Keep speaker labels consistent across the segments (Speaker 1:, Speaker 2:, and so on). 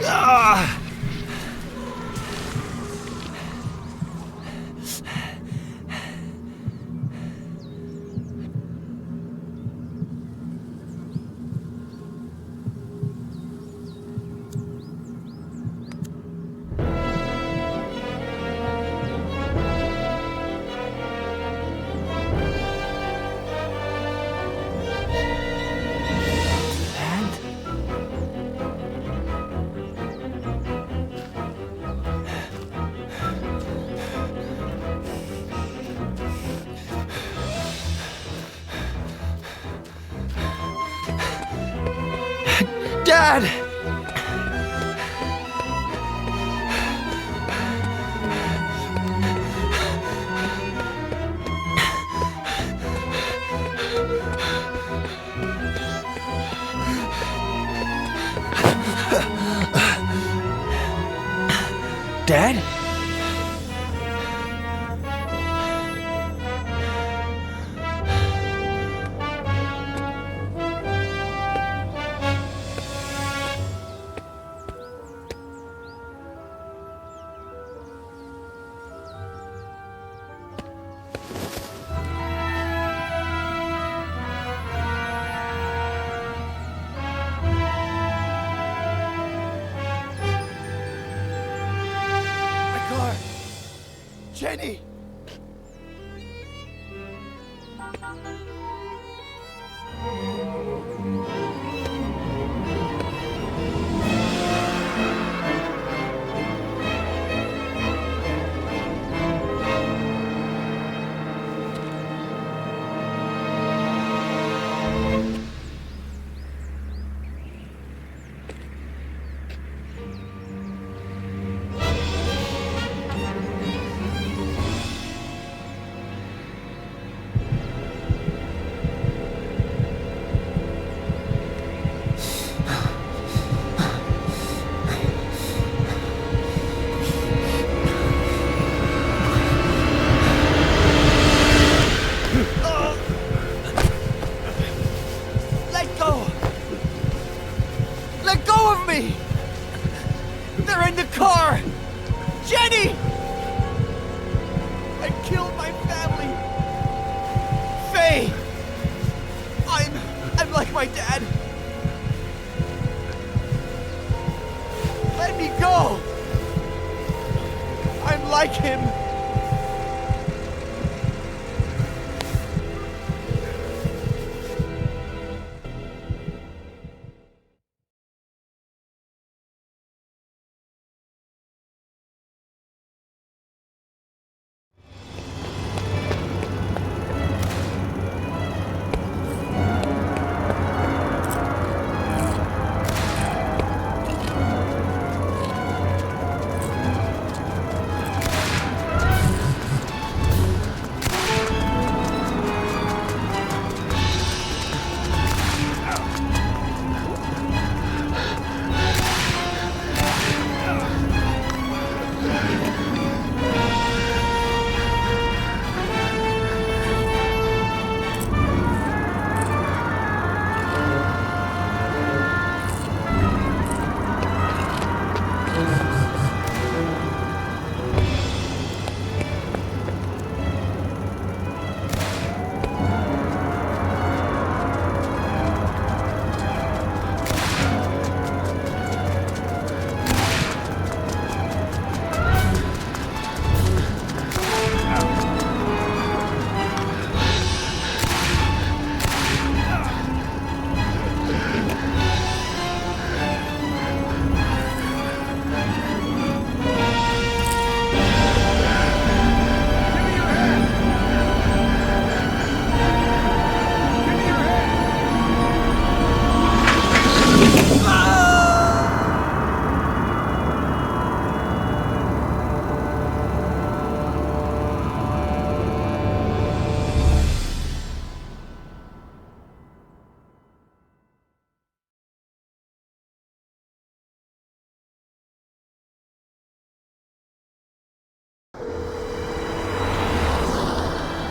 Speaker 1: Ah! Dad! Dad? Jenny! They're in the car! Jenny! I killed my family! Faye! I'm like my dad! Let me go! I'm like him!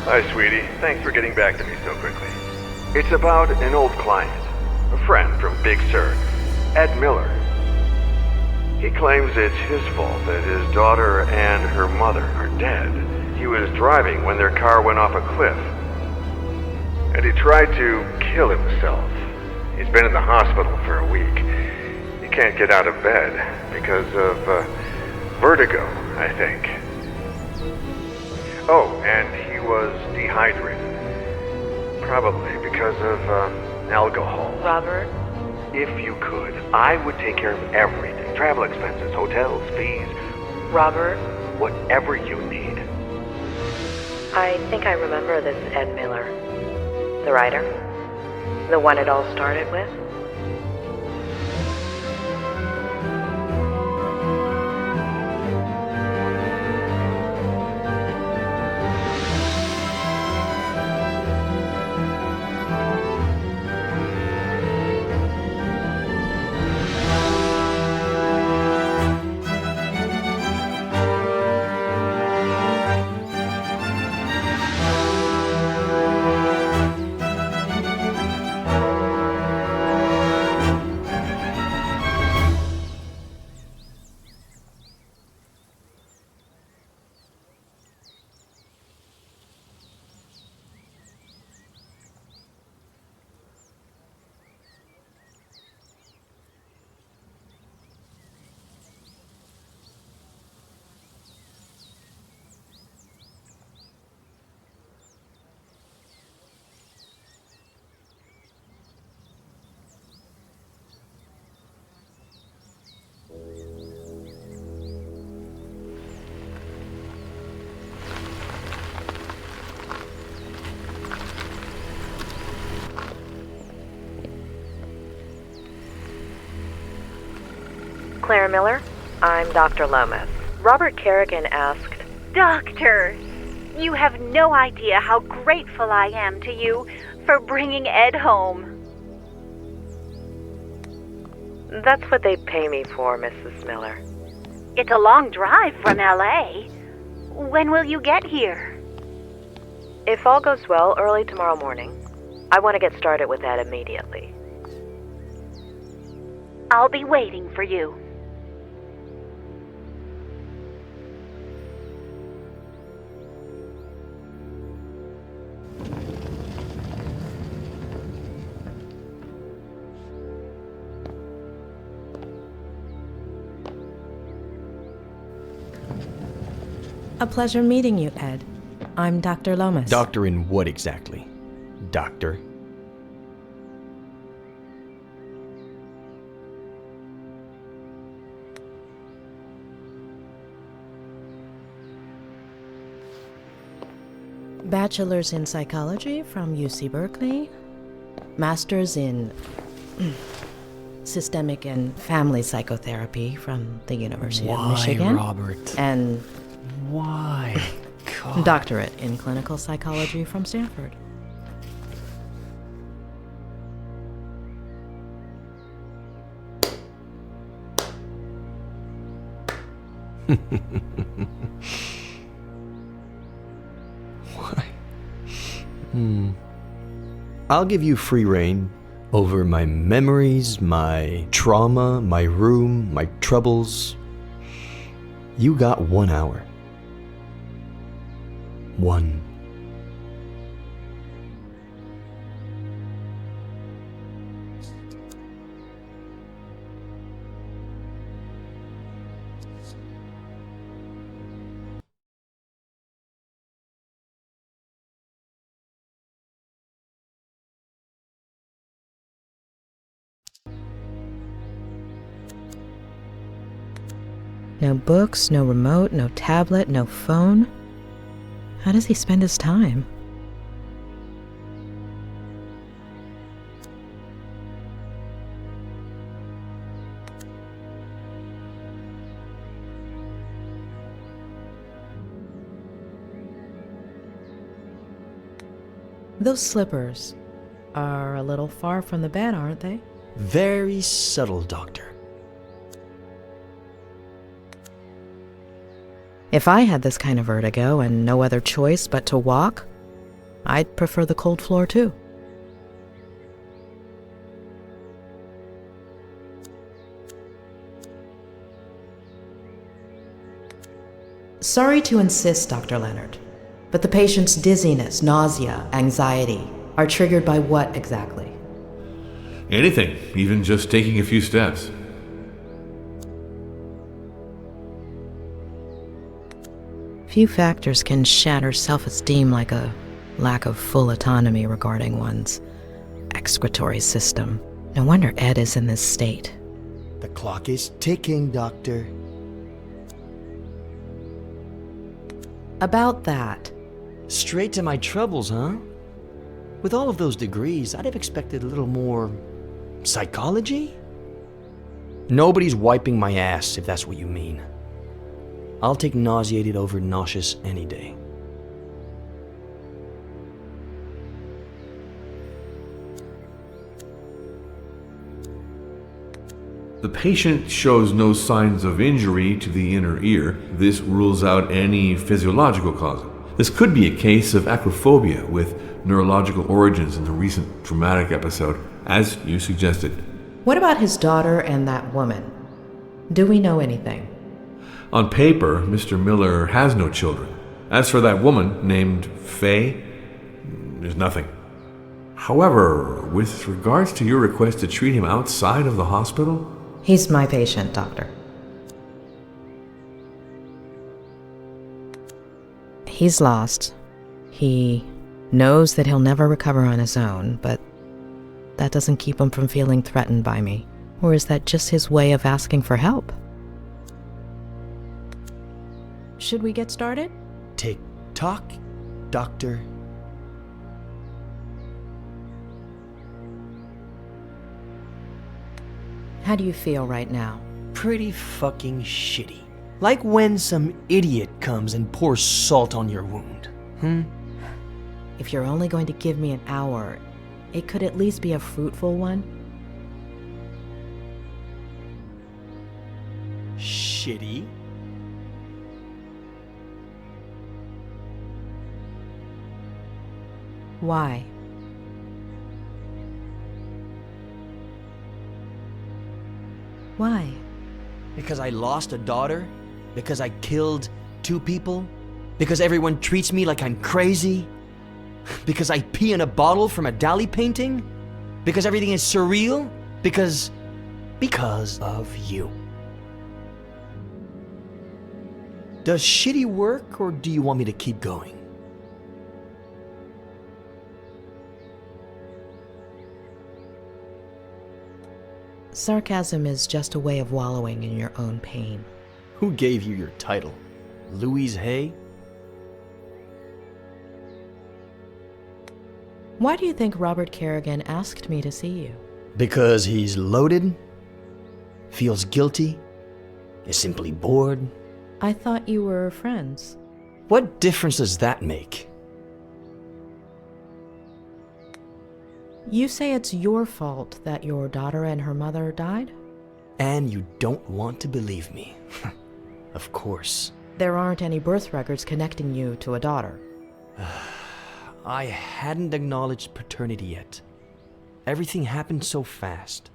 Speaker 2: Hi, sweetie. Thanks for getting back to me so quickly. It's about an old client, a friend from Big Sur, Ed Miller. He claims it's his fault that his daughter and her mother are dead. He was driving when their car went off a cliff. And he tried to kill himself. He's been in the hospital for a week. He can't get out of bed because of vertigo, I think. Oh, and he was dehydrated. Probably because of alcohol.
Speaker 3: Robert?
Speaker 2: If you could, I would take care of everything. Travel expenses, hotels, fees.
Speaker 3: Robert?
Speaker 2: Whatever you need.
Speaker 3: I think I remember this Ed Miller. The writer? The one it all started with? Claire Miller, I'm Dr. Lomas. Robert Kerrigan asked...
Speaker 4: Doctor, you have no idea how grateful I am to you for bringing Ed home.
Speaker 3: That's what they pay me for, Mrs. Miller.
Speaker 4: It's a long drive from L.A. When will you get here?
Speaker 3: If all goes well, early tomorrow morning. I want to get started with that immediately.
Speaker 4: I'll be waiting for you.
Speaker 5: A pleasure meeting you, Ed. I'm Dr. Lomas.
Speaker 1: Doctor in what exactly? Doctor?
Speaker 5: Bachelor's in psychology from UC Berkeley. Master's in systemic and family psychotherapy from the University of Michigan.
Speaker 1: Robert?
Speaker 5: And
Speaker 1: Why? God.
Speaker 5: doctorate in clinical psychology from Stanford.
Speaker 1: Why? I'll give you free rein over my memories, my trauma, my room, my troubles. You got 1 hour. One.
Speaker 5: No books, no remote, no tablet, no phone. How does he spend his time? Those slippers are a little far from the bed, aren't they?
Speaker 1: Very subtle, Doctor.
Speaker 5: If I had this kind of vertigo and no other choice but to walk, I'd prefer the cold floor too. Sorry to insist, Dr. Leonard, but the patient's dizziness, nausea, anxiety are triggered by what exactly?
Speaker 6: Anything, even just taking a few steps.
Speaker 5: Few factors can shatter self-esteem like a lack of full autonomy regarding one's excretory system. No wonder Ed is in this state.
Speaker 1: The clock is ticking, Doctor.
Speaker 5: About that,
Speaker 1: Straight to my troubles, huh? With all of those degrees, I'd have expected a little more psychology? Nobody's wiping my ass, if that's what you mean. I'll take nauseated over nauseous any day.
Speaker 6: The patient shows no signs of injury to the inner ear. This rules out any physiological cause. This could be a case of acrophobia with neurological origins in the recent traumatic episode, as you suggested.
Speaker 5: what about his daughter and that woman? Do we know anything?
Speaker 6: On paper, Mr. Miller has no children. As for that woman named Faye, there's nothing. However, with regards to your request to treat him outside of the hospital,
Speaker 5: He's my patient, Doctor. He's lost. He knows that he'll never recover on his own, but that doesn't keep him from feeling threatened by me. Or is that just his way of asking for help? Should we get started?
Speaker 1: Tick tock, Doctor.
Speaker 5: How do you feel right now?
Speaker 1: Pretty fucking shitty. Like when some idiot comes and pours salt on your wound.
Speaker 5: If you're only going to give me an hour, it could at least be a fruitful one.
Speaker 1: Shitty?
Speaker 5: Why? Why?
Speaker 1: Because I lost a daughter? Because I killed 2 people? Because everyone treats me like I'm crazy? Because I pee in a bottle from a Dali painting? Because everything is surreal? Because of you. Does shitty work, or do you want me to keep going?
Speaker 5: Sarcasm is just a way of wallowing in your own pain.
Speaker 1: Who gave you your title? Louise Hay?
Speaker 5: Why do you think Robert Kerrigan asked me to see you?
Speaker 1: Because he's loaded? Feels guilty? Is simply bored?
Speaker 5: I thought you were friends.
Speaker 1: What difference does that make?
Speaker 5: You say it's your fault that your daughter and her mother died?
Speaker 1: And you don't want to believe me. Of course.
Speaker 5: There aren't any birth records connecting you to a daughter.
Speaker 1: I hadn't acknowledged paternity yet. Everything happened so fast.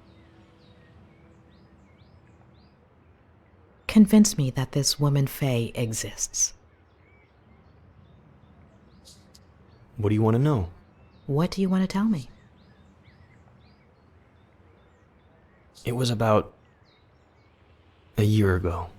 Speaker 5: Convince me that this woman Faye exists.
Speaker 1: What do you want to know?
Speaker 5: What do you want to tell me?
Speaker 1: It was about a year ago.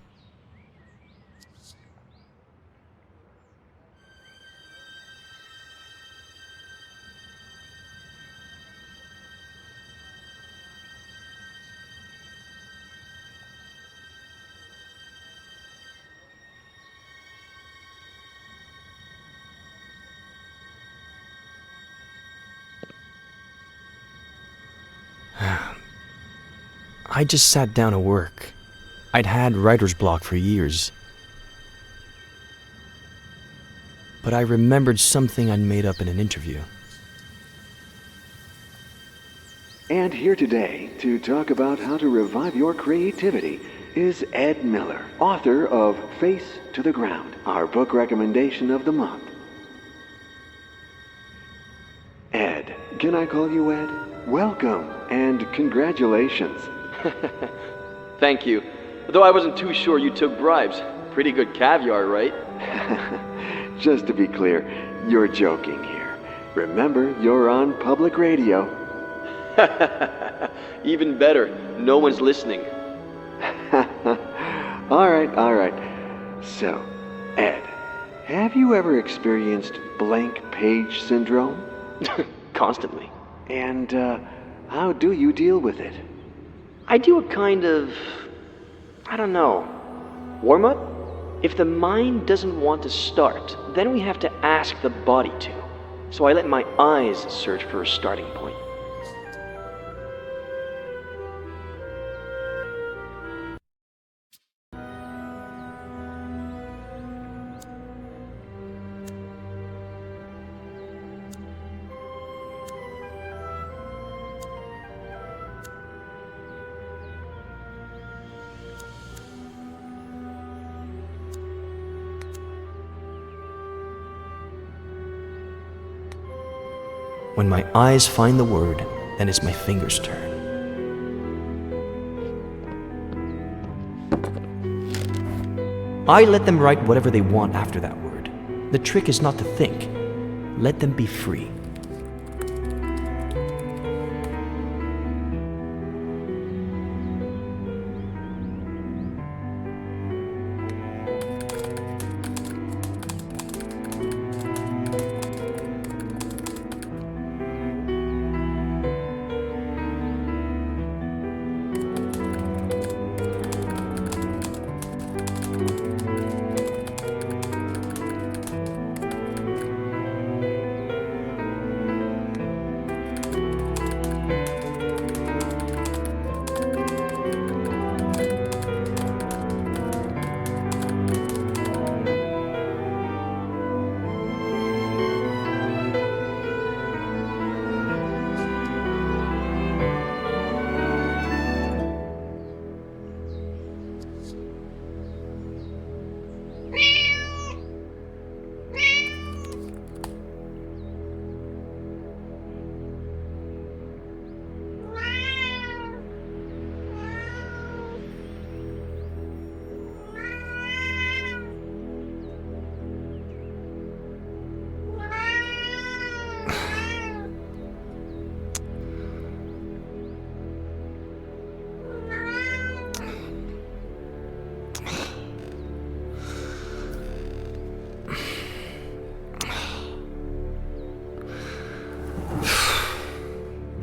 Speaker 1: I just sat down to work. I'd had writer's block for years. But I remembered something I'd made up in an interview.
Speaker 2: And here today to talk about how to revive your creativity is Ed Miller, author of Face to the Ground, our book recommendation of the month. Ed, can I call you Ed? Welcome and congratulations.
Speaker 7: Thank you. Though I wasn't too sure you took bribes.
Speaker 1: Pretty good caviar, right?
Speaker 2: Just to be clear, you're joking here. Remember, you're on public radio.
Speaker 1: Even better, no one's listening.
Speaker 2: All right. So, Ed, have you ever experienced blank page syndrome?
Speaker 1: Constantly.
Speaker 2: And, how do you deal with it?
Speaker 1: I do a kind of, I don't know, warm up? If the mind doesn't want to start, then we have to ask the body to. So I let my eyes search for a starting point. When my eyes find the word, then it's my fingers' turn. I let them write whatever they want after that word. The trick is not to think. Let them be free.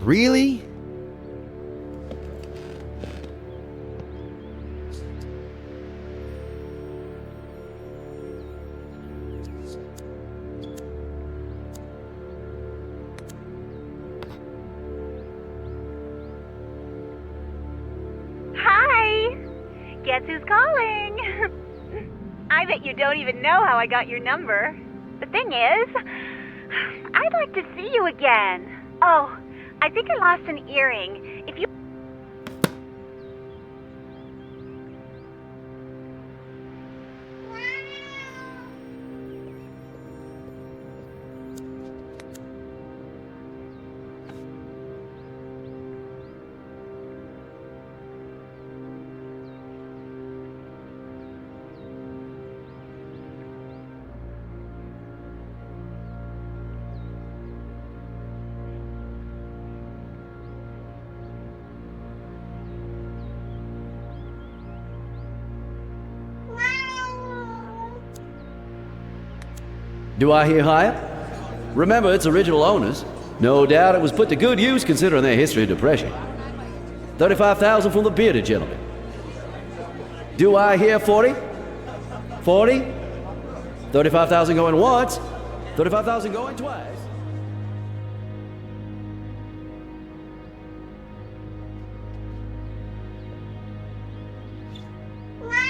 Speaker 1: Really?
Speaker 4: Hi! Guess who's calling? I bet you don't even know how I got your number. The thing is, I'd like to see you again. Oh, I think I lost an earring. If you...
Speaker 7: Do I hear higher? Remember, it's original owners. No doubt it was put to good use considering their history of depression. 35,000 from the bearded gentleman. Do I hear 40? 40? 35,000 going once, 35,000 going twice.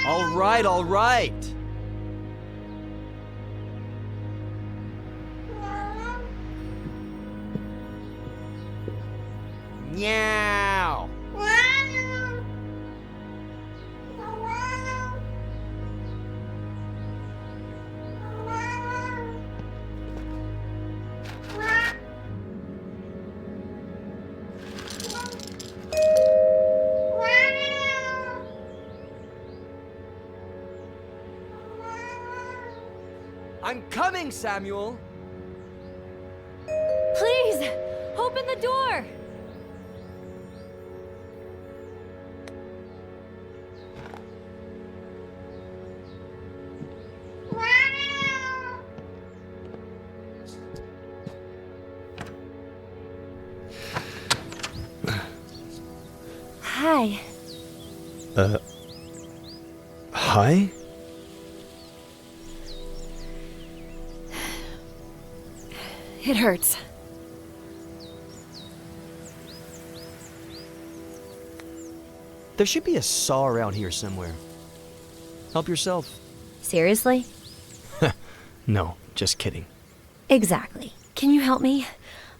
Speaker 1: All right. Meow. I'm coming, Samuel!
Speaker 8: Please, open the door! Hi.
Speaker 1: Hi?
Speaker 8: It hurts.
Speaker 1: There should be a saw around here somewhere. Help yourself.
Speaker 8: Seriously?
Speaker 1: No, just kidding.
Speaker 8: Exactly. Can you help me?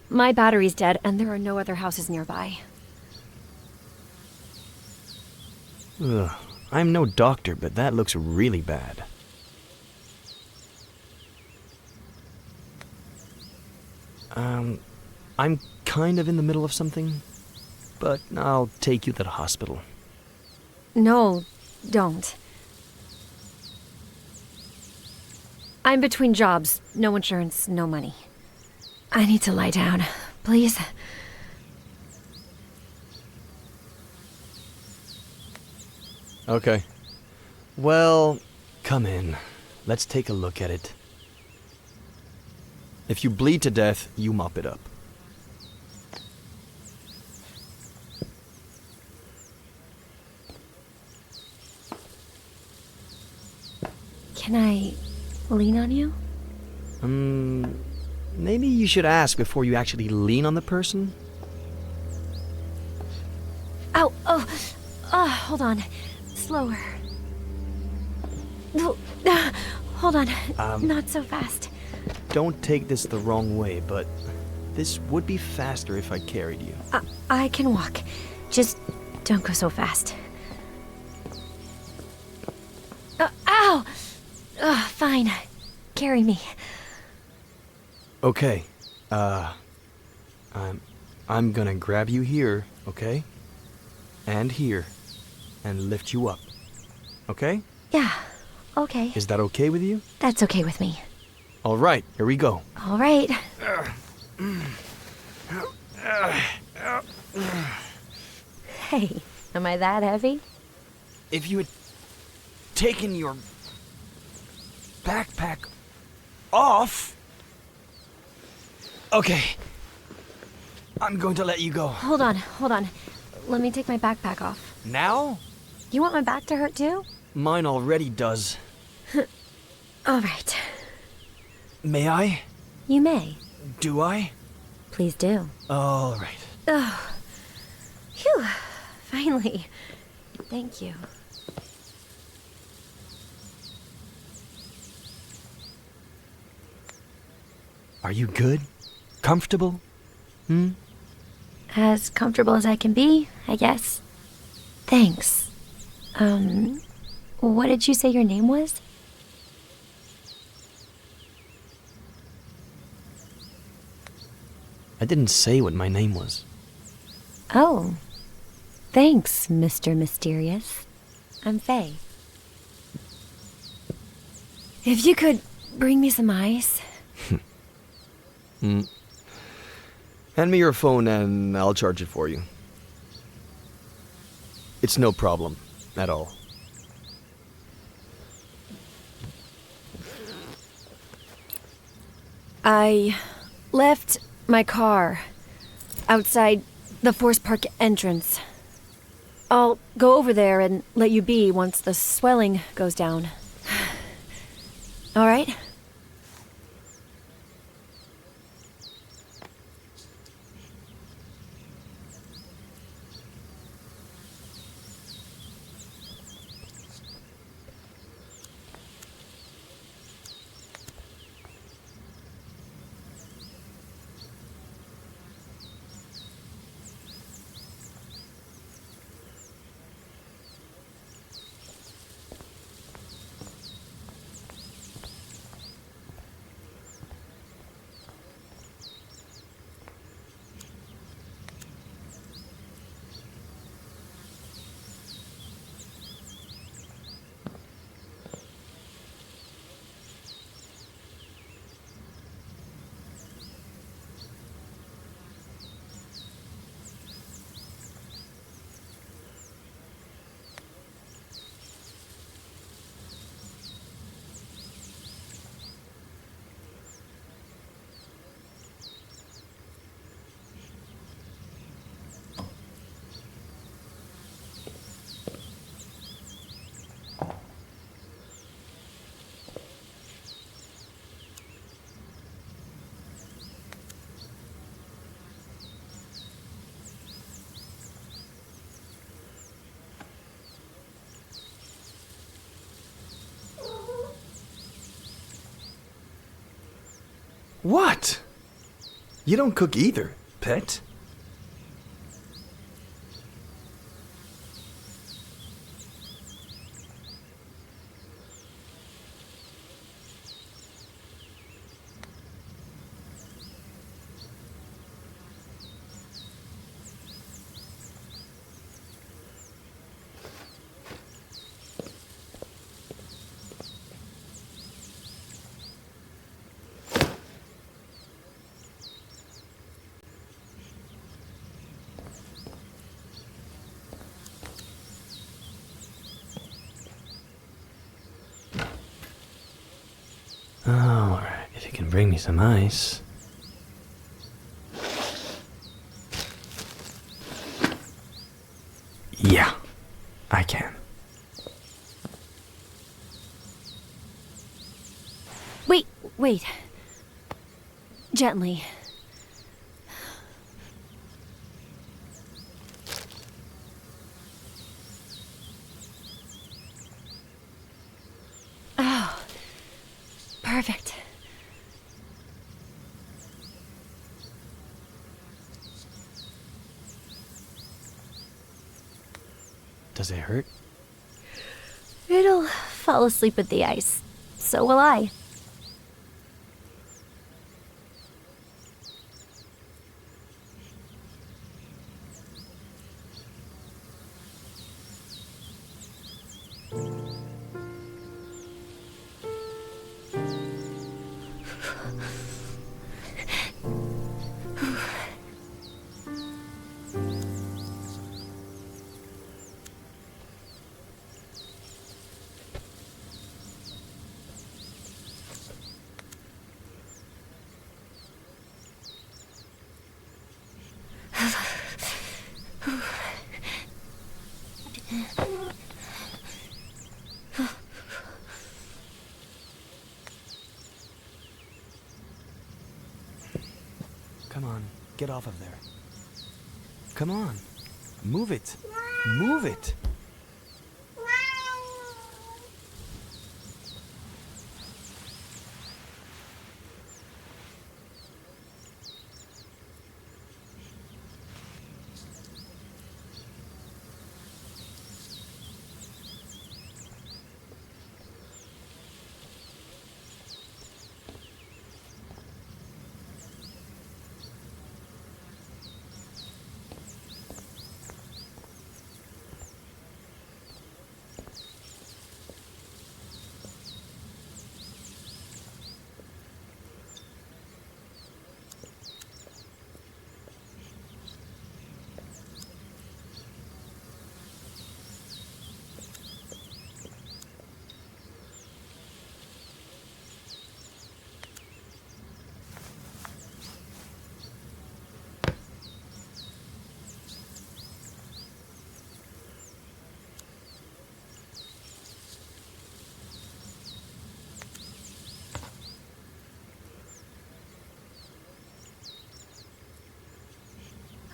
Speaker 8: My battery's dead and there are no other houses nearby.
Speaker 1: Ugh, I'm no doctor, but that looks really bad. I'm kind of in the middle of something, but I'll take you to the hospital.
Speaker 8: No, don't. I'm between jobs. No insurance, no money. I need to lie down, please.
Speaker 1: Okay. Well, come in. Let's take a look at it. If you bleed to death, you mop it up.
Speaker 8: Can I lean on you?
Speaker 1: Maybe you should ask before you actually lean on the person?
Speaker 8: Ow! Hold on. Slower. Hold on. Not so fast.
Speaker 1: Don't take this the wrong way, but this would be faster if I carried you.
Speaker 8: I can walk. Just don't go so fast. Ow! Fine. Carry me.
Speaker 1: Okay. I'm gonna grab you here, okay? And here. And lift you up. Okay?
Speaker 8: Yeah, okay.
Speaker 1: Is that okay with you?
Speaker 8: That's okay with me.
Speaker 1: All right, here we go.
Speaker 8: All right. Hey, am I that heavy?
Speaker 1: If you had taken your backpack off... Okay. I'm going to let you go.
Speaker 8: Hold on. Let me take my backpack off.
Speaker 1: Now?
Speaker 8: You want my back to hurt too?
Speaker 1: Mine already does.
Speaker 8: All right.
Speaker 1: May I?
Speaker 8: You may.
Speaker 1: Do I?
Speaker 8: Please do.
Speaker 1: All right.
Speaker 8: Oh. Phew. Finally. Thank you.
Speaker 1: Are you good? Comfortable?
Speaker 8: As comfortable as I can be, I guess. Thanks. What did you say your name was?
Speaker 1: I didn't say what my name was.
Speaker 8: Oh. Thanks, Mr. Mysterious. I'm Faye. If you could bring me some ice.
Speaker 1: Hand me your phone and I'll charge it for you. It's no problem at all.
Speaker 8: I left my car outside the Force Park entrance. I'll go over there and let you be once the swelling goes down. All right?
Speaker 1: What? You don't cook either, pet. Oh, if you can bring me some ice. Yeah, I can.
Speaker 8: Wait. Gently. Oh, perfect.
Speaker 1: Does it hurt?
Speaker 8: It'll fall asleep with the ice. So will I.
Speaker 1: Come on, get off of there. Come on, move it. Move it.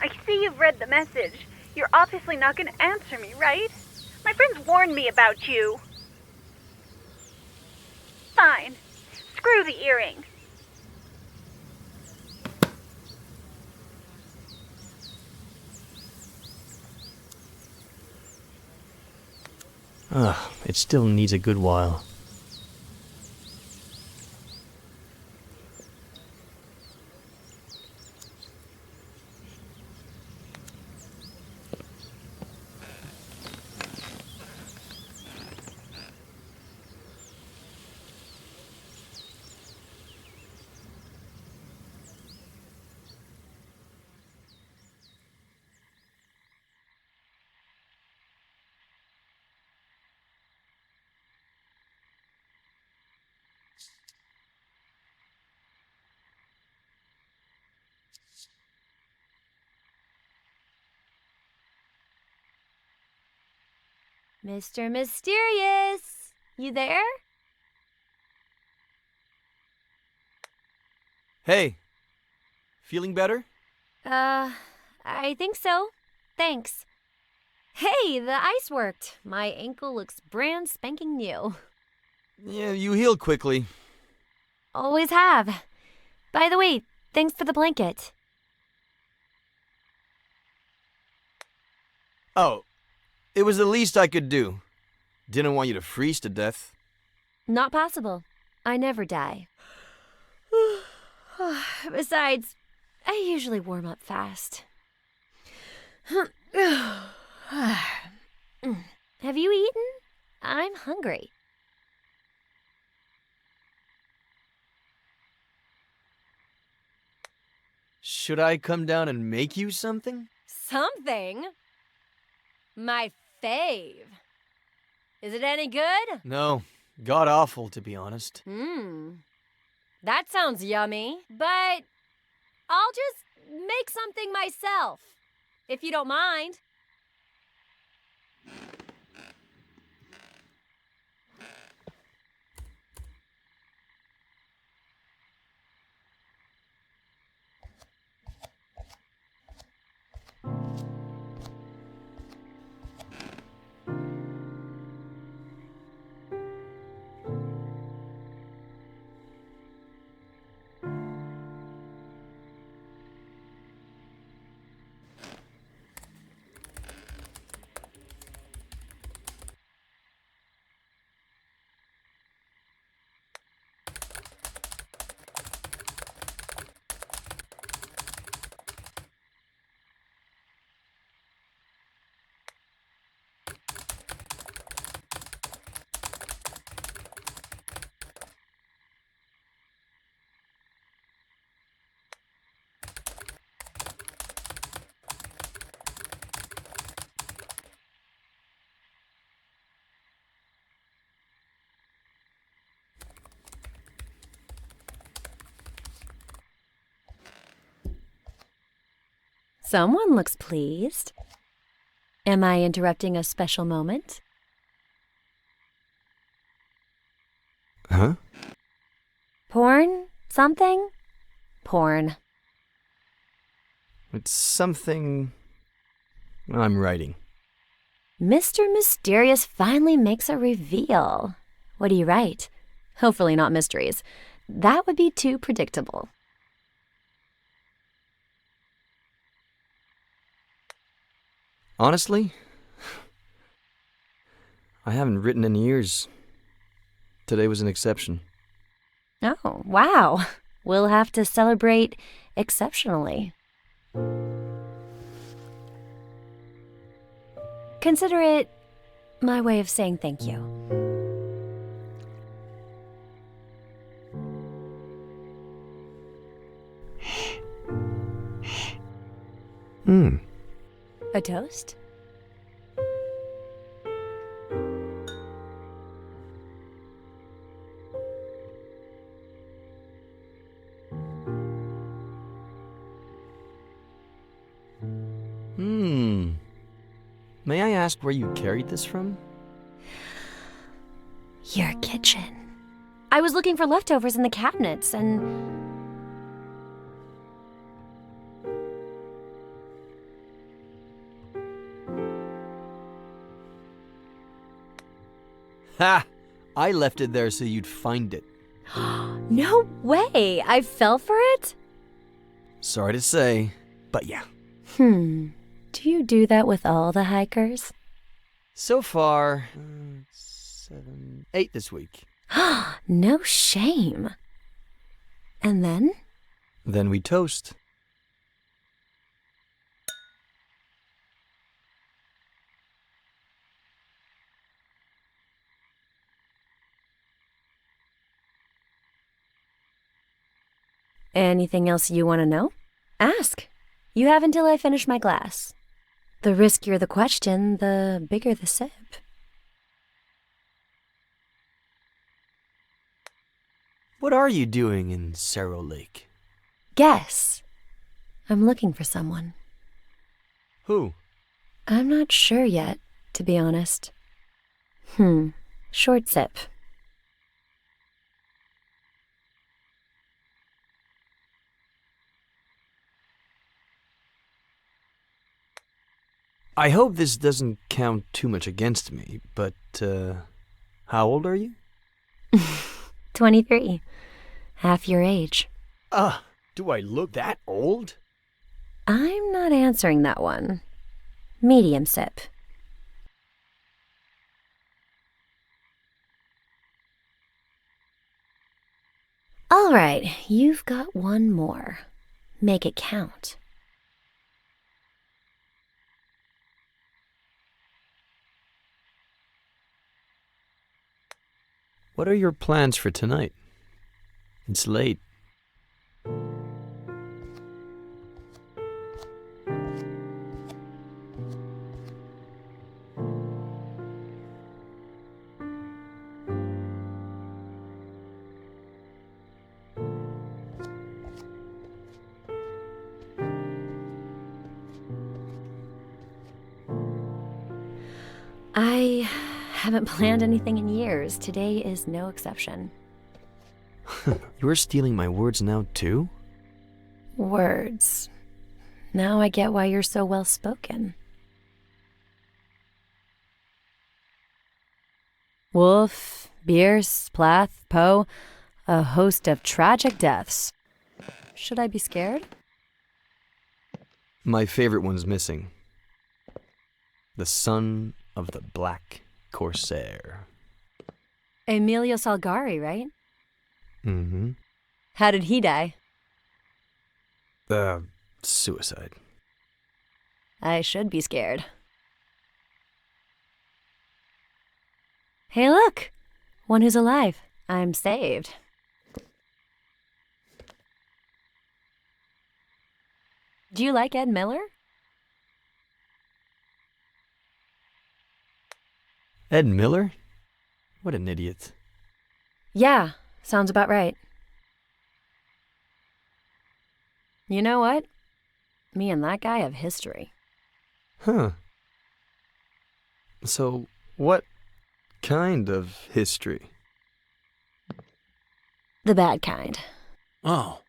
Speaker 4: I see you've read the message. You're obviously not going to answer me, right? My friends warned me about you. Fine. Screw the earring.
Speaker 1: Ugh, it still needs a good while.
Speaker 8: Mr. Mysterious, you there?
Speaker 1: Hey, feeling better?
Speaker 8: I think so. Thanks. Hey, the ice worked. My ankle looks brand spanking new.
Speaker 1: Yeah, you healed quickly.
Speaker 8: Always have. By the way, thanks for the blanket.
Speaker 1: Oh, it was the least I could do. Didn't want you to freeze to death.
Speaker 8: Not possible. I never die. Besides, I usually warm up fast. Have you eaten? I'm hungry.
Speaker 1: Should I come down and make you something?
Speaker 8: Something? My fave. Is it any good?
Speaker 1: No, god awful, to be honest.
Speaker 8: That sounds yummy, but I'll just make something myself, if you don't mind. Someone looks pleased. Am I interrupting a special moment?
Speaker 1: Huh?
Speaker 8: Porn? Something? Porn.
Speaker 1: It's something I'm writing.
Speaker 8: Mr. Mysterious finally makes a reveal. What do you write? Hopefully not mysteries. That would be too predictable.
Speaker 1: Honestly, I haven't written in years. Today was an exception.
Speaker 8: Oh, wow. We'll have to celebrate exceptionally. Consider it my way of saying thank you. A toast?
Speaker 1: May I ask where you carried this from?
Speaker 8: Your kitchen. I was looking for leftovers in the cabinets and...
Speaker 1: Ha! I left it there so you'd find it.
Speaker 8: No way! I fell for it?
Speaker 1: Sorry to say, but yeah.
Speaker 8: Do you do that with all the hikers?
Speaker 1: So far, 8 this week.
Speaker 8: No shame. And then?
Speaker 1: Then we toast.
Speaker 8: Anything else you want to know? Ask. You have until I finish my glass. The riskier the question, the bigger the sip.
Speaker 1: What are you doing in Cerro Lake?
Speaker 8: Guess. I'm looking for someone.
Speaker 1: Who?
Speaker 8: I'm not sure yet, to be honest. Short sip.
Speaker 1: I hope this doesn't count too much against me, but, how old are you?
Speaker 8: 23. Half your age.
Speaker 1: Ah, Do I look that old?
Speaker 8: I'm not answering that one. Medium sip. All right, you've got one more. Make it count.
Speaker 1: What are your plans for tonight? It's late.
Speaker 8: I haven't planned anything in years. Today is no exception.
Speaker 1: You're stealing my words now, too?
Speaker 8: Words. Now I get why you're so well spoken. Wolf, Bierce, Plath, Poe, a host of tragic deaths. Should I be scared?
Speaker 1: My favorite one's missing. The son of the Black Corsair.
Speaker 8: Emilio Salgari, right?
Speaker 1: Mm-hmm.
Speaker 8: How did he die?
Speaker 1: Suicide.
Speaker 8: I should be scared. Hey, look! One who's alive. I'm saved. Do you like Ed Miller?
Speaker 1: Ed Miller? What an idiot.
Speaker 8: Yeah, sounds about right. You know what? Me and that guy have history.
Speaker 1: Huh. So, what kind of history?
Speaker 8: The bad kind.
Speaker 7: Oh.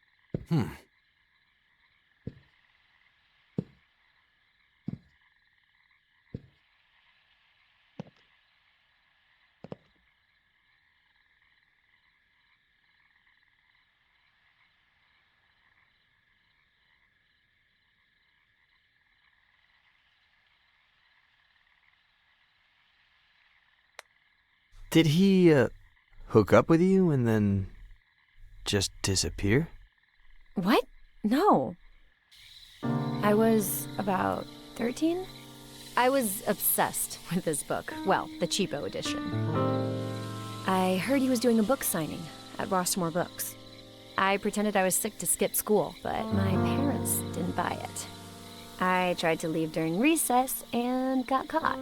Speaker 1: Did he, hook up with you and then just disappear?
Speaker 8: What? No. I was about 13? I was obsessed with this book. Well, the cheapo edition. I heard he was doing a book signing at Rossmore Books. I pretended I was sick to skip school, but my parents didn't buy it. I tried to leave during recess and got caught.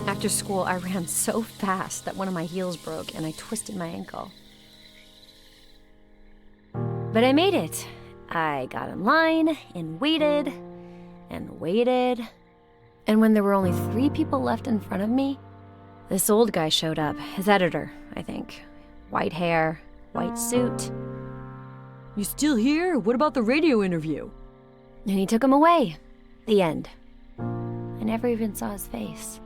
Speaker 8: After school, I ran so fast that one of my heels broke and I twisted my ankle. But I made it. I got in line and waited and waited. And when there were only 3 people left in front of me, this old guy showed up. His editor, I think. White hair, white suit.
Speaker 9: You still here? What about the radio interview?
Speaker 8: And he took him away. The end. I never even saw his face.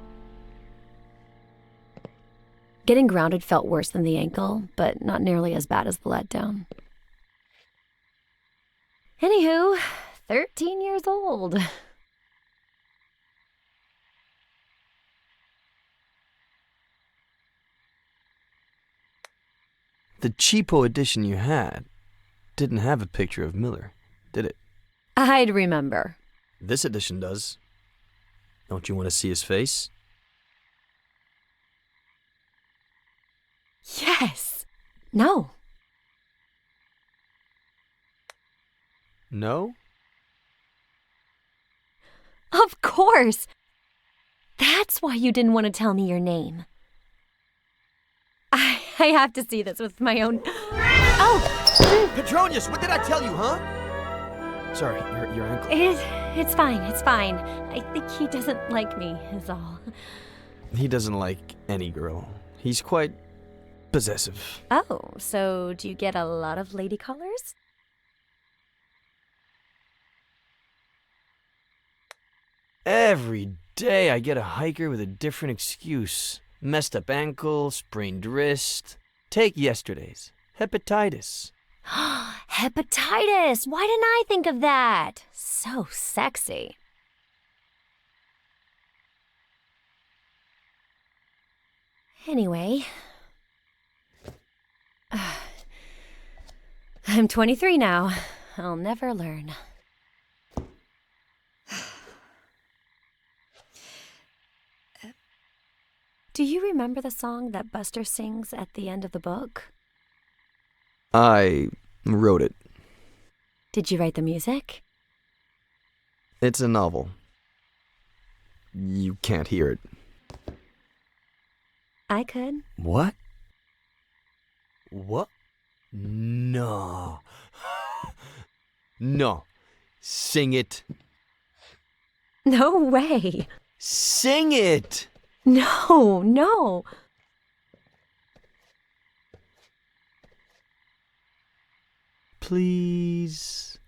Speaker 8: Getting grounded felt worse than the ankle, but not nearly as bad as the letdown. Anywho, 13 years old.
Speaker 1: The cheapo edition you had didn't have a picture of Miller, did it?
Speaker 8: I'd remember.
Speaker 1: This edition does. Don't you want to see his face?
Speaker 8: Yes. No.
Speaker 1: No?
Speaker 8: Of course. That's why you didn't want to tell me your name. I have to see this with my own... Oh!
Speaker 1: Petronius, what did I tell you, huh? Sorry, your ankle.
Speaker 8: It's fine, it's fine. I think he doesn't like me, is all.
Speaker 1: He doesn't like any girl. He's quite possessive.
Speaker 8: Oh, so do you get a lot of lady callers?
Speaker 1: Every day I get a hiker with a different excuse. Messed up ankle, sprained wrist. Take yesterday's. Hepatitis.
Speaker 8: Hepatitis! Why didn't I think of that? So sexy. Anyway, I'm 23 now. I'll never learn. Do you remember the song that Buster sings at the end of the book?
Speaker 1: I wrote it.
Speaker 8: Did you write the music?
Speaker 1: It's a novel. You can't hear it.
Speaker 8: I could.
Speaker 1: What? What? No. No. Sing it.
Speaker 8: No way.
Speaker 1: Sing it!
Speaker 8: No.
Speaker 1: Please.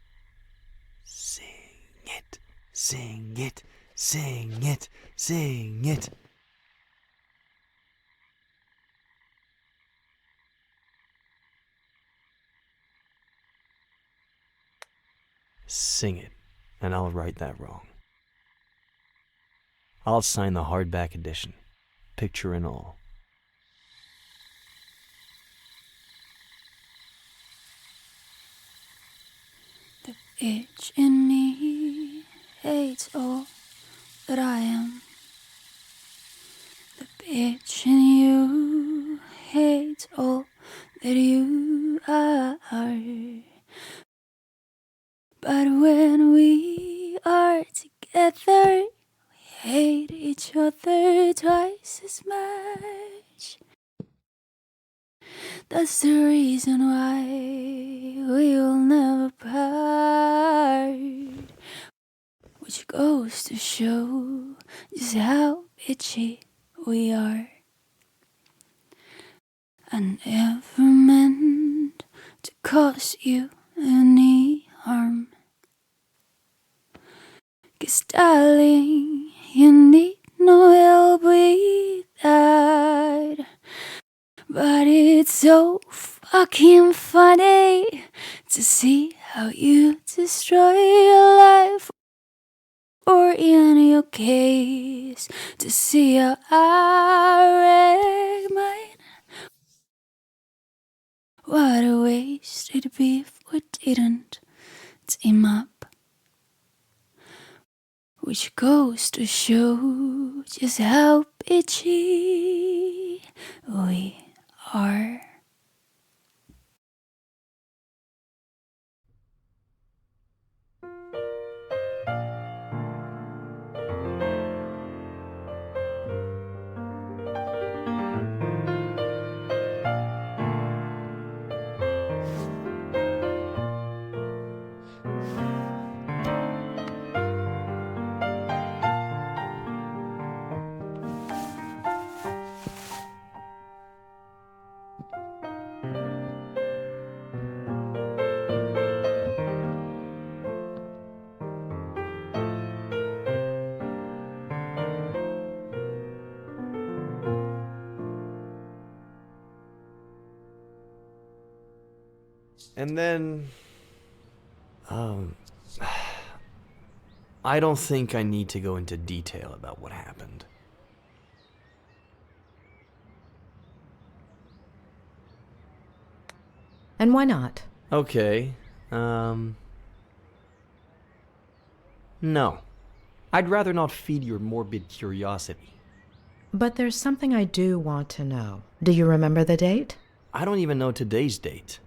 Speaker 1: Sing it. Sing it. Sing it. Sing it. Sing it, and I'll write that wrong. I'll sign the hardback edition, picture and all.
Speaker 10: The itch in me hates all that I am. The bitch in you hates all that you are. But when we are together, we hate each other twice as much. That's the reason why we will never part. Which goes to show just how bitchy we are. I never meant to cause you any harm. 'Cause darling, you need no help with that. But it's so fucking funny to see how you destroy your life. Or in your case, to see how I wreck mine. What a waste it'd be if we didn't team up. Which goes to show just how bitchy we are.
Speaker 1: And then, I don't think I need to go into detail about what happened.
Speaker 5: And why not?
Speaker 1: Okay, no. I'd rather not feed your morbid curiosity.
Speaker 5: But there's something I do want to know. Do you remember the date?
Speaker 1: I don't even know today's date.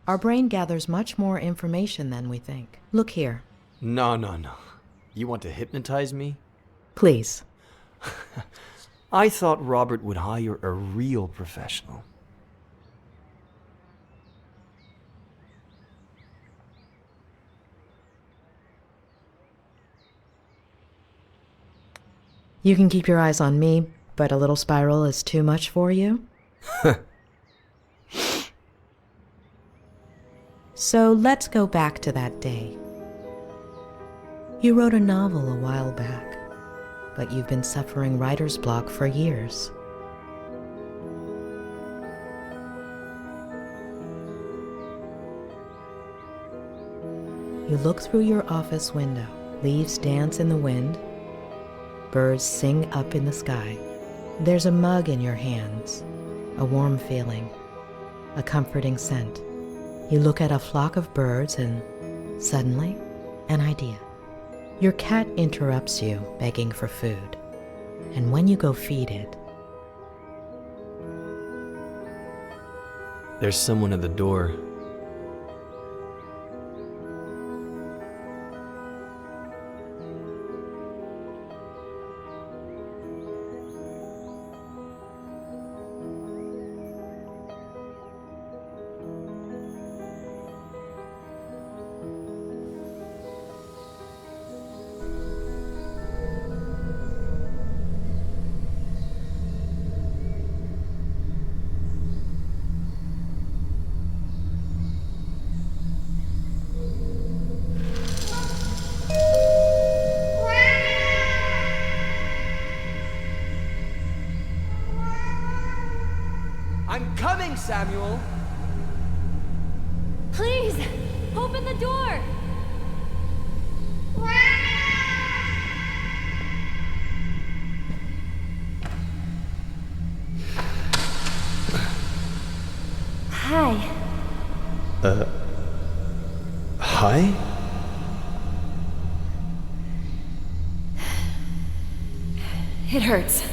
Speaker 5: Our brain gathers much more information than we think. Look here.
Speaker 1: No. You want to hypnotize me?
Speaker 5: Please.
Speaker 1: I thought Robert would hire a real professional.
Speaker 5: You can keep your eyes on me, but a little spiral is too much for you? So let's go back to that day. You wrote a novel a while back, but you've been suffering writer's block for years. You look through your office window. Leaves dance in the wind. Birds sing up in the sky. There's a mug in your hands, a warm feeling, a comforting scent. You look at a flock of birds and suddenly, an idea. Your cat interrupts you, begging for food. And when you go feed it,
Speaker 1: There's someone at the door. I'm coming, Samuel!
Speaker 9: Please, open the door!
Speaker 8: Hi.
Speaker 1: Hi?
Speaker 8: It hurts.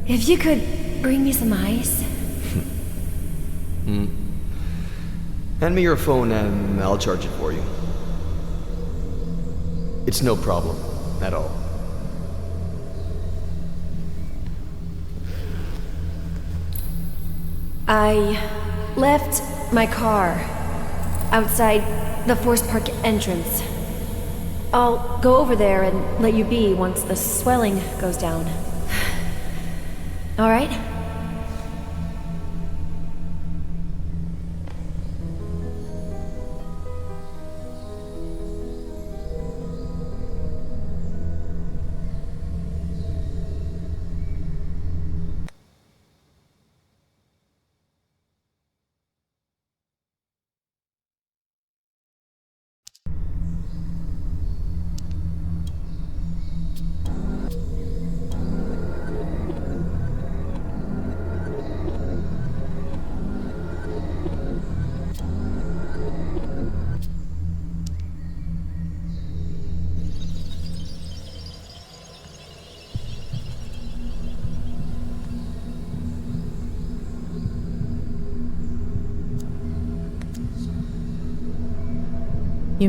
Speaker 8: If you could bring me some ice.
Speaker 1: Hand me your phone and I'll charge it for you. It's no problem at all.
Speaker 8: I left my car outside the Forest Park entrance. I'll go over there and let you be once the swelling goes down. All right?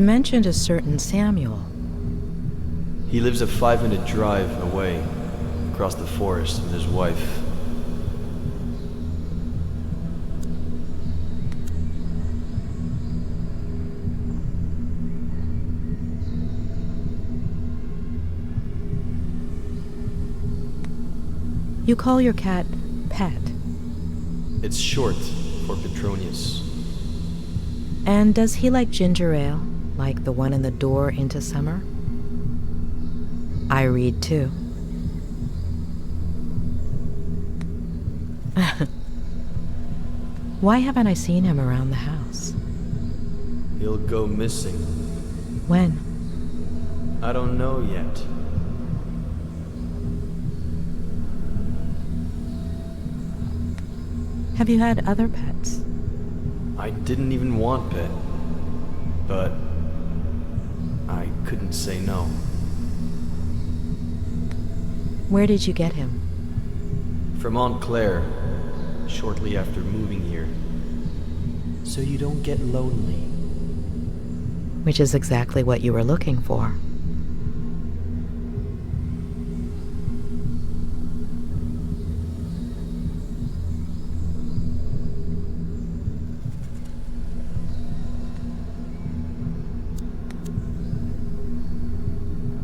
Speaker 5: you mentioned a certain Samuel.
Speaker 1: He lives a 5-minute drive away, across the forest with his wife.
Speaker 5: You call your cat Pet.
Speaker 1: It's short for Petronius.
Speaker 5: And does he like ginger ale, like the one in the door into summer? I read too. Why haven't I seen him around the house?
Speaker 1: He'll go missing.
Speaker 5: When?
Speaker 1: I don't know yet.
Speaker 5: Have you had other pets?
Speaker 1: I didn't even want Pet, but I couldn't say no.
Speaker 5: Where did you get him?
Speaker 1: From Aunt Claire, shortly after moving here. So you don't get lonely.
Speaker 5: Which is exactly what you were looking for.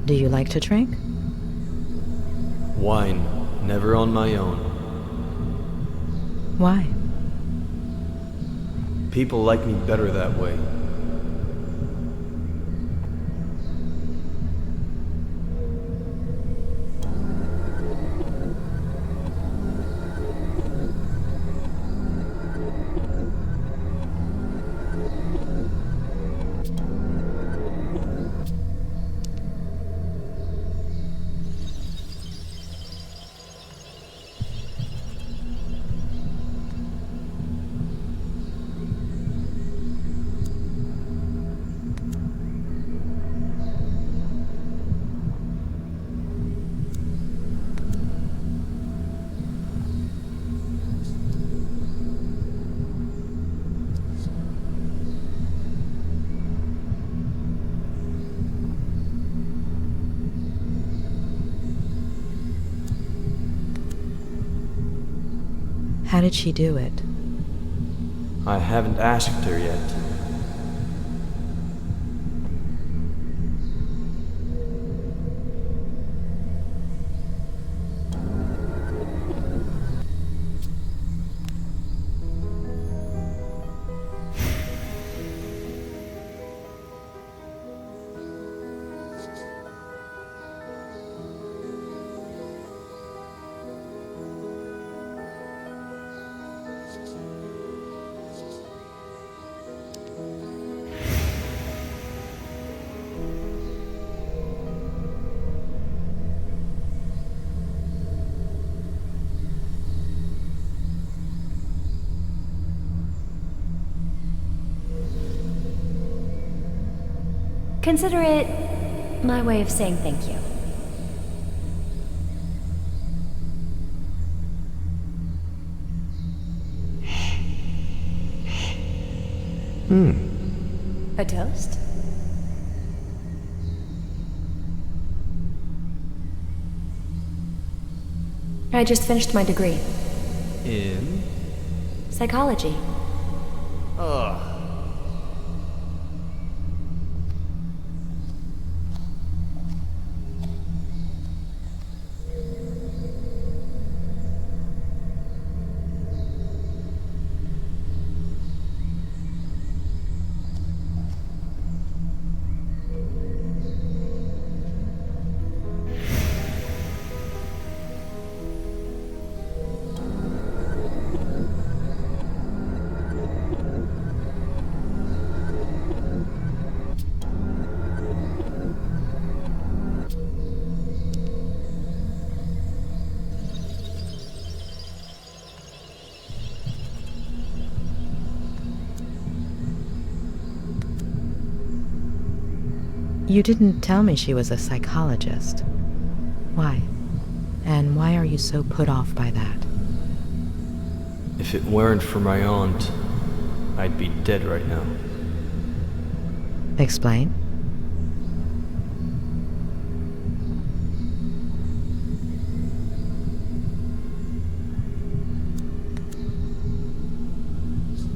Speaker 5: Do you like to drink?
Speaker 1: Wine, never on my own.
Speaker 5: Why?
Speaker 1: People like me better that way.
Speaker 5: How did she do it?
Speaker 1: I haven't asked her yet.
Speaker 8: Consider it my way of saying thank you. A toast? I just finished my degree.
Speaker 1: In?
Speaker 8: Psychology.
Speaker 1: Ugh.
Speaker 5: You didn't tell me she was a psychologist. Why? And why are you so put off by that?
Speaker 1: If it weren't for my aunt, I'd be dead right now.
Speaker 5: Explain.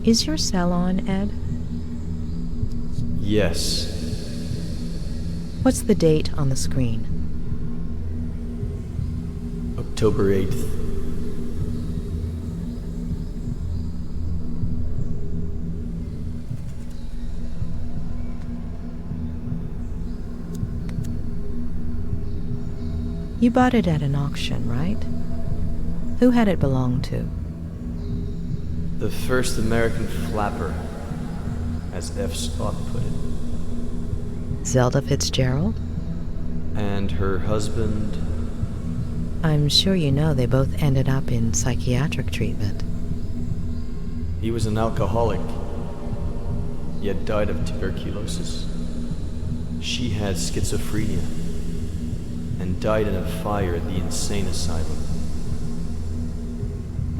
Speaker 5: Is your cell on, Ed?
Speaker 1: Yes.
Speaker 5: What's the date on the screen?
Speaker 1: October 8th.
Speaker 5: You bought it at an auction, right? Who had it belong to?
Speaker 1: The first American flapper, as F. Scott put it.
Speaker 5: Zelda Fitzgerald?
Speaker 1: And her husband...
Speaker 5: I'm sure you know they both ended up in psychiatric treatment.
Speaker 1: He was an alcoholic, yet died of tuberculosis. She had schizophrenia and died in a fire at the insane asylum.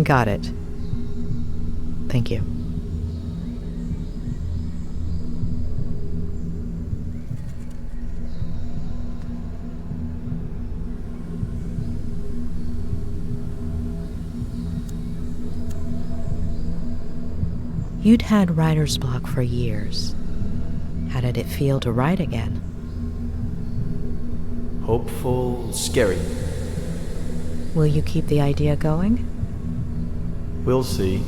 Speaker 5: Got it. Thank you. You'd had writer's block for years. How did it feel to write again?
Speaker 1: Hopeful, scary.
Speaker 5: Will you keep the idea going?
Speaker 1: We'll see.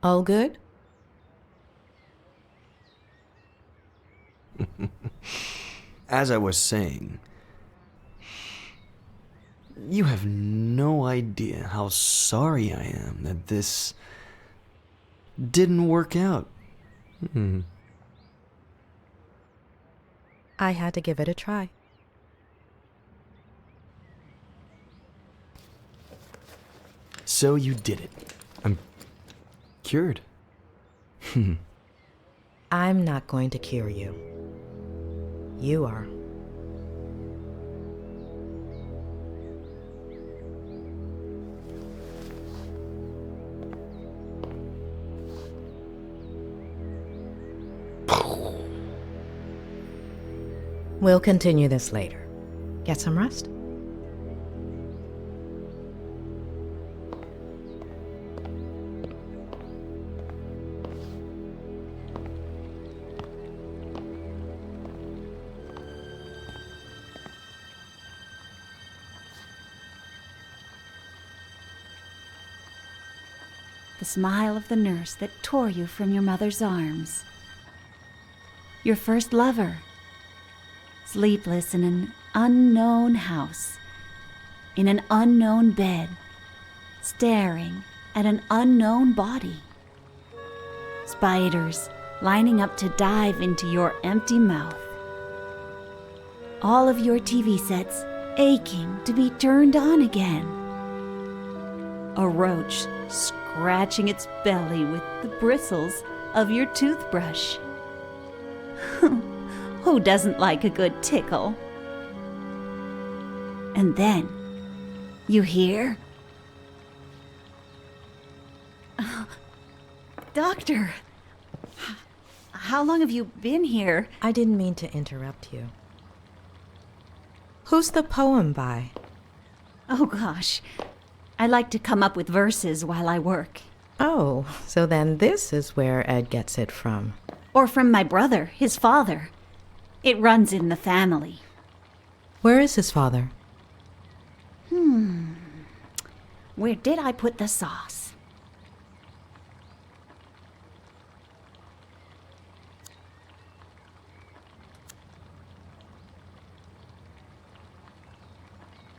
Speaker 5: All good?
Speaker 1: As I was saying, you have no idea how sorry I am that this didn't work out.
Speaker 5: I had to give it a try.
Speaker 1: So you did it. I'm cured.
Speaker 5: I'm not going to cure you. You are. We'll continue this later. Get some rest?
Speaker 10: The smile of the nurse that tore you from your mother's arms. Your first lover, sleepless in an unknown house, in an unknown bed, staring at an unknown body. Spiders lining up to dive into your empty mouth. All of your TV sets aching to be turned on again. A roach scratching its belly with the bristles of your toothbrush. Who doesn't like a good tickle? And then, you hear? Doctor, how long have you been here?
Speaker 5: I didn't mean to interrupt you. Who's the poem by?
Speaker 10: Oh gosh, I like to come up with verses while I work.
Speaker 5: Oh, so then this is where Ed gets it from.
Speaker 10: Or from my brother, his father. It runs in the family.
Speaker 5: Where is his father?
Speaker 10: Where did I put the sauce?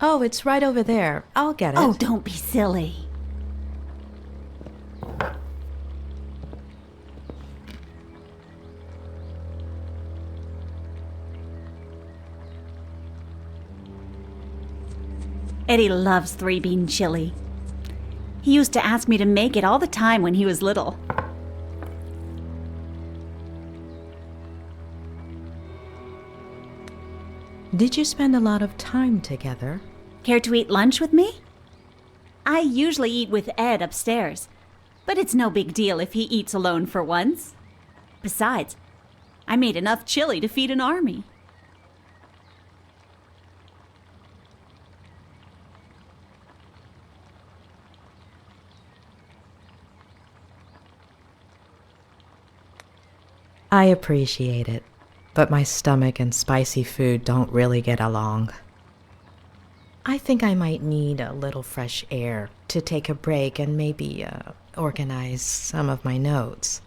Speaker 5: Oh, it's right over there. I'll get it.
Speaker 10: Oh, don't be silly. Eddie loves three-bean chili. He used to ask me to make it all the time when he was little.
Speaker 5: Did you spend a lot of time together?
Speaker 10: Care to eat lunch with me? I usually eat with Ed upstairs, but it's no big deal if he eats alone for once. Besides, I made enough chili to feed an army.
Speaker 5: I appreciate it, but my stomach and spicy food don't really get along. I think I might need a little fresh air to take a break and maybe organize some of my notes.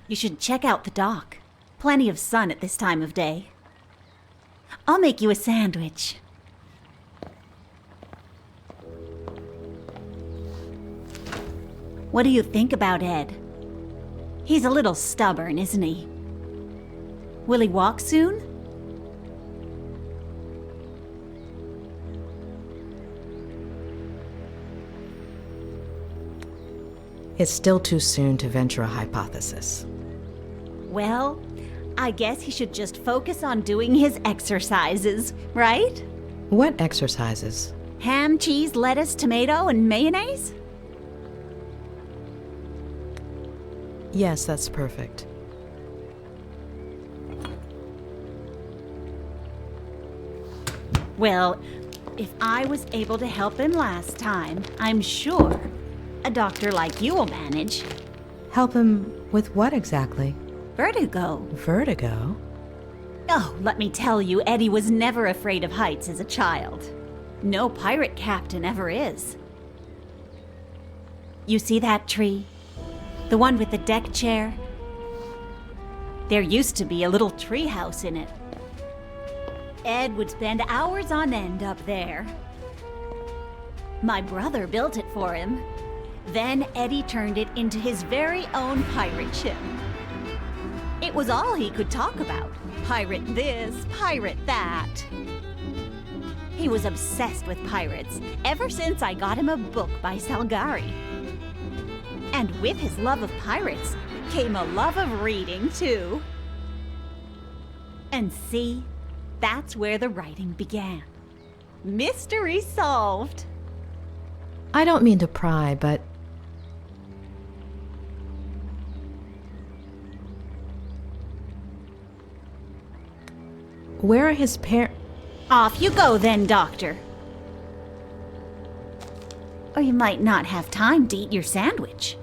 Speaker 10: You should check out the dock. Plenty of sun at this time of day. I'll make you a sandwich. What do you think about Ed? He's a little stubborn, isn't he? Will he walk soon?
Speaker 5: It's still too soon to venture a hypothesis.
Speaker 10: Well, I guess he should just focus on doing his exercises, right?
Speaker 5: What exercises?
Speaker 10: Ham, cheese, lettuce, tomato, and mayonnaise?
Speaker 5: Yes, that's perfect.
Speaker 10: Well, if I was able to help him last time, I'm sure a doctor like you will manage.
Speaker 5: Help him with what exactly?
Speaker 10: Vertigo.
Speaker 5: Vertigo?
Speaker 10: Oh, let me tell you, Eddie was never afraid of heights as a child. No pirate captain ever is. You see that tree? The one with the deck chair? There used to be a little treehouse in it. Ed would spend hours on end up there. My brother built it for him. Then Eddie turned it into his very own pirate ship. It was all he could talk about. Pirate this, pirate that. He was obsessed with pirates ever since I got him a book by Salgari. And with his love of pirates came a love of reading, too. And see, that's where the writing began. Mystery solved.
Speaker 5: I don't mean to pry, but where are his parents?
Speaker 10: Off you go then, Doctor. Or you might not have time to eat your sandwich.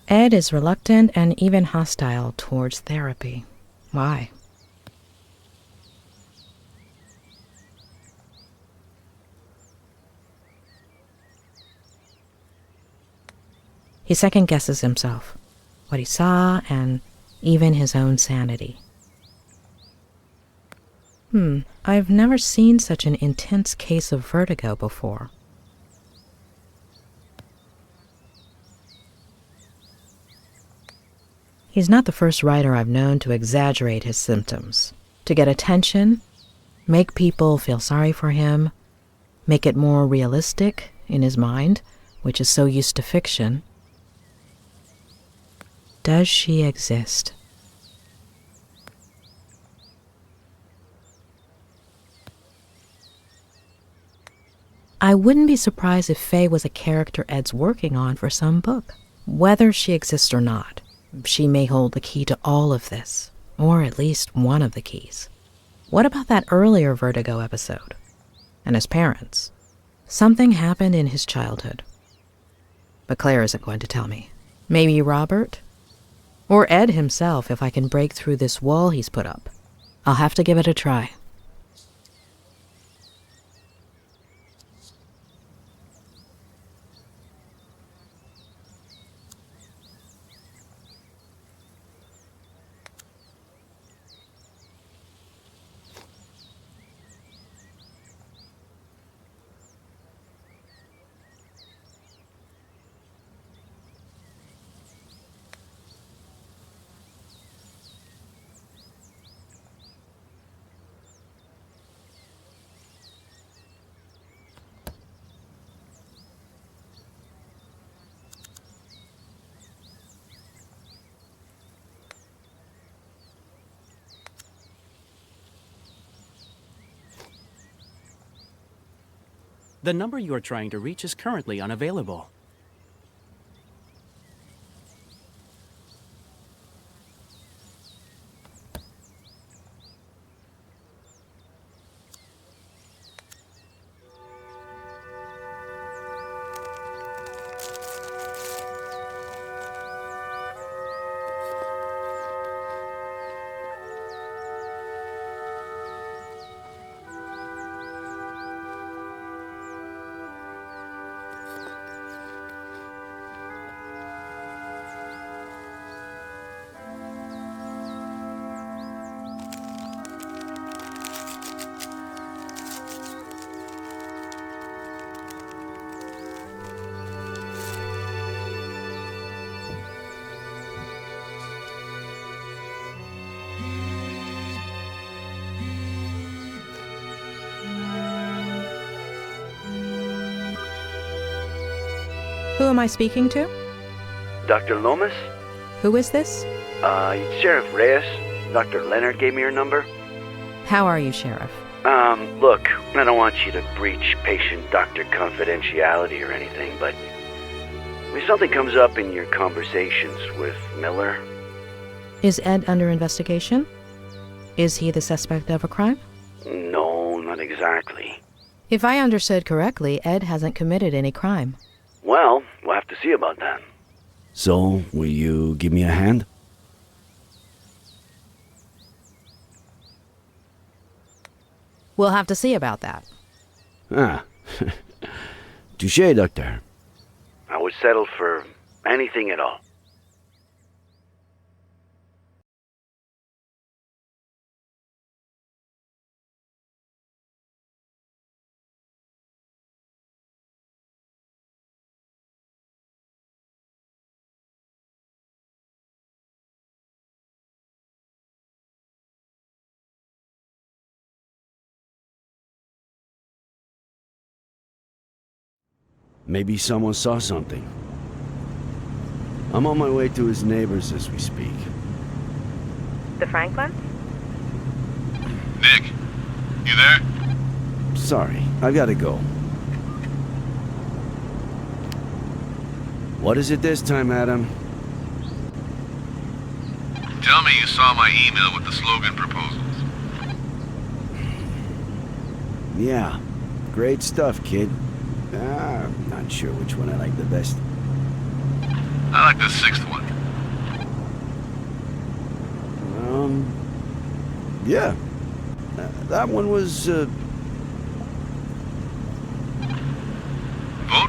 Speaker 5: Ed is reluctant and even hostile towards therapy. Why? He second-guesses himself, what he saw, and even his own sanity. I've never seen such an intense case of vertigo before. He's not the first writer I've known to exaggerate his symptoms, to get attention, make people feel sorry for him, make it more realistic in his mind, which is so used to fiction. Does she exist? I wouldn't be surprised if Faye was a character Ed's working on for some book. Whether she exists or not, she may hold the key to all of this, or at least one of the keys. What about that earlier Vertigo episode? And his parents? Something happened in his childhood. But Claire isn't going to tell me. Maybe Robert? Or Ed himself, if I can break through this wall he's put up. I'll have to give it a try.
Speaker 11: The number you are trying to reach is currently unavailable.
Speaker 5: am I speaking to?
Speaker 12: Dr. Lomas?
Speaker 5: Who is this?
Speaker 12: Sheriff Reyes. Dr. Leonard gave me your number.
Speaker 5: How are you, Sheriff?
Speaker 12: Look, I don't want you to breach patient-doctor confidentiality or anything, but if something comes up in your conversations with Miller...
Speaker 5: Is Ed under investigation? Is he the suspect of a crime?
Speaker 12: No, not exactly.
Speaker 5: If I understood correctly, Ed hasn't committed any crime.
Speaker 12: Well, we'll have to see about that.
Speaker 7: So, will you give me a hand?
Speaker 5: We'll have to see about that.
Speaker 7: Ah. Touché, Doctor.
Speaker 12: I would settle for anything at all.
Speaker 7: Maybe someone saw something. I'm on my way to his neighbors as we speak.
Speaker 3: The Franklins?
Speaker 6: Nick, you there?
Speaker 7: Sorry, I gotta go. What is it this time, Adam?
Speaker 6: Tell me you saw my email with the slogan proposals.
Speaker 7: Yeah, great stuff, kid. I'm not sure which one I like the best.
Speaker 6: I like the sixth one.
Speaker 7: Yeah. That one was,
Speaker 6: Vote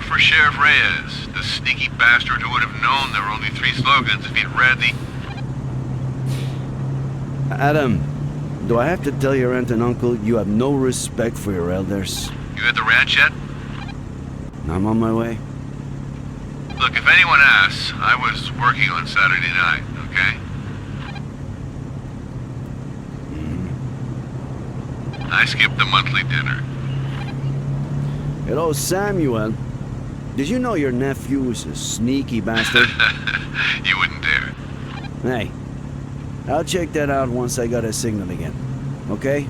Speaker 6: for Sheriff Reyes, the sneaky bastard who would have known there were only 3 slogans if he'd read the...
Speaker 7: Adam, do I have to tell your aunt and uncle you have no respect for your elders?
Speaker 6: You at the ranch yet?
Speaker 7: I'm on my way.
Speaker 6: Look, if anyone asks, I was working on Saturday night, okay? I skipped the monthly dinner.
Speaker 7: Hello, Samuel. Did you know your nephew was a sneaky bastard?
Speaker 6: You wouldn't dare.
Speaker 7: Hey, I'll check that out once I got a signal again. Okay?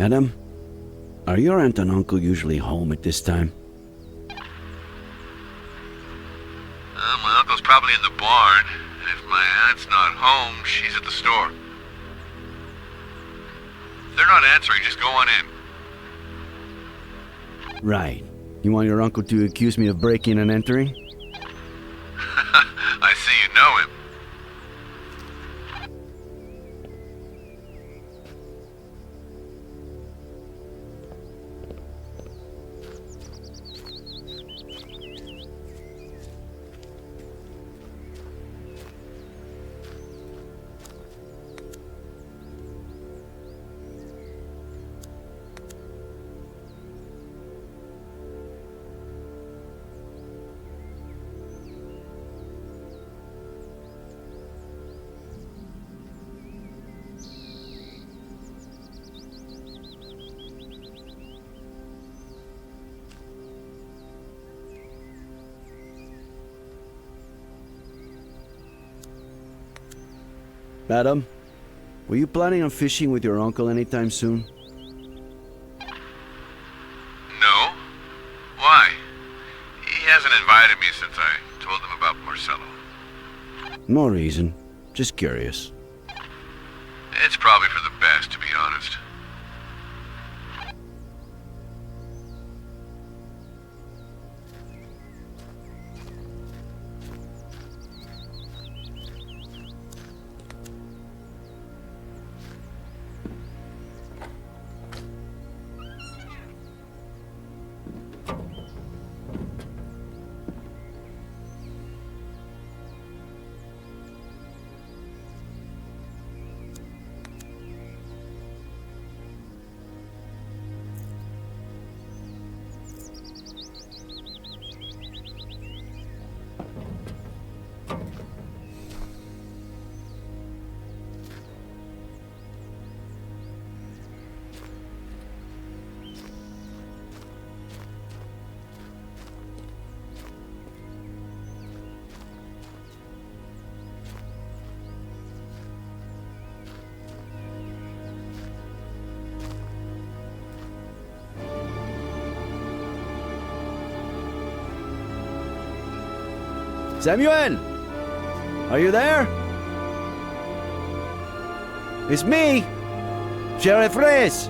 Speaker 7: Adam, are your aunt and uncle usually home at this time?
Speaker 6: My uncle's probably in the barn, and if my aunt's not home, she's at the store. If they're not answering, just go on in.
Speaker 7: Right. You want your uncle to accuse me of breaking and entering?
Speaker 6: I see you know him.
Speaker 7: Adam, were you planning on fishing with your uncle anytime soon?
Speaker 6: No. Why? He hasn't invited me since I told him about Marcelo.
Speaker 7: No reason. Just curious.
Speaker 6: It's probably for the best, to be honest.
Speaker 7: Samuel! Are you there? It's me, Sheriff Reyes.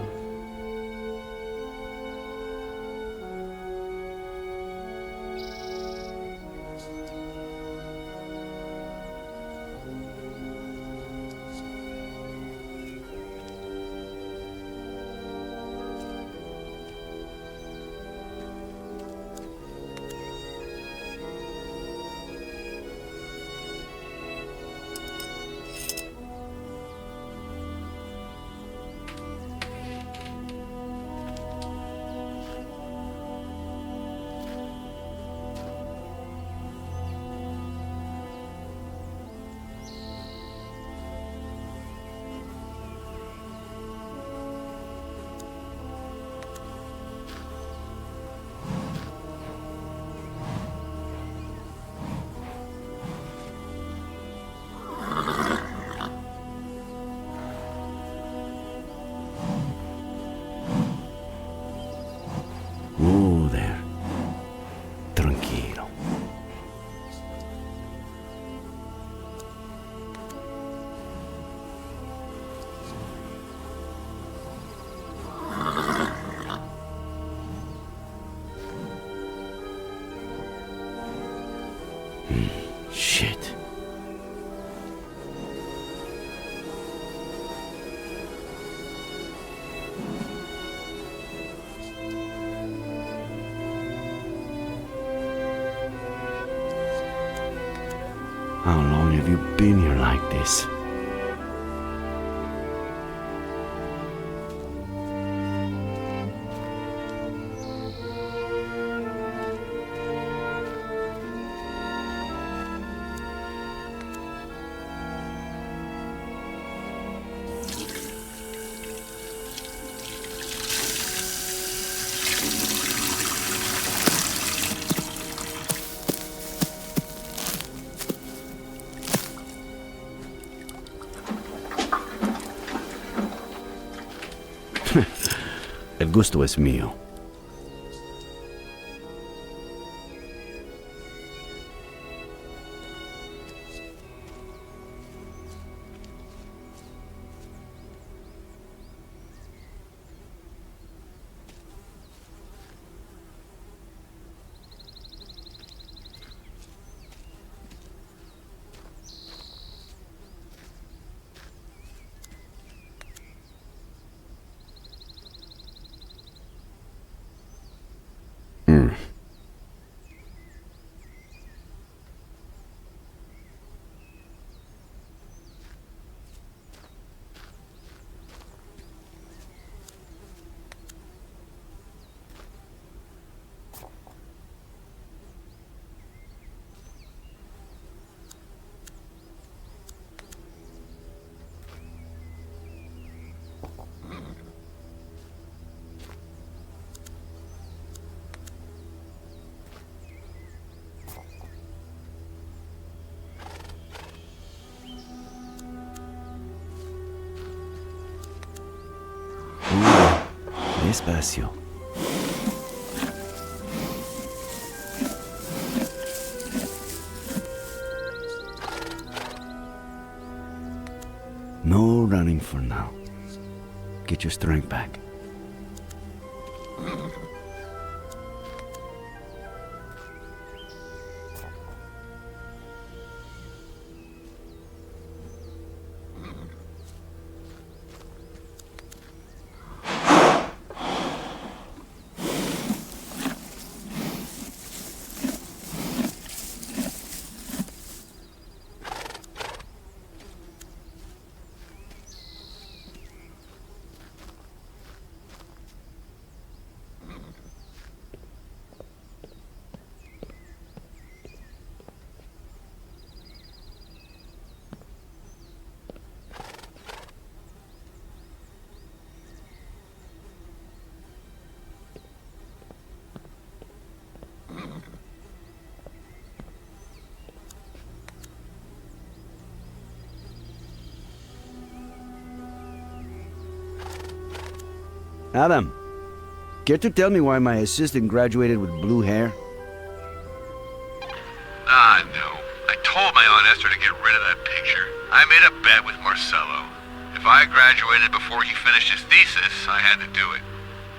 Speaker 7: There. Tranquilo. Shit. How long have you been here like this? El gusto es mío. Despacio. No running for now. Get your strength back. Adam, care to tell me why my assistant graduated with blue hair?
Speaker 6: No. I told my Aunt Esther to get rid of that picture. I made a bet with Marcello. If I graduated before he finished his thesis, I had to do it.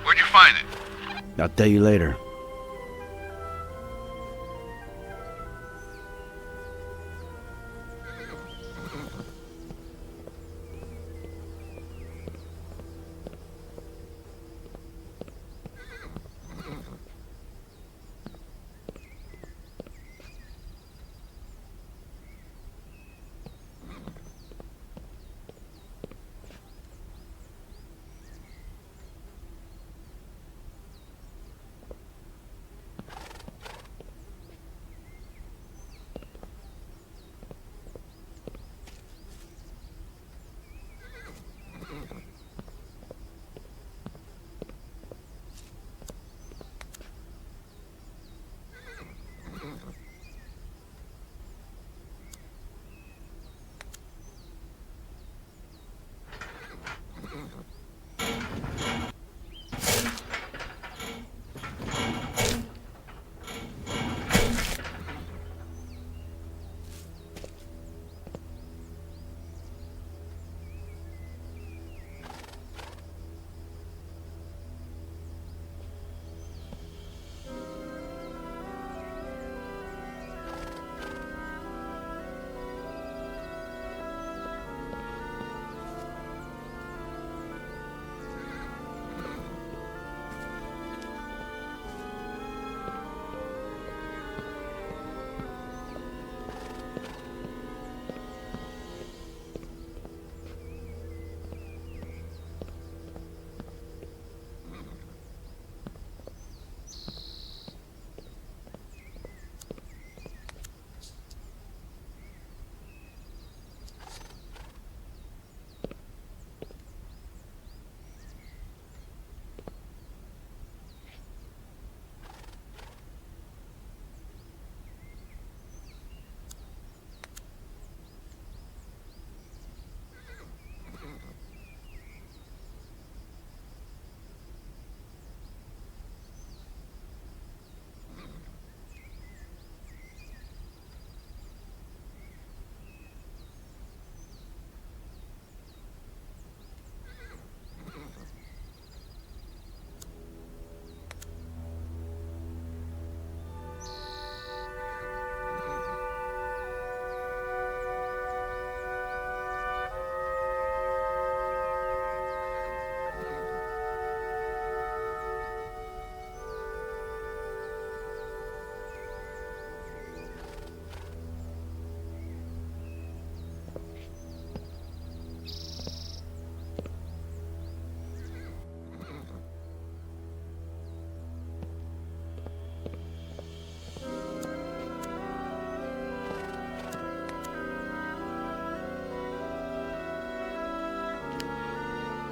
Speaker 6: Where'd you find it?
Speaker 7: I'll tell you later.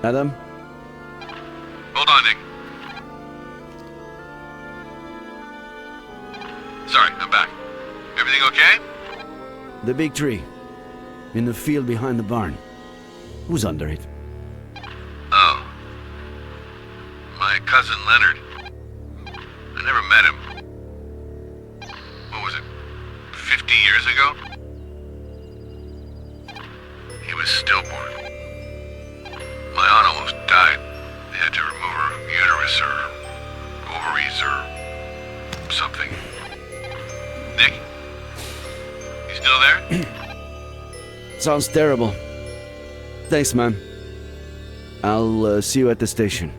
Speaker 7: Adam?
Speaker 6: Hold on, Nick. Sorry, I'm back. Everything okay?
Speaker 7: The big tree. In the field behind the barn. Who's under it?
Speaker 6: Oh. My cousin Leonard. I never met him. What was it? 50 years ago? He was stillborn. My aunt almost died. They had to remove her uterus or ovaries or something. Nick? You still there?
Speaker 7: Sounds terrible. Thanks, man. I'll see you at the station.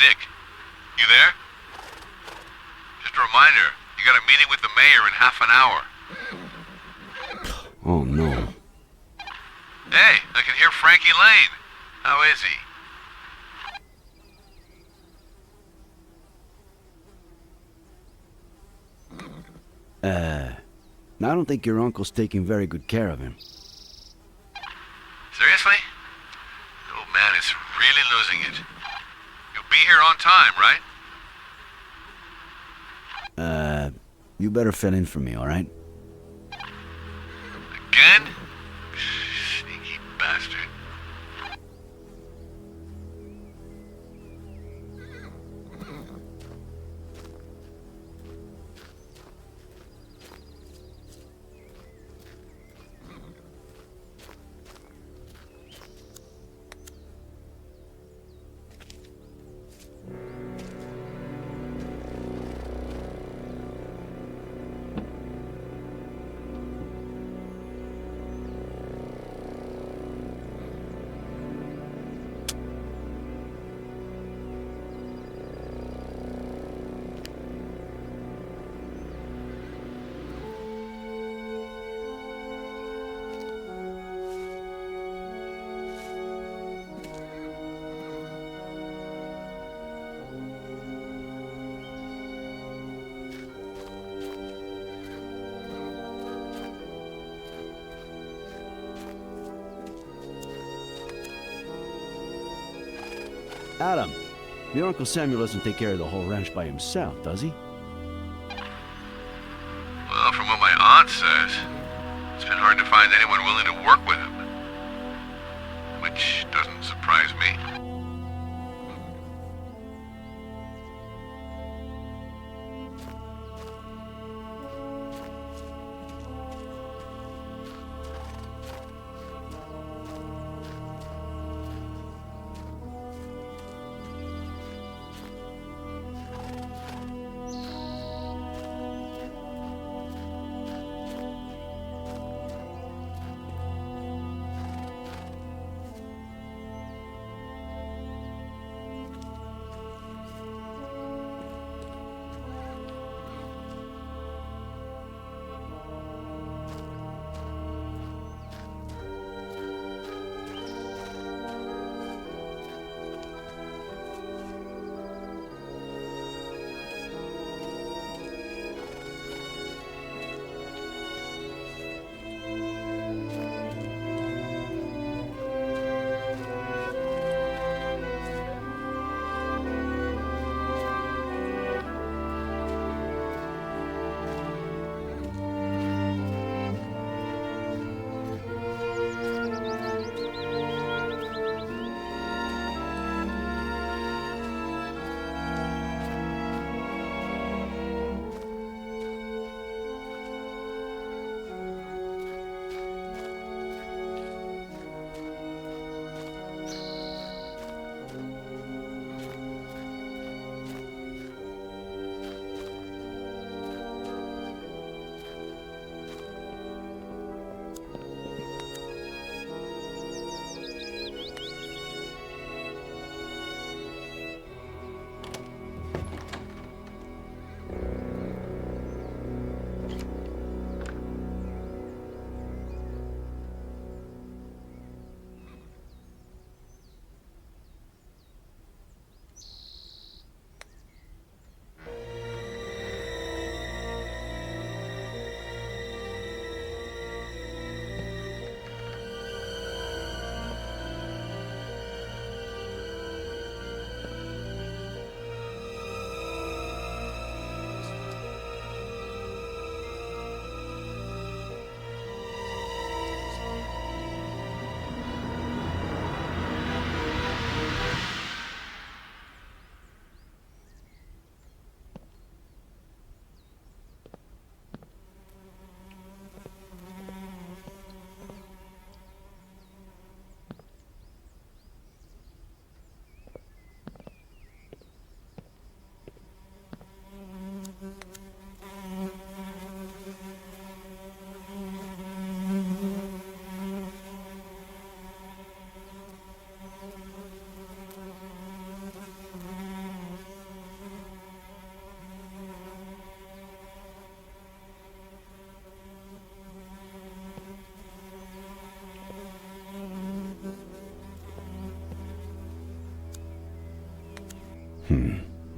Speaker 6: Nick, you there? Just a reminder, you got a meeting with the mayor in half an hour.
Speaker 7: Oh, no.
Speaker 6: Hey, I can hear Frankie Lane. How is he?
Speaker 7: I don't think your uncle's taking very good care of him.
Speaker 6: Seriously? The old man is really losing it. You'll be here on time, right?
Speaker 7: You better fill in for me, alright?
Speaker 6: Again? Sneaky bastard.
Speaker 7: Adam, your Uncle Samuel doesn't take care of the whole ranch by himself, does he?
Speaker 6: Well, from what my aunt says, it's been hard to find anyone willing to work with him. Which doesn't surprise me.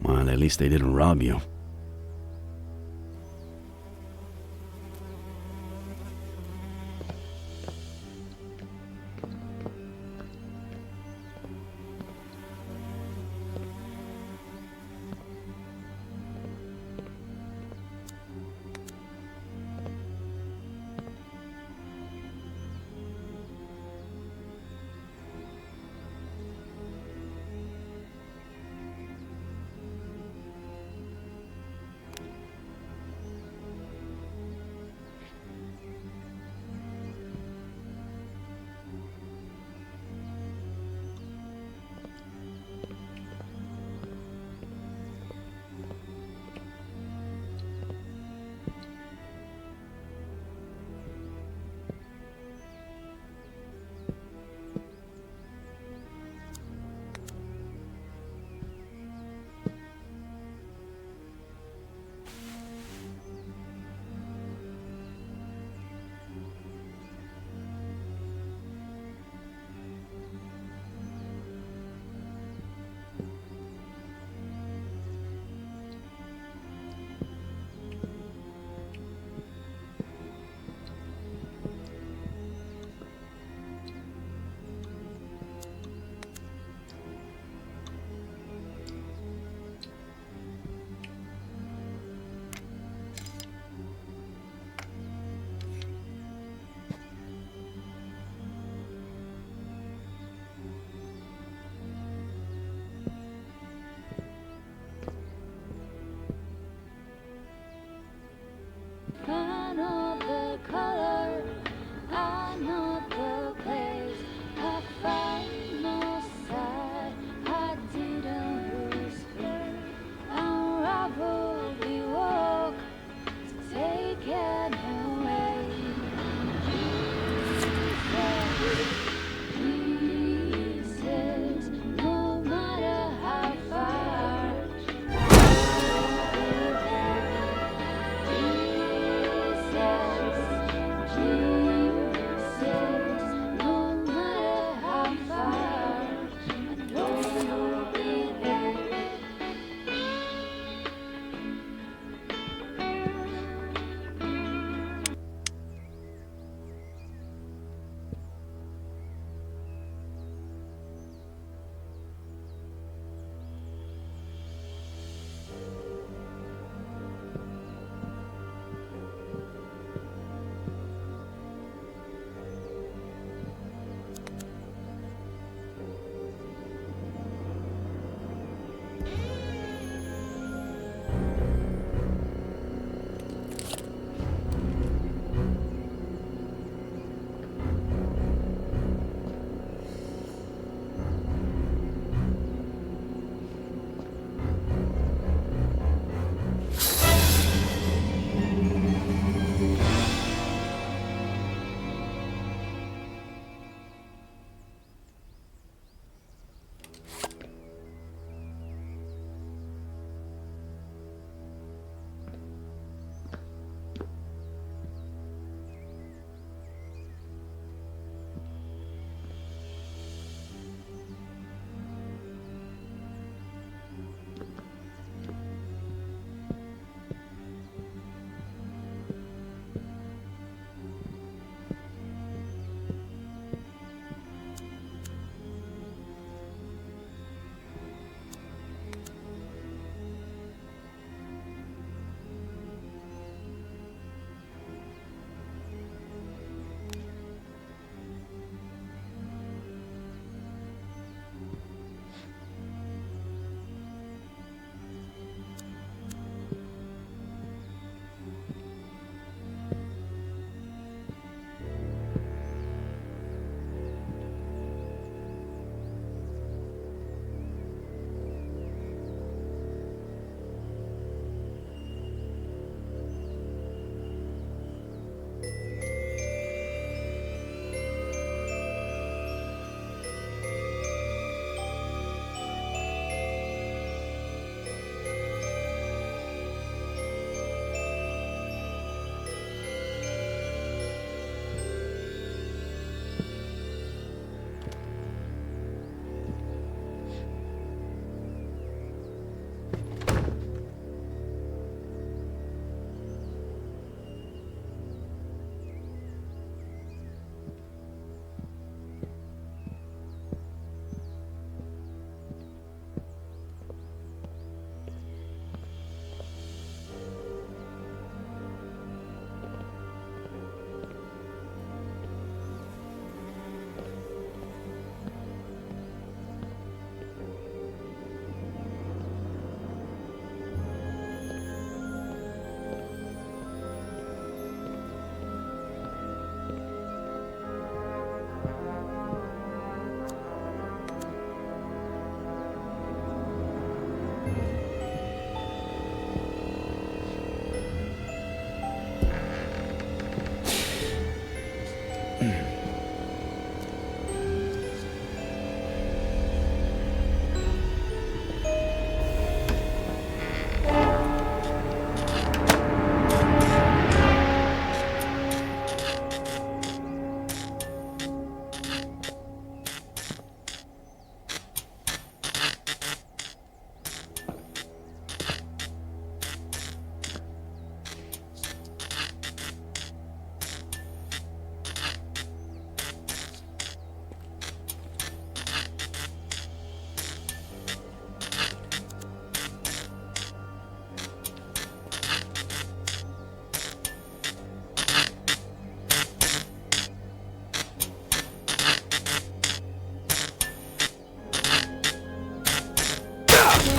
Speaker 13: Well, at least they didn't rob you.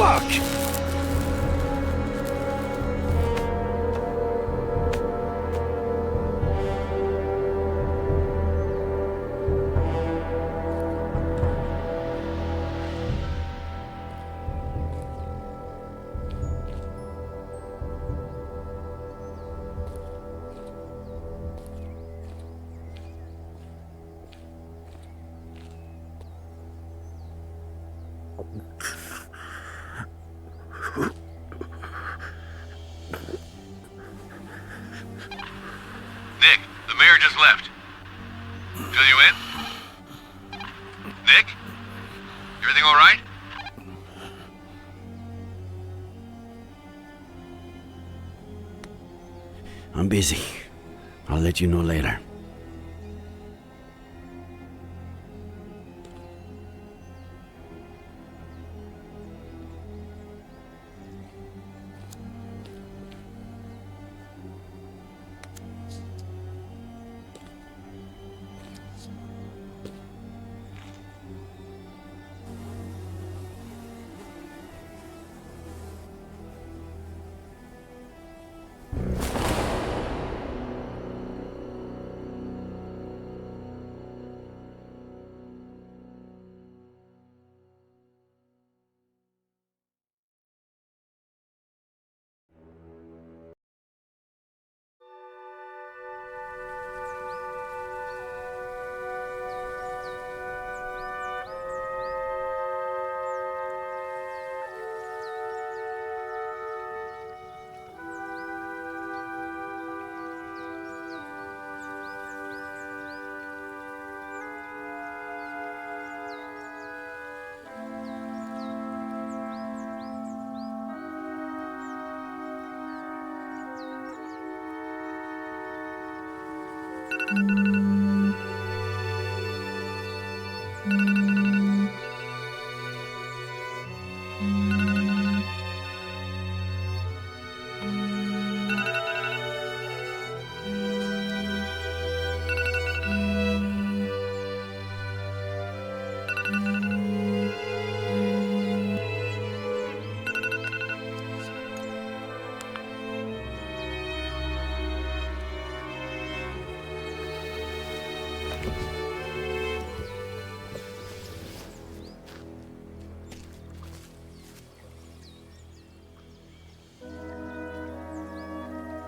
Speaker 14: Fuck!
Speaker 6: Nick, the mayor just left. Fill you in? Nick? Everything all right?
Speaker 13: I'm busy. I'll let you know later.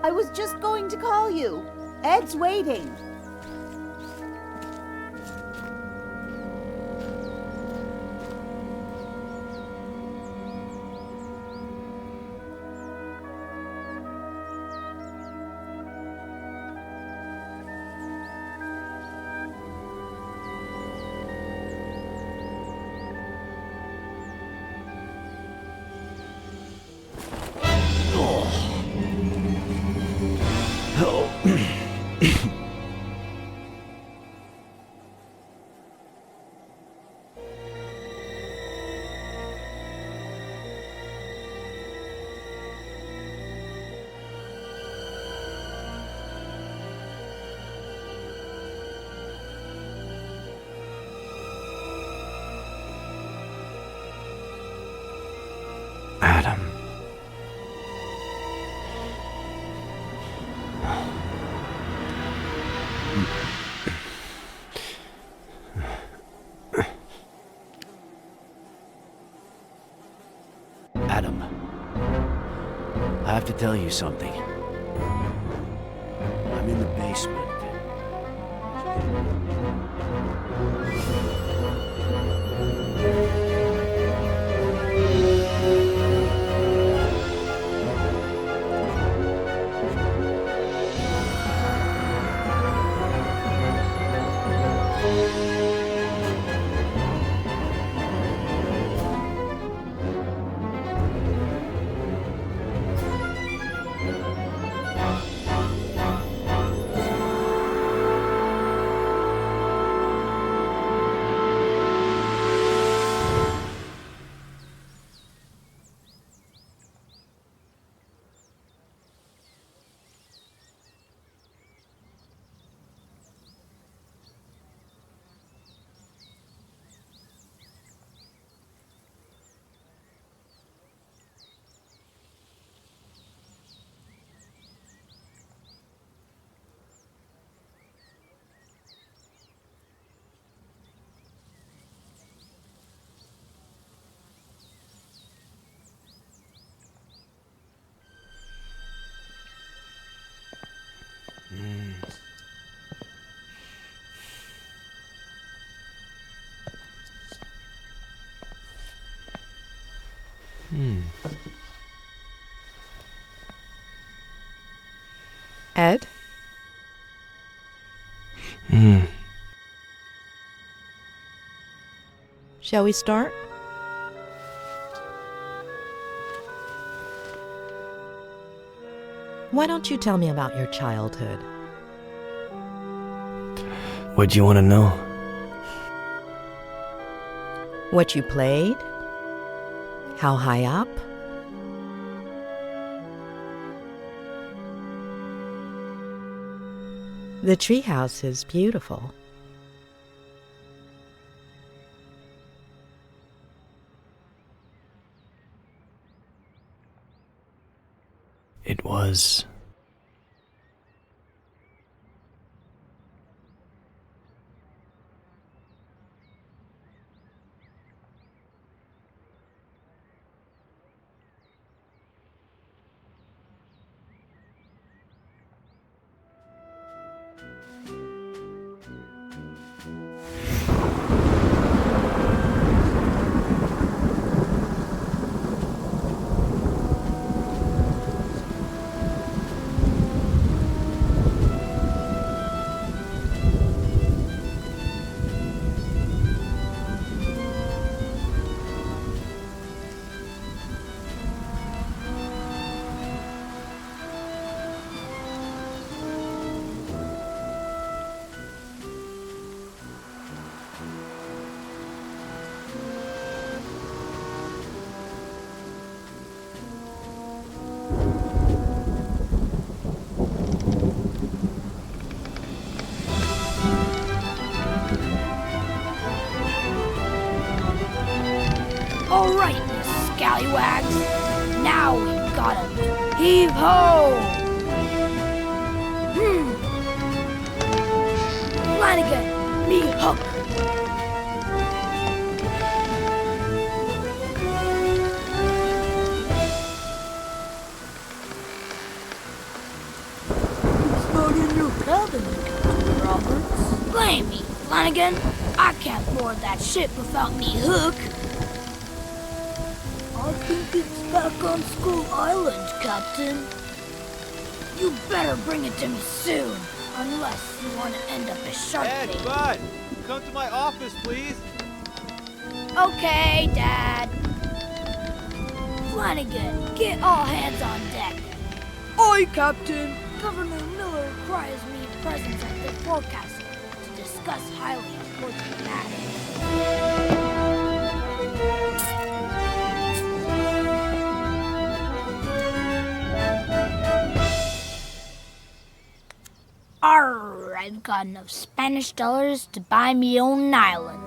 Speaker 15: I was just going to call you. Ed's waiting.
Speaker 13: Adam.
Speaker 7: Adam, I have to tell you something. I'm in the basement.
Speaker 5: Ed? Shall we start? Why don't you tell me about your childhood?
Speaker 13: What do you want to know?
Speaker 5: What you played? How high up? The treehouse is beautiful.
Speaker 13: It was.
Speaker 14: All right, you scallywags. Now we've got him. Heave ho! Flanagan, me hook.
Speaker 9: It's not in your cabinet, Captain Roberts.
Speaker 14: Blame me, Flanagan. I can't board that ship without me hook.
Speaker 9: I think it's back on Skull Island, Captain.
Speaker 14: You better bring it to me soon, unless you want to end up as shark bait.
Speaker 16: Bud, come to my office, please.
Speaker 14: Okay, Dad. Flanagan, get all hands on deck.
Speaker 9: Aye, Captain.
Speaker 14: Governor Miller requires me present at the forecastle to discuss highly important matters. Arr, I've got enough Spanish dollars to buy me own island.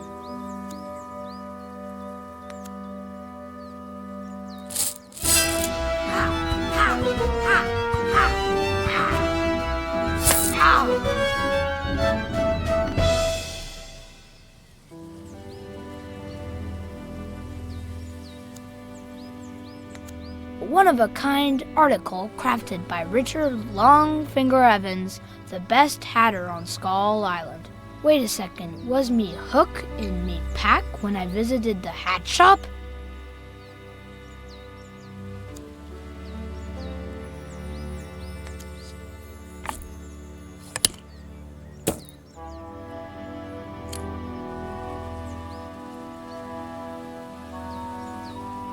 Speaker 14: One-of-a-kind article crafted by Richard Longfinger Evans, the best hatter on Skull Island. Wait a second, was me hook in me pack when I visited the hat shop?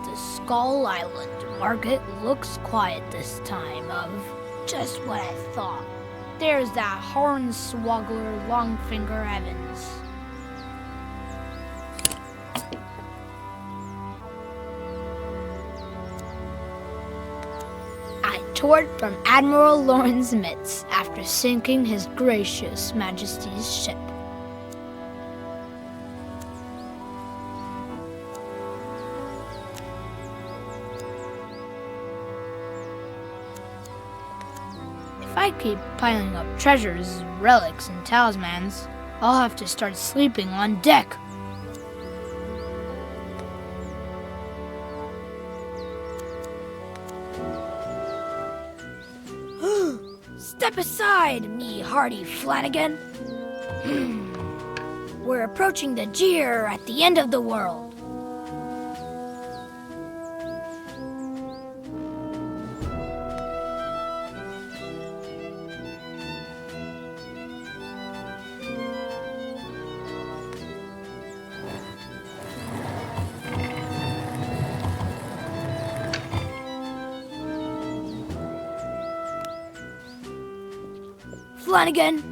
Speaker 14: The Skull Island market looks quiet this time of just what I thought. There's that hornswoggler Longfinger Evans. I tore it from Admiral Lawrence Mitz after sinking His Gracious Majesty's ship. If I keep piling up treasures, relics, and talismans, I'll have to start sleeping on deck. Step aside, me hardy Flanagan. We're approaching the jeer at the end of the world. Flanagan,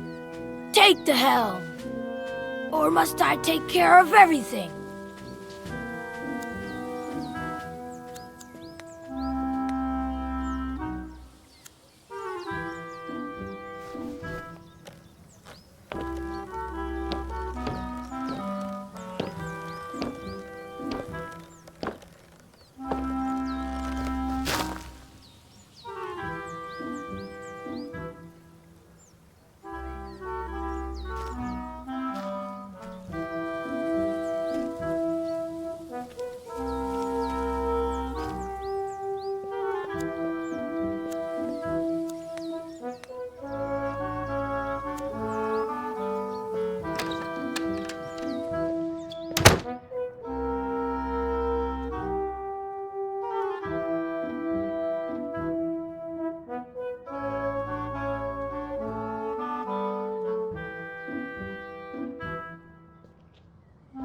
Speaker 14: take the helm. Or must I take care of everything?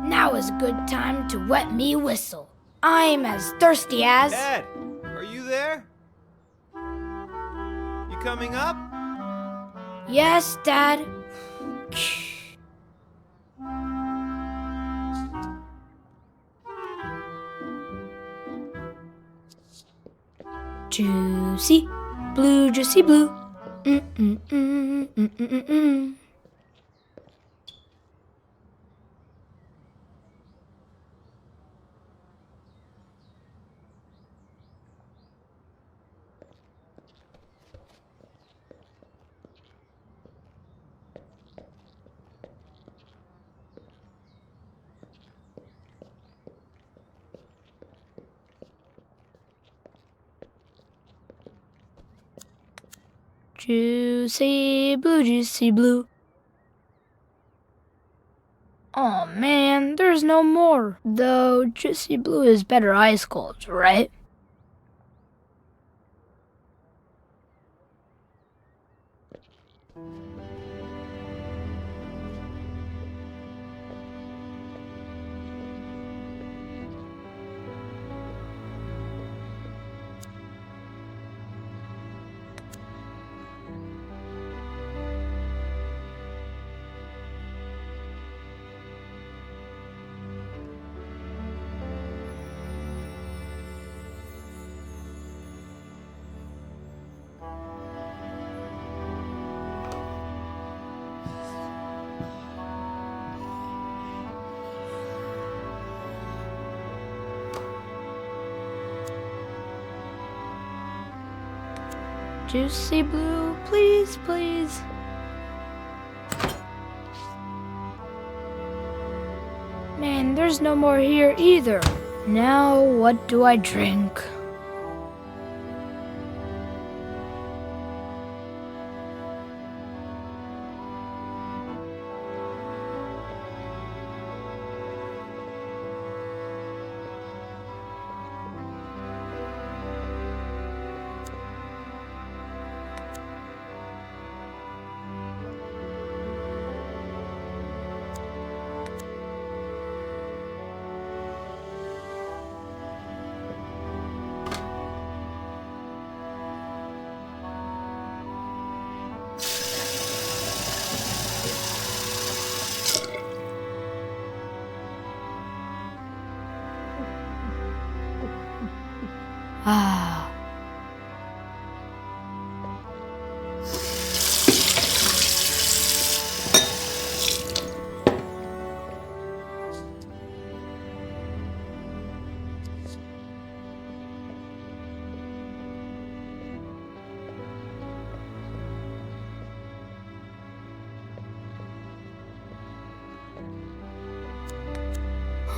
Speaker 14: Now is a good time to wet me whistle. I'm as thirsty as...
Speaker 16: Dad, are you there? You coming up?
Speaker 14: Yes, Dad. Juicy blue, juicy blue. Mm-mm-mm-mm-mm-mm-mm. Juicy blue, juicy blue. Aw, man, there's no more. Though juicy blue is better ice cold, right? Juicy blue, please, please. Man, there's no more here either. Now, what do I drink? Ah.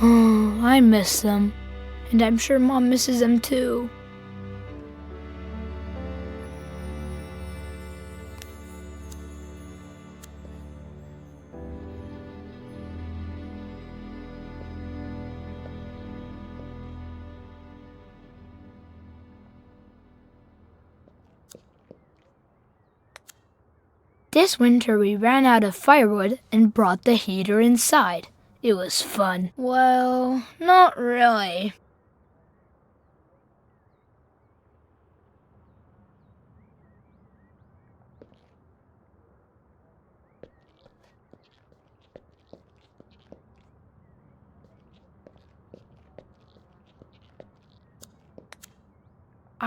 Speaker 14: Oh, I miss them. And I'm sure Mom misses them too. This winter we ran out of firewood and brought the heater inside. It was fun. Well, not really.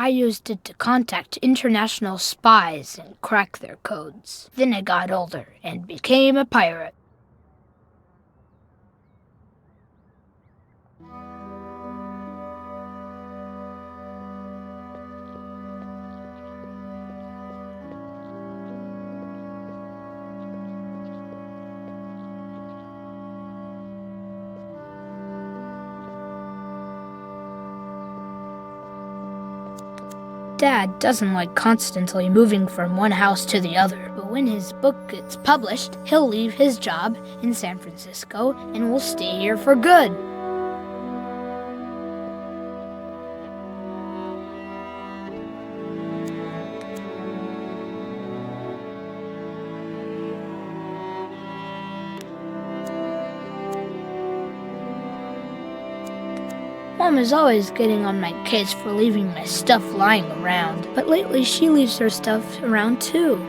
Speaker 14: I used it to contact international spies and crack their codes. Then I got older and became a pirate. Dad doesn't like constantly moving from one house to the other, but when his book gets published, he'll leave his job in San Francisco and will stay here for good. Mom is always getting on my case for leaving my stuff lying around, but lately she leaves her stuff around too.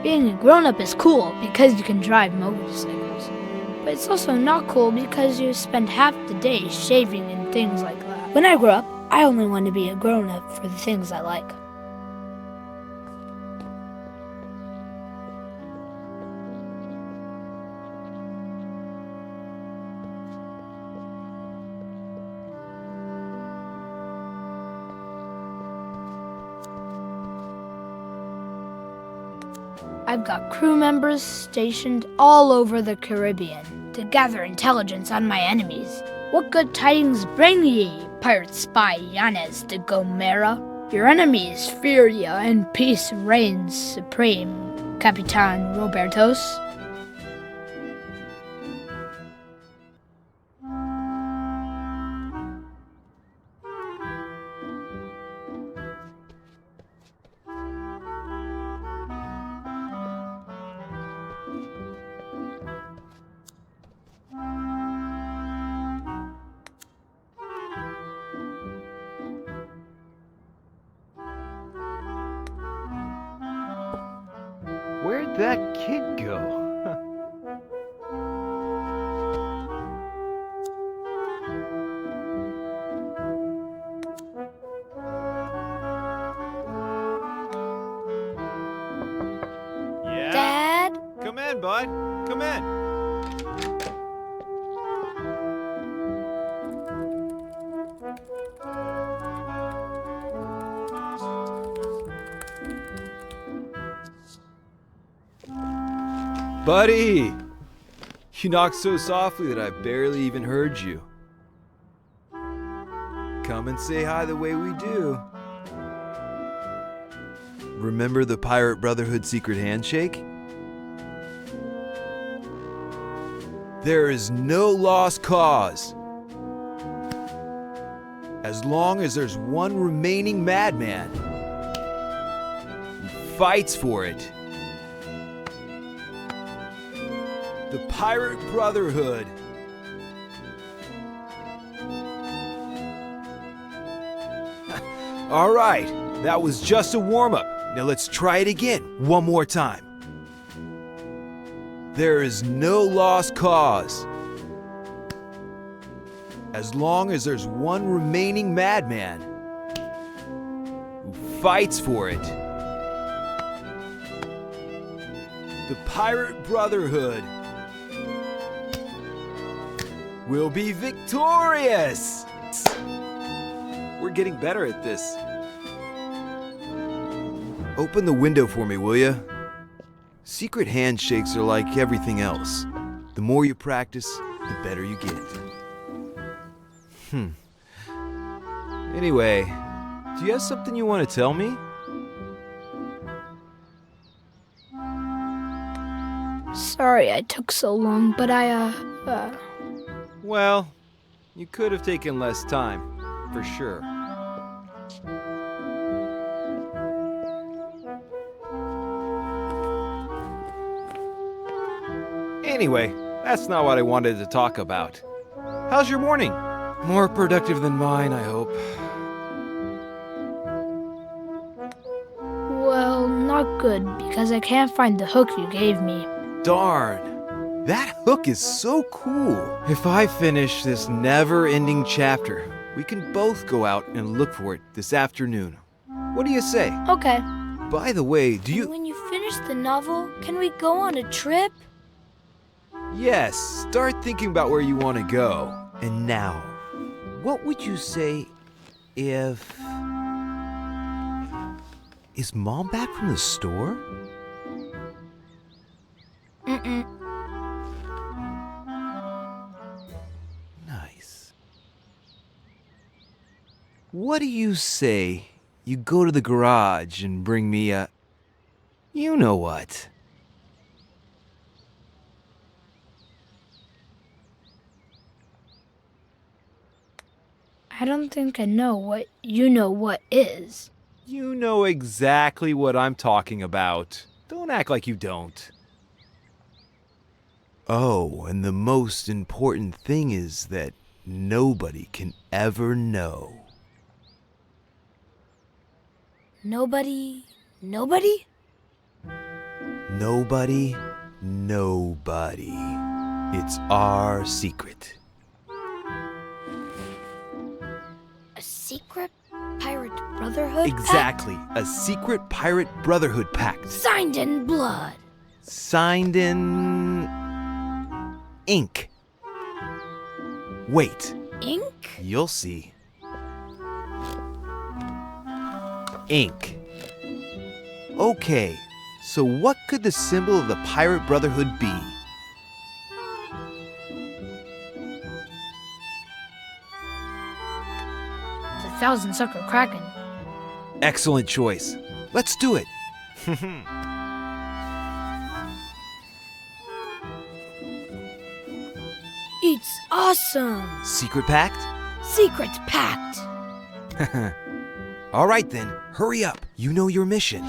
Speaker 14: Being a grown-up is cool because you can drive motorcycles, but it's also not cool because you spend half the day shaving and things like that. When I grow up, I only want to be a grown-up for the things I like. I've got crew members stationed all over the Caribbean to gather intelligence on my enemies. What good tidings bring ye, pirate spy Yanez de Gomera? Your enemies fear ye, and peace reigns supreme, Capitan Robertos.
Speaker 16: Where'd that kid go? Yeah?
Speaker 14: Dad?
Speaker 16: Come in, bud. Come in. Buddy! You knocked so softly that I barely even heard you. Come and say hi the way we do. Remember the Pirate Brotherhood secret handshake? There is no lost cause. As long as there's one remaining madman who fights for it. The Pirate Brotherhood. All right, that was just a warm-up. Now let's try it again, one more time. There is no lost cause. As long as there's one remaining madman who fights for it. The Pirate Brotherhood will be victorious! We're getting better at this. Open the window for me, will ya? Secret handshakes are like everything else. The more you practice, the better you get. Anyway, do you have something you want to tell me?
Speaker 14: Sorry I took so long, but
Speaker 16: Well, you could have taken less time, for sure. Anyway, that's not what I wanted to talk about. How's your morning? More productive than mine, I hope.
Speaker 14: Well, not good, because I can't find the hook you gave me.
Speaker 16: Darn. That hook is so cool. If I finish this never-ending chapter, we can both go out and look for it this afternoon. What do you say?
Speaker 14: Okay.
Speaker 16: By the way, do you...
Speaker 14: When you finish the novel, can we go on a trip?
Speaker 16: Yes, start thinking about where you want to go. And now, what would you say if... Is Mom back from the store?
Speaker 14: Mm-mm.
Speaker 16: Nice. What do you say you go to the garage and bring me a... You know what?
Speaker 14: I don't think I know what you know what is.
Speaker 16: You know exactly what I'm talking about. Don't act like you don't. Oh, and the most important thing is that nobody can ever know.
Speaker 14: Nobody?
Speaker 16: Nobody. It's our secret.
Speaker 14: A secret pirate brotherhood
Speaker 16: Exactly. A secret pirate brotherhood pact.
Speaker 14: Signed in blood.
Speaker 16: Signed in... ink. Wait.
Speaker 14: Ink?
Speaker 16: You'll see. Ink. Okay, so what could the symbol of the pirate brotherhood be?
Speaker 14: The Thousand Sucker Kraken.
Speaker 16: Excellent choice. Let's do it.
Speaker 14: It's awesome.
Speaker 16: Secret pact?
Speaker 14: Secret pact.
Speaker 16: All right then, hurry up. You know your mission.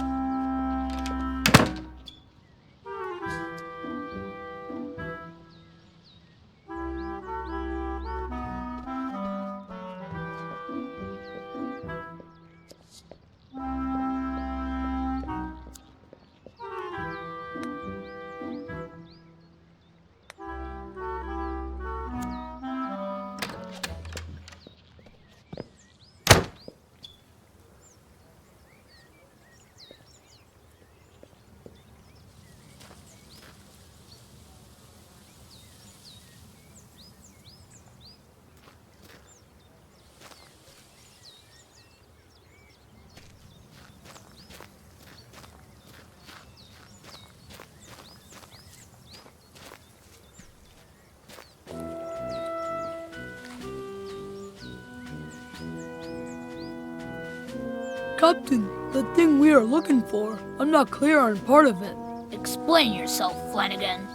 Speaker 9: Captain, the thing we are looking for, I'm not clear on part of it.
Speaker 14: Explain yourself, Flanagan.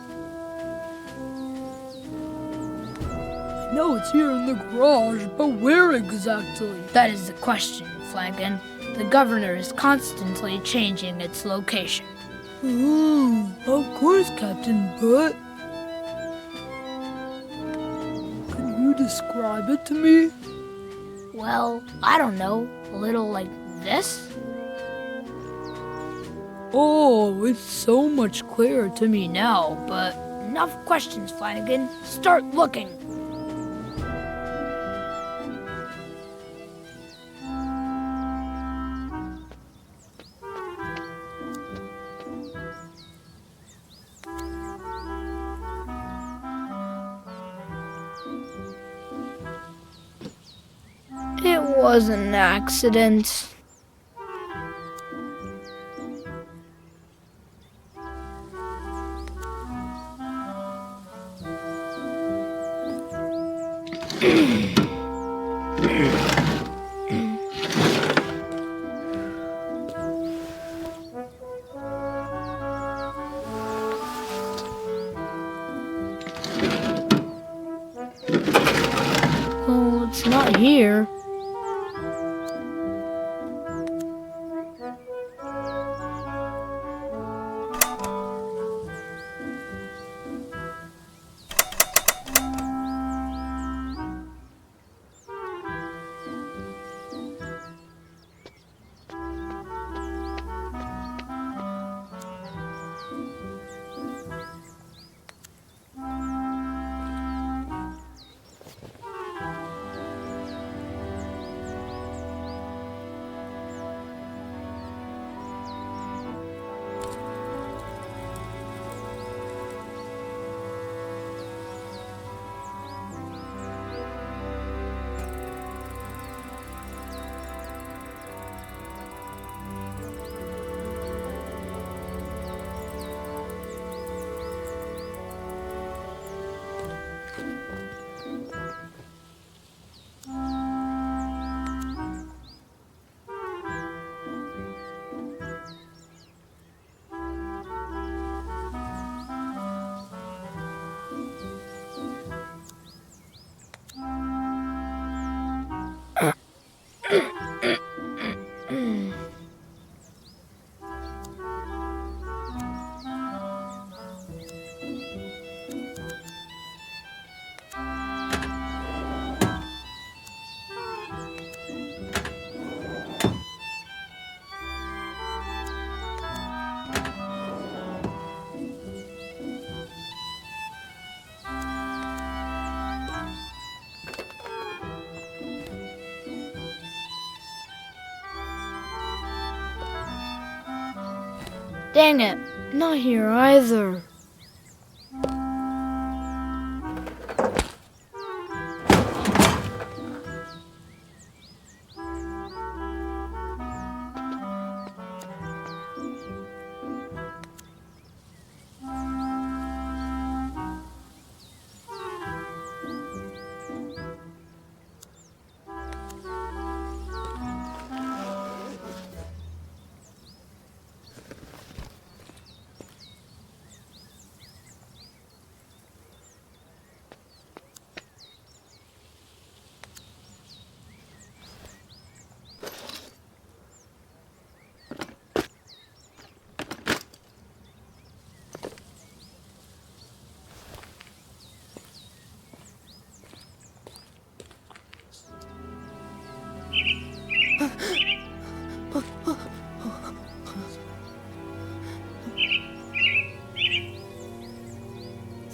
Speaker 9: I know it's here in the garage, but where exactly?
Speaker 14: That is the question, Flanagan. The governor is constantly changing its location.
Speaker 9: Of course, Captain, but... Can you describe it to me?
Speaker 14: Well, I don't know. A little like this?
Speaker 9: Oh, it's so much clearer to me now,
Speaker 14: But enough questions, Flanagan. Start looking. It was an accident. Oh, it's not here. Dang it, not here either.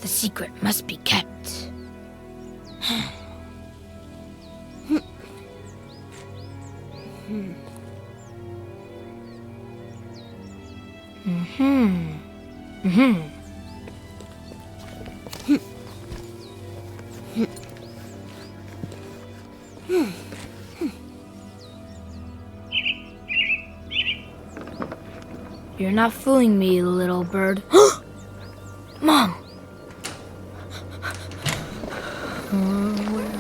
Speaker 14: The secret must be kept. You're not fooling me, little bird. Mom! Where?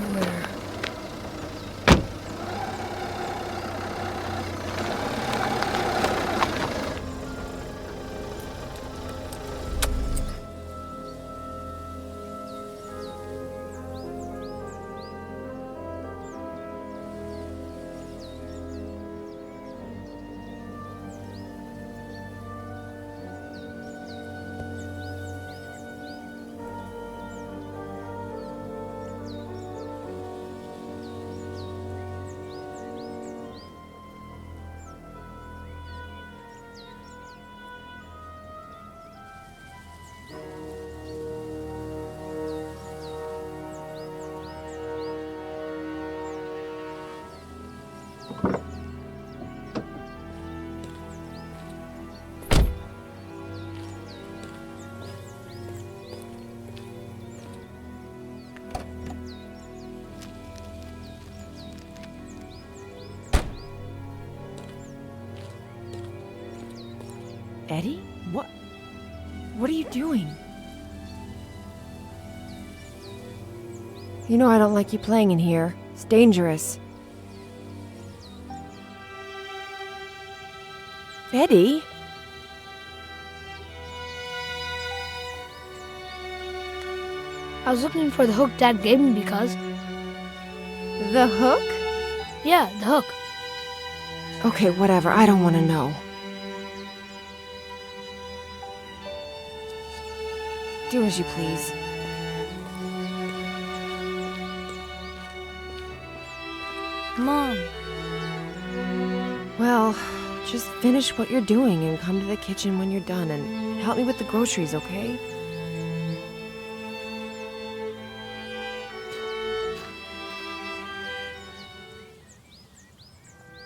Speaker 8: Eddie? What are you doing? You know I don't like you playing in here. It's dangerous. Eddie?
Speaker 14: I was looking for the hook Dad gave me because...
Speaker 8: The hook?
Speaker 14: Yeah, the hook.
Speaker 8: Okay, whatever. I don't want to know. Do as you please.
Speaker 14: Mom.
Speaker 8: Well, just finish what you're doing and come to the kitchen when you're done and help me with the groceries, okay?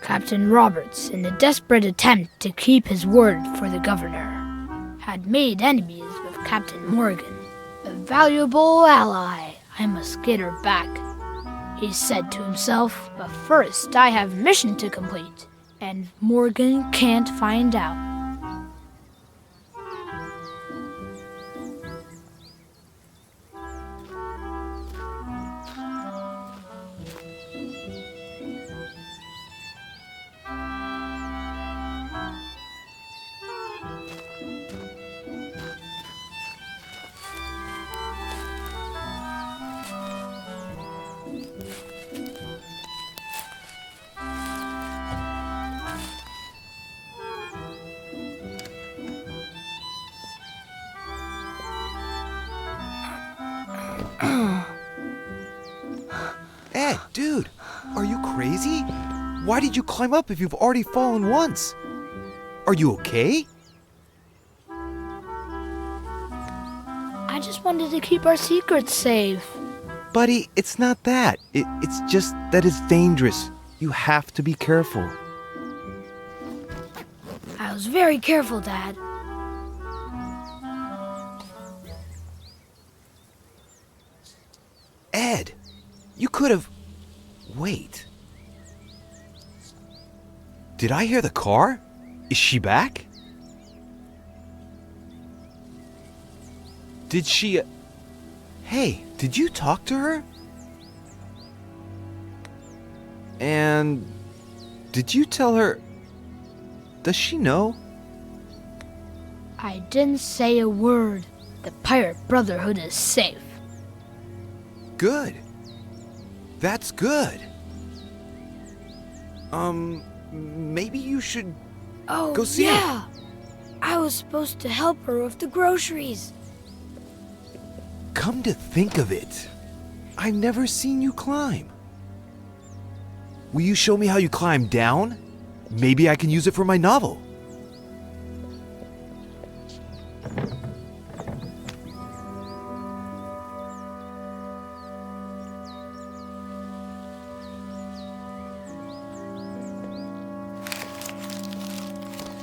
Speaker 14: Captain Roberts, in a desperate attempt to keep his word for the governor, had made enemies with Captain Morgan, a valuable ally. I must get her back, he said to himself, but first I have a mission to complete, and Morgan can't find out.
Speaker 16: Ed, dude, are you crazy? Why did you climb up if you've already fallen once? Are you okay?
Speaker 14: I just wanted to keep our secrets safe.
Speaker 16: Buddy, it's not that. It's just that it's dangerous. You have to be careful.
Speaker 14: I was very careful, Dad.
Speaker 16: Ed, you could have... Wait. Did I hear the car? Is she back? Did she... Hey, did you talk to her? And... Did you tell her... Does she know?
Speaker 14: I didn't say a word. The Pirate Brotherhood is safe.
Speaker 16: Good. That's good. Maybe you should go see her.
Speaker 14: Yeah. I was supposed to help her with the groceries.
Speaker 16: Come to think of it, I've never seen you climb. Will you show me how you climb down? Maybe I can use it for my novel.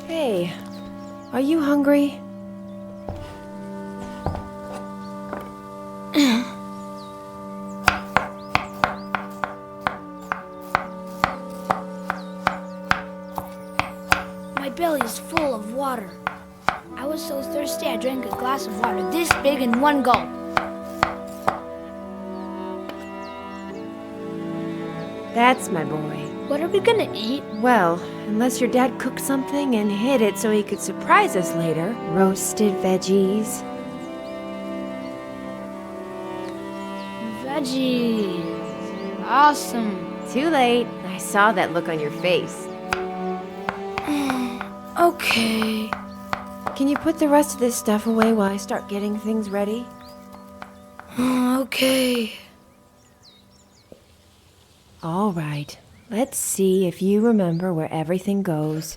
Speaker 8: Hey, are you hungry?
Speaker 14: My belly's full of water. I was so thirsty I drank a glass of water this big in one gulp.
Speaker 17: That's my boy.
Speaker 14: What are we gonna eat?
Speaker 17: Well, unless your dad cooked something and hid it so he could surprise us later. Roasted veggies.
Speaker 14: Veggies. Awesome.
Speaker 17: Too late. I saw that look on your face.
Speaker 14: Okay.
Speaker 17: Can you put the rest of this stuff away while I start getting things ready?
Speaker 14: Okay.
Speaker 17: All right. Let's see if you remember where everything goes.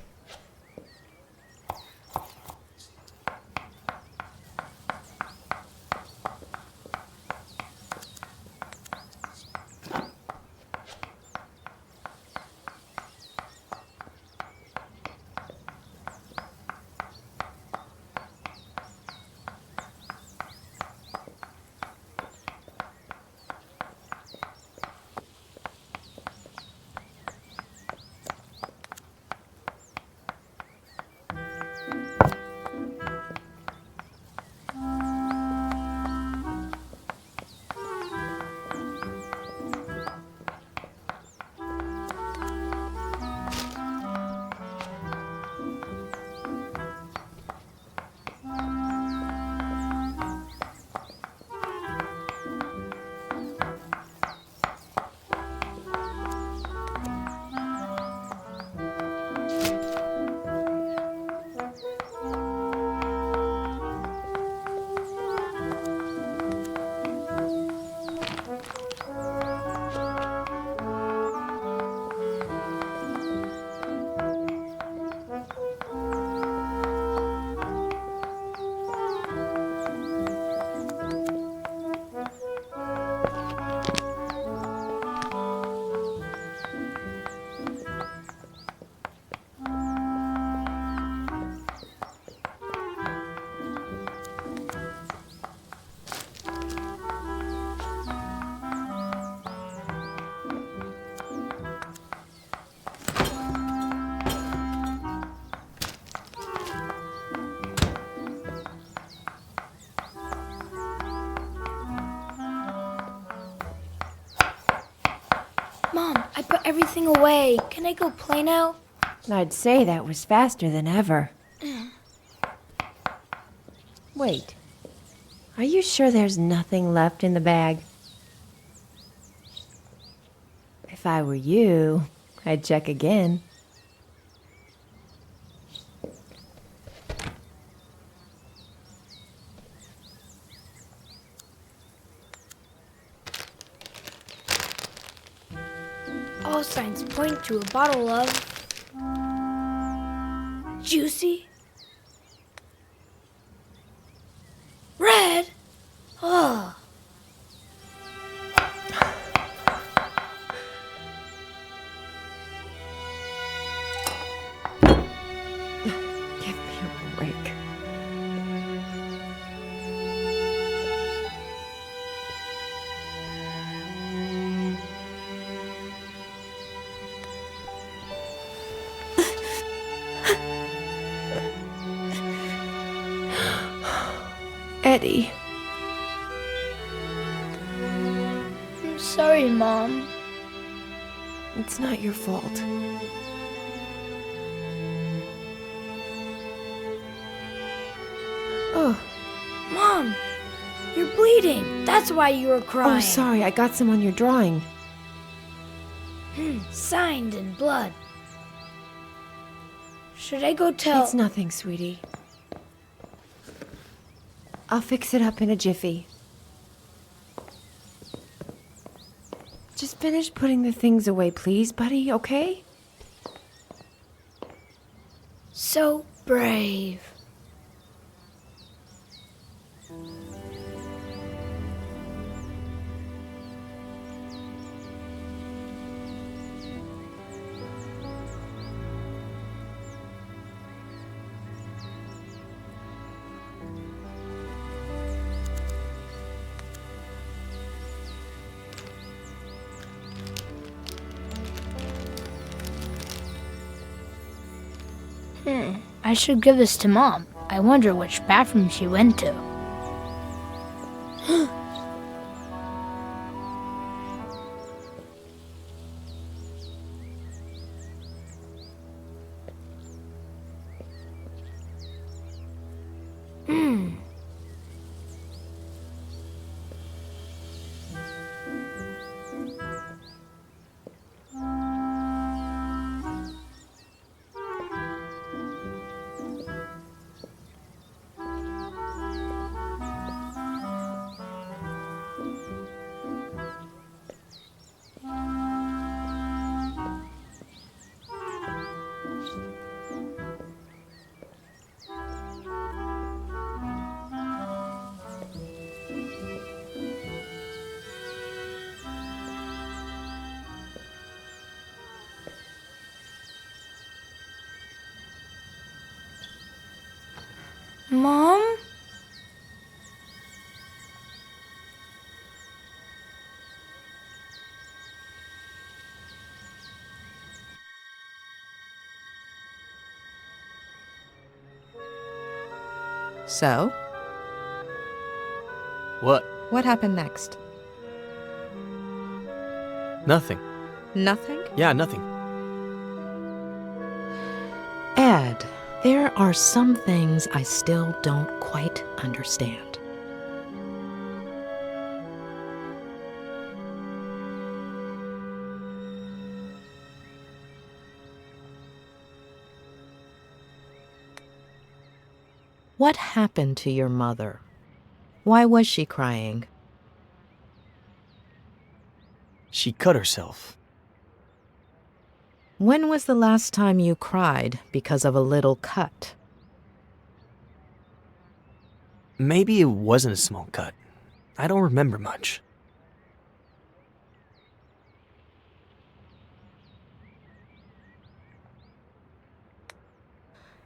Speaker 14: Mom, I put everything away. Can I go play now?
Speaker 17: I'd say that was faster than ever. Wait. Are you sure there's nothing left in the bag? If I were you, I'd check again.
Speaker 14: All signs point to a bottle of... Juicy? Red? Oh.
Speaker 17: Give me a break. Eddie.
Speaker 14: I'm sorry, Mom.
Speaker 17: It's not your fault. Oh.
Speaker 14: Mom! You're bleeding! That's why you were crying.
Speaker 17: Oh, sorry, I got some on your drawing.
Speaker 14: Signed in blood. Should I go tell...
Speaker 17: It's nothing, sweetie. I'll fix it up in a jiffy. Just finish putting the things away, please, buddy, okay?
Speaker 14: So brave. I should give this to Mom. I wonder which bathroom she went to. Mom?
Speaker 5: So?
Speaker 13: What?
Speaker 5: What happened next?
Speaker 13: Nothing.
Speaker 5: Nothing?
Speaker 13: Yeah, nothing.
Speaker 5: Ed, there are some things I still don't quite understand. What happened to your mother? Why was she crying?
Speaker 13: She cut herself.
Speaker 5: When was the last time you cried because of a little cut?
Speaker 13: Maybe it wasn't a small cut. I don't remember much.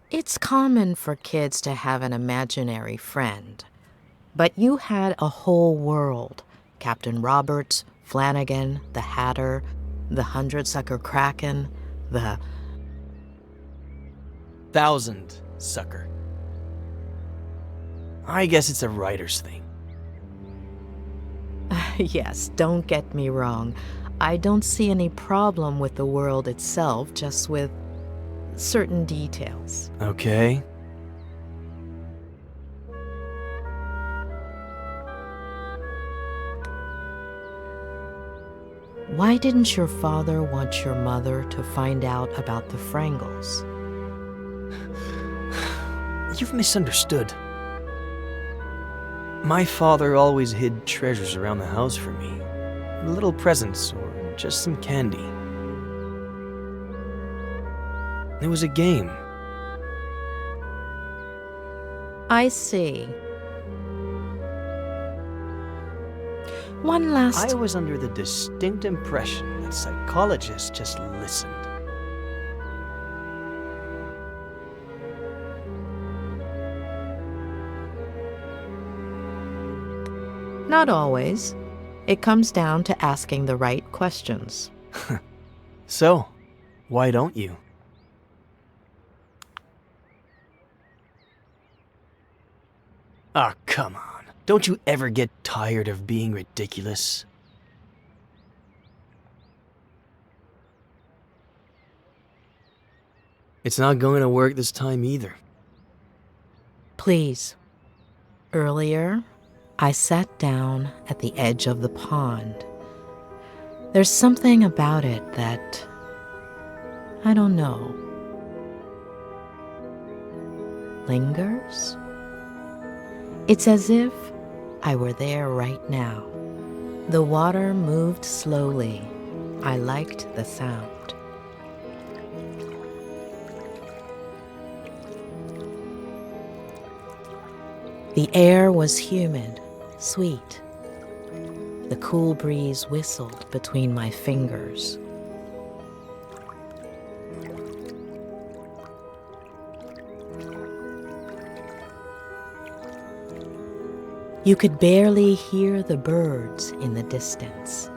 Speaker 5: It's common for kids to have an imaginary friend. But you had a whole world. Captain Roberts, Flanagan, the Hatter, the 100-sucker Kraken, the...
Speaker 13: 1,000-sucker. I guess it's a writer's thing.
Speaker 5: Yes, don't get me wrong. I don't see any problem with the world itself, just with certain details.
Speaker 13: Okay.
Speaker 5: Why didn't your father want your mother to find out about the Frangles?
Speaker 13: You've misunderstood. My father always hid treasures around the house for me. Little presents or just some candy. It was a game.
Speaker 5: I see. One last...
Speaker 13: I was under the distinct impression that psychologists just listened.
Speaker 5: Not always. It comes down to asking the right questions.
Speaker 13: So, why don't you? Ah, come on. Don't you ever get tired of being ridiculous? It's not going to work this time either.
Speaker 5: Please. Earlier, I sat down at the edge of the pond. There's something about it that... I don't know. Lingers? It's as if I were there right now. The water moved slowly. I liked the sound. The air was humid, sweet. The cool breeze whistled between my fingers. You could barely hear the birds in the distance.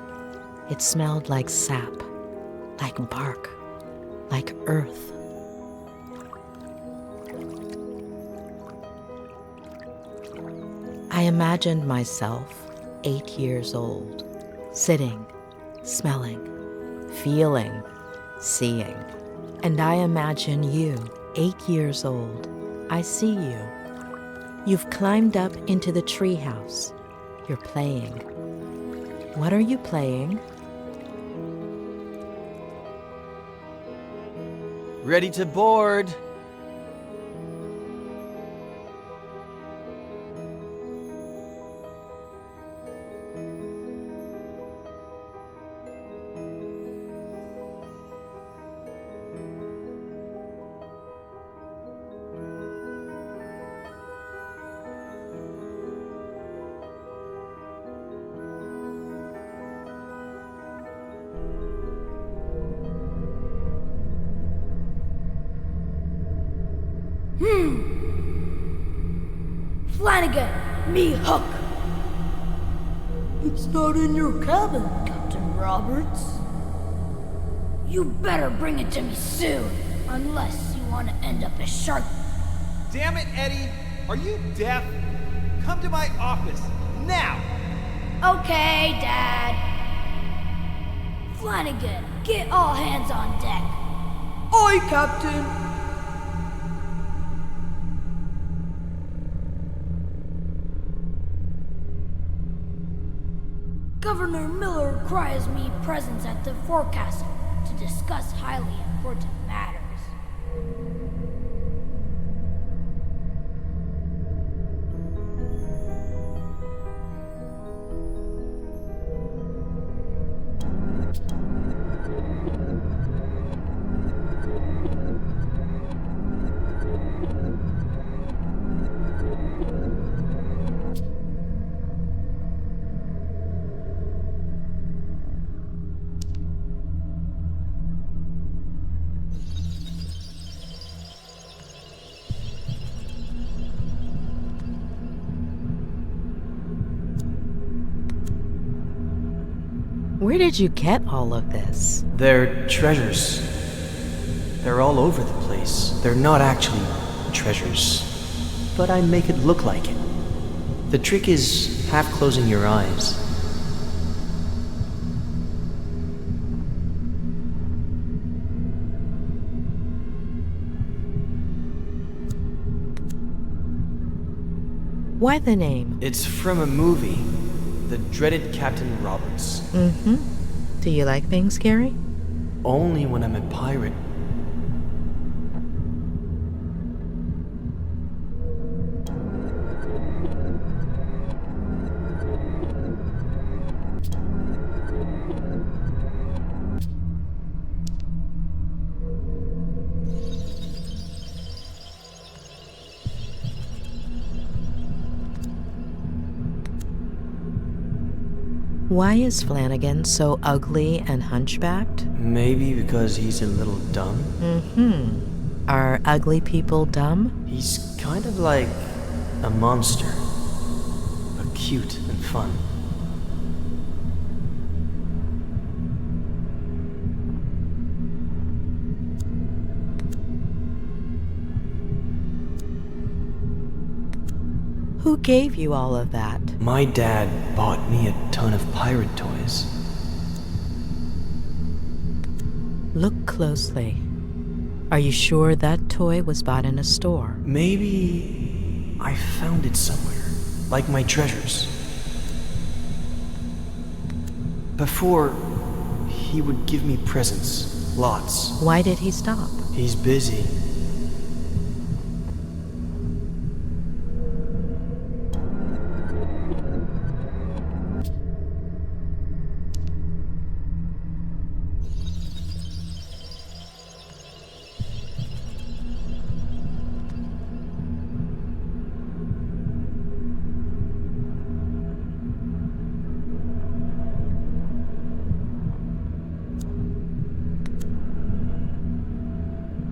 Speaker 5: It smelled like sap, like bark, like earth. I imagined myself 8 years old, sitting, smelling, feeling, seeing. And I imagine you, 8 years old. I see you. You've climbed up into the treehouse. You're playing. What are you playing?
Speaker 13: Ready to board.
Speaker 14: Flanagan, me Hook. It's not in your cabin, Captain Roberts. You better bring it to me soon, unless you want to end up as shark.
Speaker 18: Damn it, Eddie! Are you deaf? Come to my office, now!
Speaker 14: Okay, Dad. Flanagan, get all hands on deck. Aye, Captain. Governor Miller requires me presence at the forecastle to discuss highly important matters.
Speaker 5: Where did you get all of this?
Speaker 13: They're treasures. They're all over the place. They're not actually treasures, but I make it look like it. The trick is half closing your eyes.
Speaker 5: Why the name?
Speaker 13: It's from a movie, The Dreaded Captain Roberts.
Speaker 5: Mm-hmm. Do you like being scary?
Speaker 13: Only when I'm a pirate.
Speaker 5: Why is Flanagan so ugly and hunchbacked?
Speaker 13: Maybe because he's a little dumb?
Speaker 5: Mm-hmm. Are ugly people dumb?
Speaker 13: He's kind of like a monster, but cute and fun.
Speaker 5: Who gave you all of that?
Speaker 13: My dad bought me a ton of pirate toys.
Speaker 5: Look closely. Are you sure that toy was bought in a store?
Speaker 13: Maybe I found it somewhere, like my treasures. Before, he would give me presents, lots.
Speaker 5: Why did he stop?
Speaker 13: He's busy.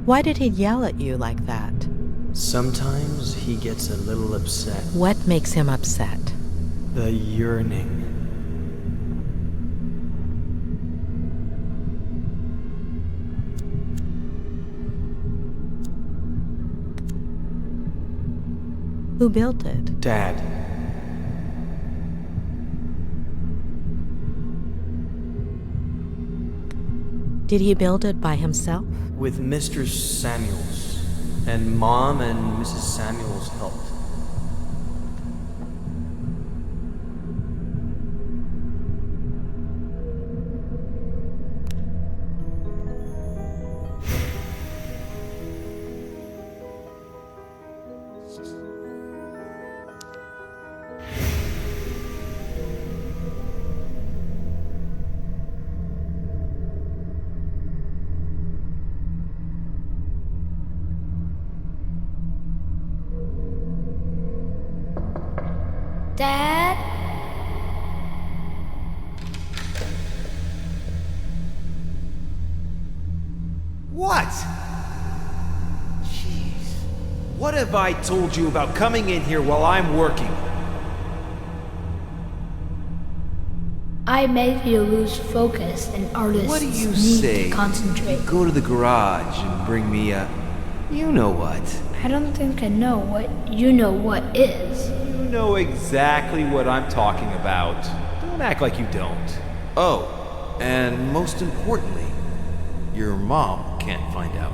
Speaker 5: Why did he yell at you like that?
Speaker 13: Sometimes he gets a little upset.
Speaker 5: What makes him upset?
Speaker 13: The yearning.
Speaker 5: Who built it?
Speaker 13: Dad.
Speaker 5: Did he build it by himself?
Speaker 13: With Mr. Samuels. And Mom and Mrs. Samuels helped.
Speaker 14: Dad?
Speaker 18: What? Jeez. What have I told you about coming in here while I'm working?
Speaker 14: I make you lose focus, and artists
Speaker 16: What do you
Speaker 14: need
Speaker 16: say?
Speaker 14: to concentrate.
Speaker 16: Go to the garage and bring me a... You know what?
Speaker 14: I don't think I know what you know what is.
Speaker 18: You know exactly what I'm talking about. Don't act like you don't.
Speaker 16: Oh, and most importantly, your mom can't find out.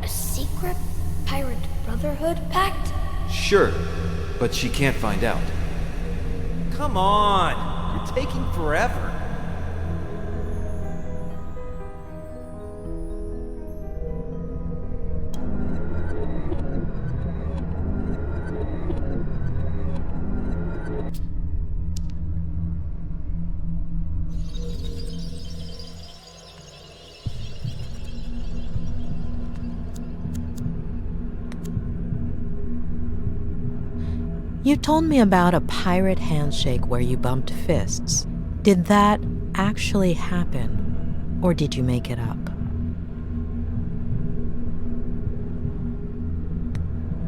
Speaker 14: A secret pirate brotherhood pact?
Speaker 16: Sure, but she can't find out.
Speaker 18: Come on! You're taking forever.
Speaker 5: You told me about a pirate handshake where you bumped fists. Did that actually happen, or did you make it up?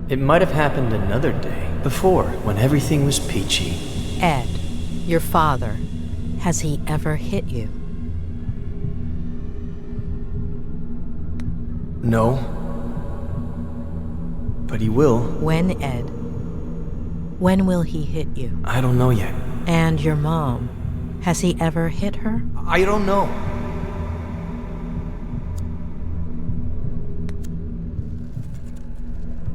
Speaker 13: It might have happened another day, before, when everything was peachy.
Speaker 5: Ed, your father, has he ever hit you?
Speaker 13: No. But he will.
Speaker 5: When, Ed? When will he hit you?
Speaker 13: I don't know yet.
Speaker 5: And your mom, has he ever hit her?
Speaker 13: I don't know.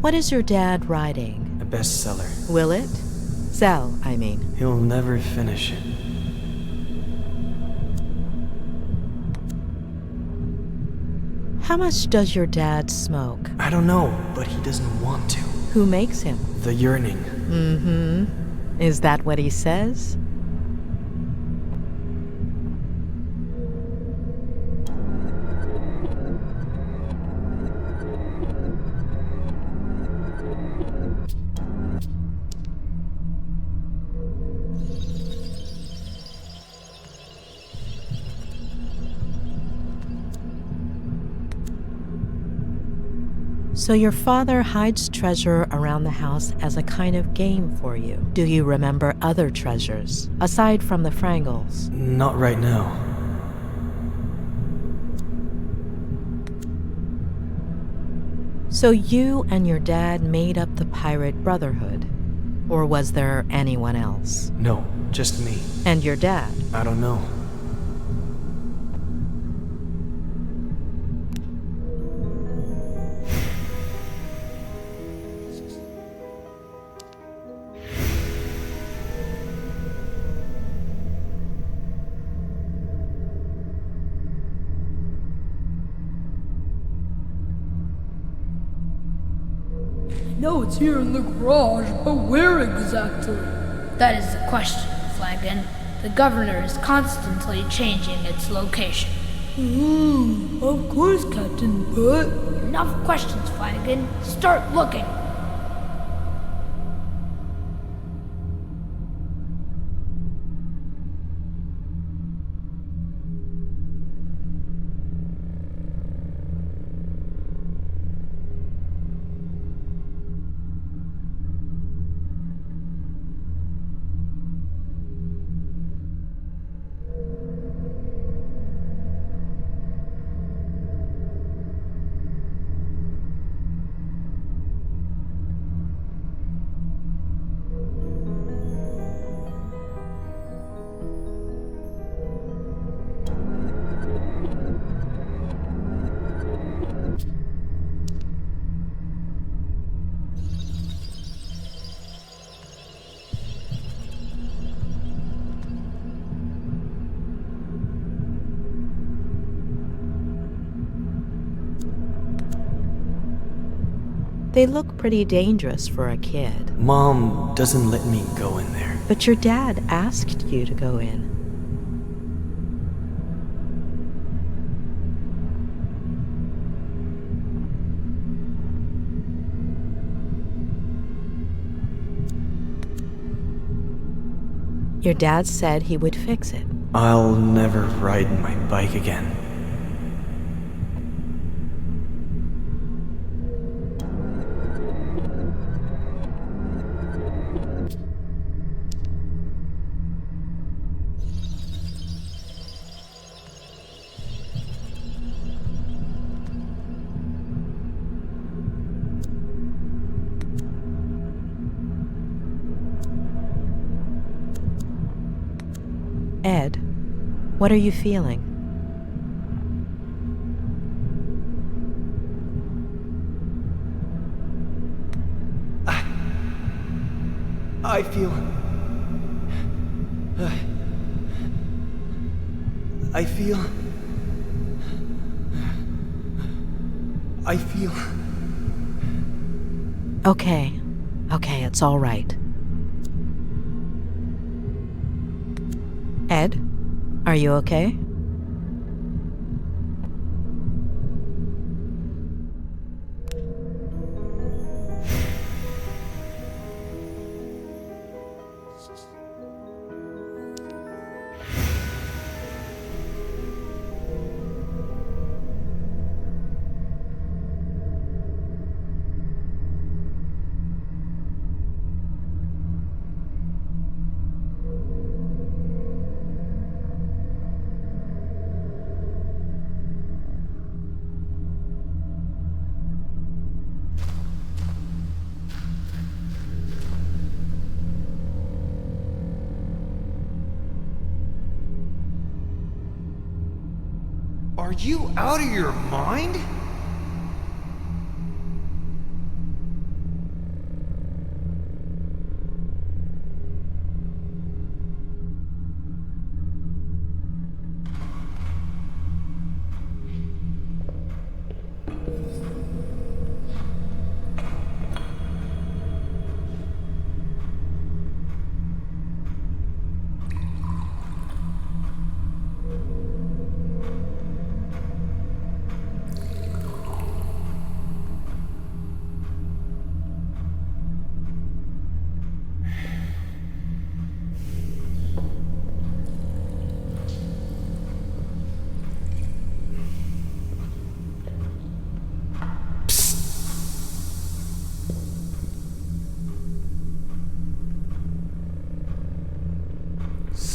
Speaker 5: What is your dad writing?
Speaker 13: A bestseller.
Speaker 5: Will it? Sell, I mean.
Speaker 13: He'll never finish it.
Speaker 5: How much does your dad smoke?
Speaker 13: I don't know, but he doesn't want to.
Speaker 5: Who makes him?
Speaker 13: The yearning.
Speaker 5: Mm-hmm. Is that what he says? So your father hides treasure around the house as a kind of game for you. Do you remember other treasures, aside from the Frangles?
Speaker 13: Not right now.
Speaker 5: So you and your dad made up the Pirate Brotherhood. Or was there anyone else?
Speaker 13: No, just me.
Speaker 5: And your dad?
Speaker 13: I don't know.
Speaker 9: No, it's here in the garage, but where exactly?
Speaker 14: That is the question, Flagon. The governor is constantly changing its location.
Speaker 9: Of course, Captain, but...
Speaker 14: Enough questions, Flagon. Start looking.
Speaker 5: They look pretty dangerous for a kid.
Speaker 13: Mom doesn't let me go in there.
Speaker 5: But your dad asked you to go in. Your dad said he would fix it.
Speaker 13: I'll never ride my bike again.
Speaker 5: Ed, what are you feeling?
Speaker 13: I feel... I feel...
Speaker 5: Okay, it's all right. Ed, are you okay?
Speaker 18: Are you out of your mind?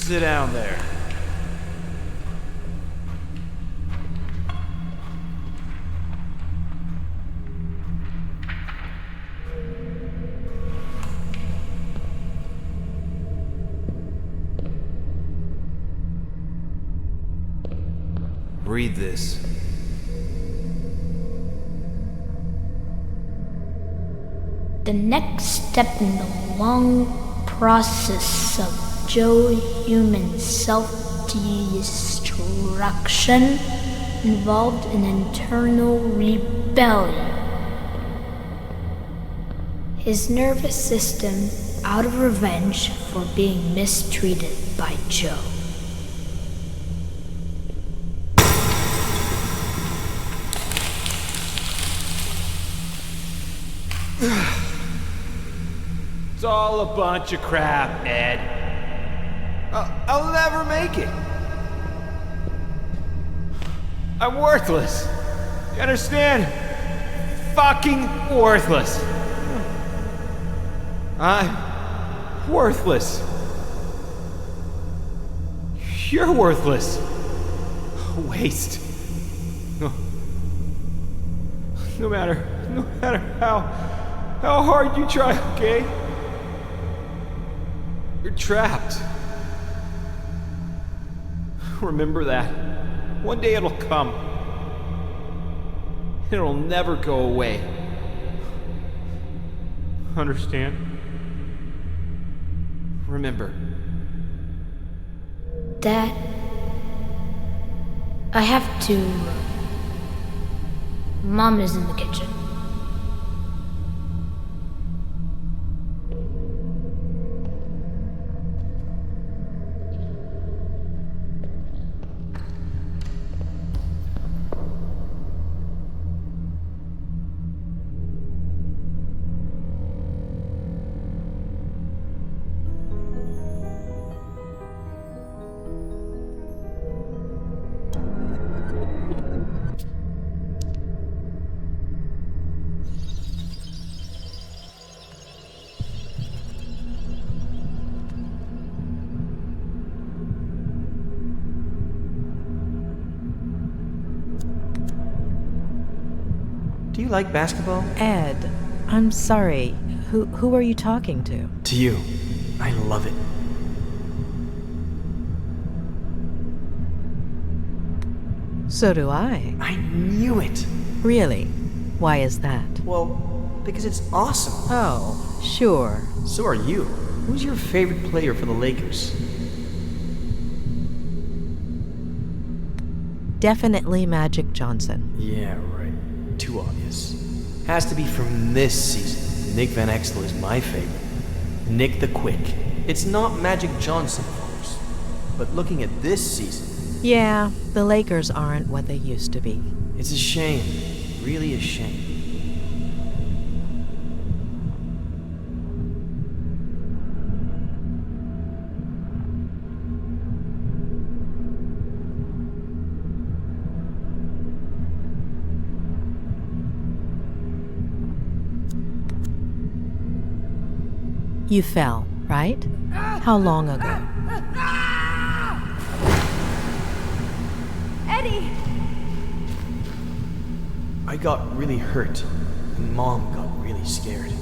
Speaker 18: Sit down there.
Speaker 16: read this.
Speaker 14: The next step in the long process of Joe human self-destruction involved an internal rebellion. His nervous system out of revenge for being mistreated by Joe.
Speaker 18: It's all a bunch of crap, Ed. I'll never make it. I'm worthless. You understand? Fucking worthless. I'm worthless. You're worthless. A waste. No matter how hard you try, okay? You're trapped. Remember that. One day it'll come. It'll never go away. Understand? Remember.
Speaker 14: Dad, I have to. Mom is in the kitchen.
Speaker 13: Do you like basketball?
Speaker 5: Ed, I'm sorry. Who are you talking to?
Speaker 13: To you. I love it.
Speaker 5: So do I.
Speaker 13: I knew it.
Speaker 5: Really? Why is that?
Speaker 13: Well, because it's awesome.
Speaker 5: Oh, sure.
Speaker 13: So are you. Who's your favorite player for the Lakers?
Speaker 5: Definitely Magic Johnson.
Speaker 13: Yeah, right. Too obvious. Has to be from this season. Nick Van Exel is my favorite. Nick the Quick. It's not Magic Johnson, of course. But looking at this season...
Speaker 5: Yeah, the Lakers aren't what they used to be.
Speaker 13: It's a shame. Really a shame.
Speaker 5: You fell, right? How long ago?
Speaker 17: Eddie!
Speaker 13: I got really hurt, and Mom got really scared.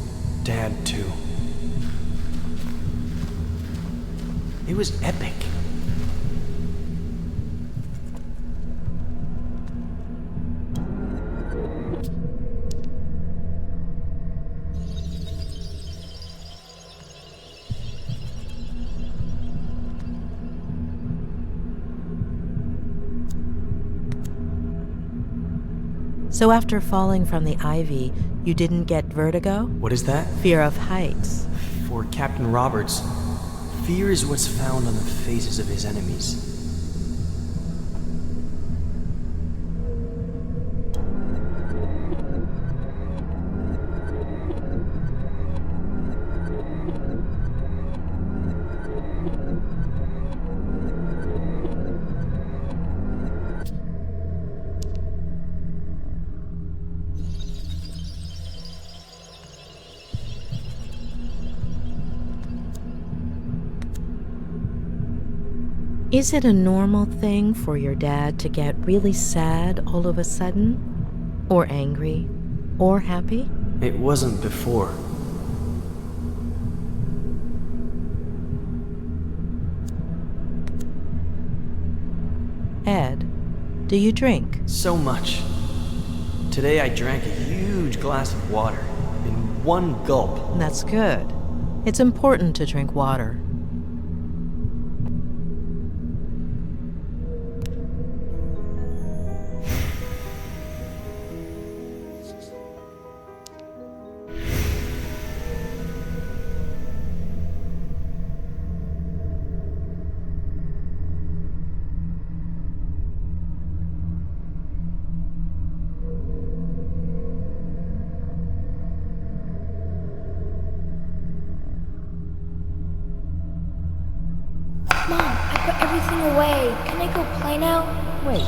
Speaker 13: Dad, too. It was epic.
Speaker 5: So after falling from the ivy, you didn't get vertigo?
Speaker 13: What is that?
Speaker 5: Fear of heights.
Speaker 13: For Captain Roberts, fear is what's found on the faces of his enemies.
Speaker 5: Is it a normal thing for your dad to get really sad all of a sudden? Or angry? Or happy?
Speaker 13: It wasn't before.
Speaker 5: Ed, Do you drink?
Speaker 13: So much. Today I drank a huge glass of water in one gulp.
Speaker 5: That's good. It's important to drink water.
Speaker 14: Mom, I put everything away. Can I go play now?
Speaker 17: Wait.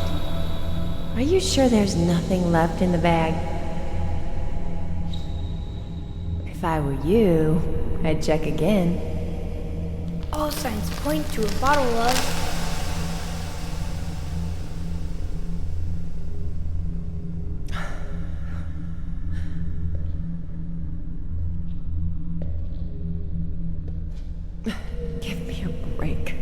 Speaker 17: Are you sure there's nothing left in the bag? If I were you, I'd check again.
Speaker 14: All signs point to a bottle of...
Speaker 17: Give me a break.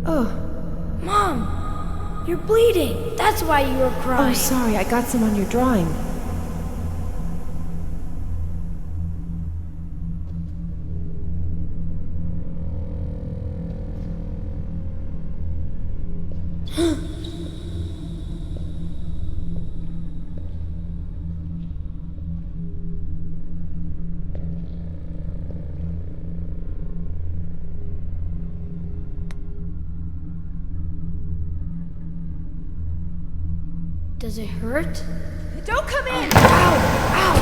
Speaker 17: Oh.
Speaker 14: Mom! You're bleeding! That's why you were crying!
Speaker 17: Oh, sorry, I got some on your drawing.
Speaker 14: Does it hurt?
Speaker 17: Don't come in! Ow! Ow!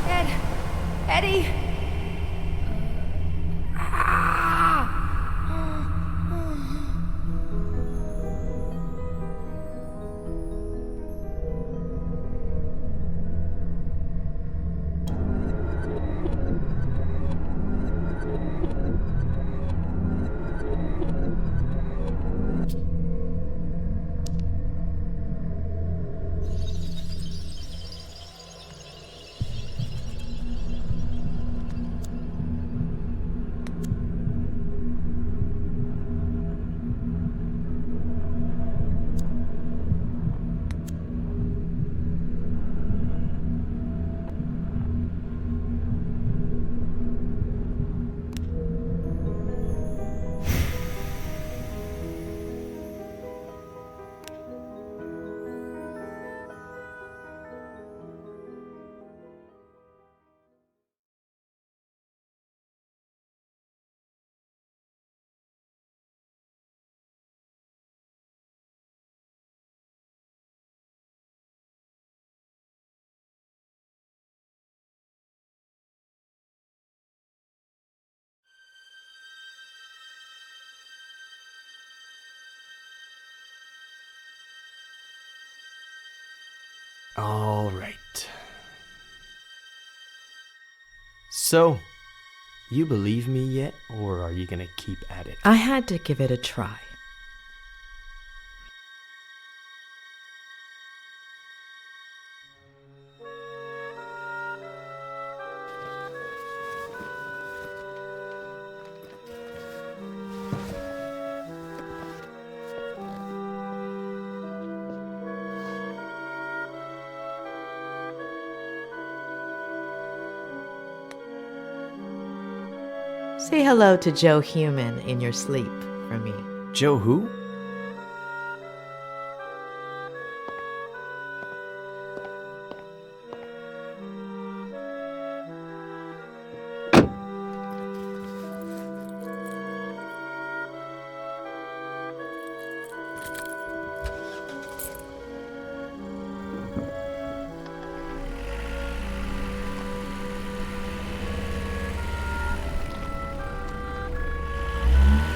Speaker 17: Ow! Eddie!
Speaker 13: All right. So, you believe me yet, or are you gonna keep at it?
Speaker 5: I had to give it a try. Say hello to Joe Human in your sleep for me.
Speaker 13: Joe who?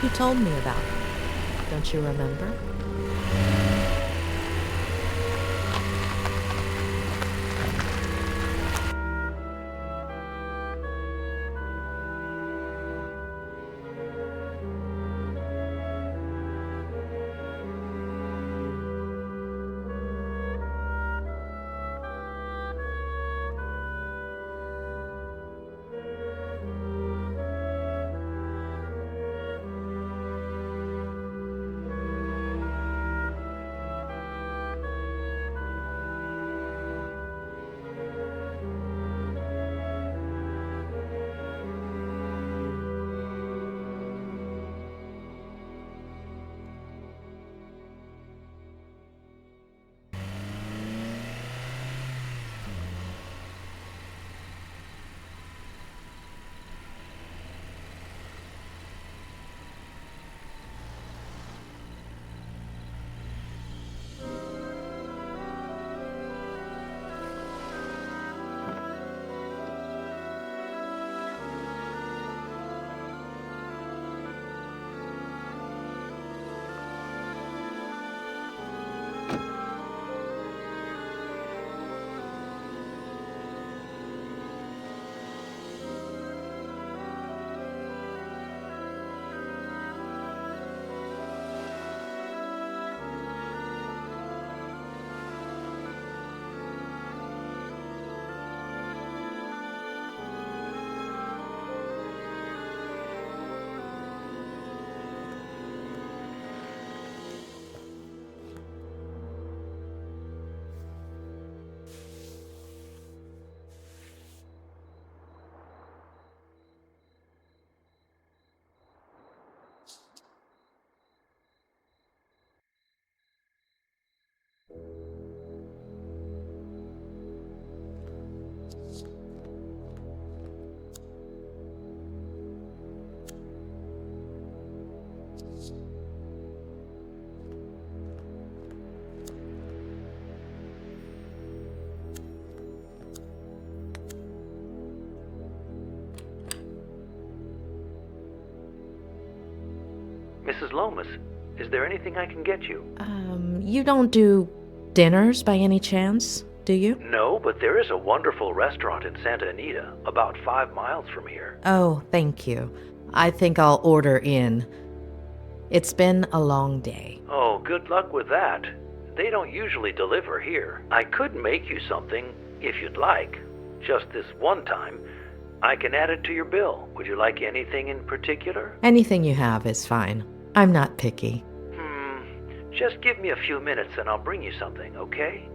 Speaker 5: You told me about it. Don't you remember?
Speaker 12: Mrs. Lomas. Is there anything I can get you?
Speaker 5: You don't do dinners by any chance, do you?
Speaker 12: No, but there is a wonderful restaurant in Santa Anita, about 5 miles from here.
Speaker 5: Oh, thank you. I think I'll order in. It's been a long day.
Speaker 12: Oh, good luck with that. They don't usually deliver here. I could make you something, if you'd like. Just this one time. I can add it to your bill. Would you like anything in particular?
Speaker 5: Anything you have is fine. I'm not picky.
Speaker 12: Just give me a few minutes and I'll bring you something, okay?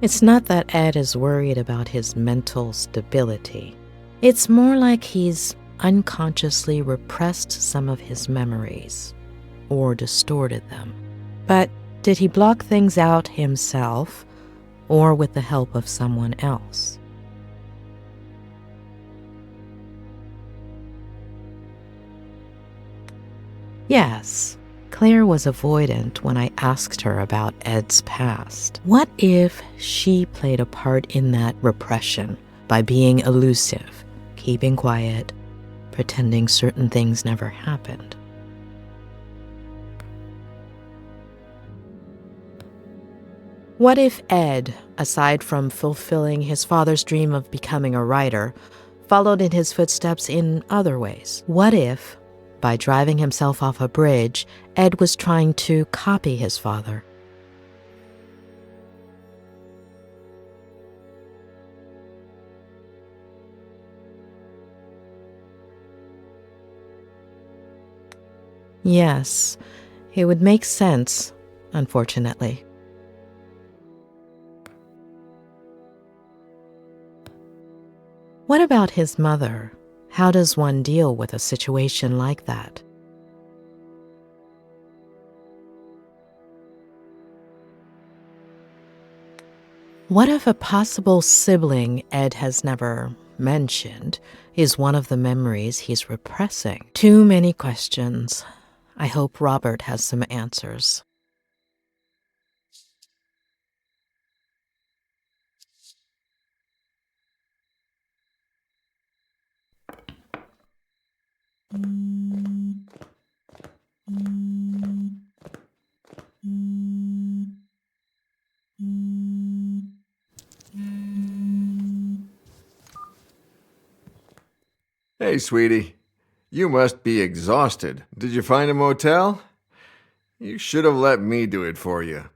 Speaker 5: It's not that Ed is worried about his mental stability. It's more like he's unconsciously repressed some of his memories, or distorted them. But did he block things out himself, or with the help of someone else? Yes, Claire was avoidant when I asked her about Ed's past. What if she played a part in that repression by being elusive, keeping quiet, pretending certain things never happened? What if Ed, aside from fulfilling his father's dream of becoming a writer, followed in his footsteps in other ways? What if, by driving himself off a bridge, Ed was trying to copy his father? Yes, it would make sense, unfortunately. What about his mother? How does one deal with a situation like that? What if a possible sibling Ed has never mentioned is one of the memories he's repressing? Too many questions. I hope Robert has some answers.
Speaker 2: Hey, sweetie. You must be exhausted. Did you find a motel? You should have let me do it for you.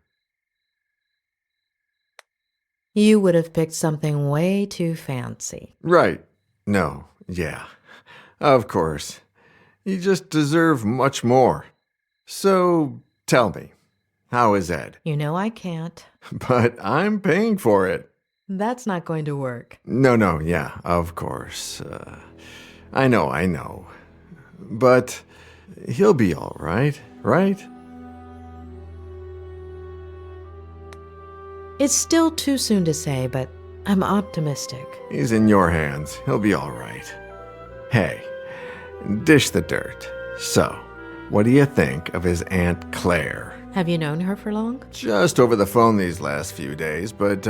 Speaker 5: You would have picked something way too fancy.
Speaker 2: Right. No. Yeah. Of course. You just deserve much more. So, tell me, how is Ed?
Speaker 5: You know I can't.
Speaker 2: But I'm paying for it.
Speaker 5: That's not going to work.
Speaker 2: No, yeah, of course. I know. But he'll be all right, right?
Speaker 5: It's still too soon to say, but I'm optimistic.
Speaker 2: He's in your hands. He'll be all right. Hey, dish the dirt. So, what do you think of his Aunt Claire?
Speaker 5: Have you known her for long?
Speaker 2: Just over the phone these last few days, but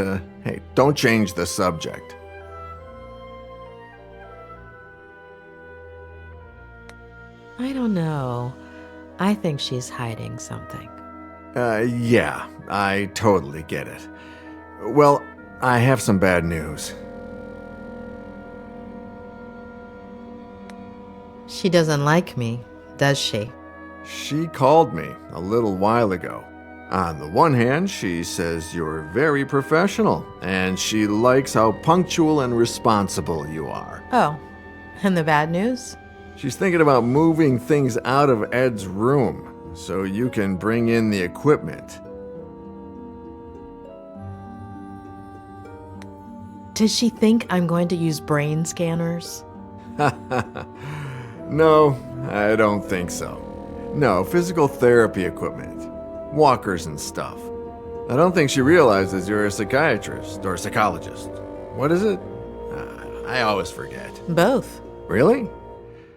Speaker 2: hey, don't change the subject.
Speaker 5: I don't know. I think she's hiding something.
Speaker 2: Yeah, I totally get it. Well, I have some bad news.
Speaker 5: She doesn't like me, does she?
Speaker 2: She called me a little while ago. On the one hand, she says you're very professional, and she likes how punctual and responsible you are.
Speaker 5: Oh, and the bad news?
Speaker 2: She's thinking about moving things out of Ed's room so you can bring in the equipment.
Speaker 5: Does she think I'm going to use brain scanners?
Speaker 2: No, I don't think so. No, physical therapy equipment. Walkers and stuff. I don't think she realizes you're a psychiatrist or psychologist. What is it? I always forget.
Speaker 5: Both.
Speaker 2: Really?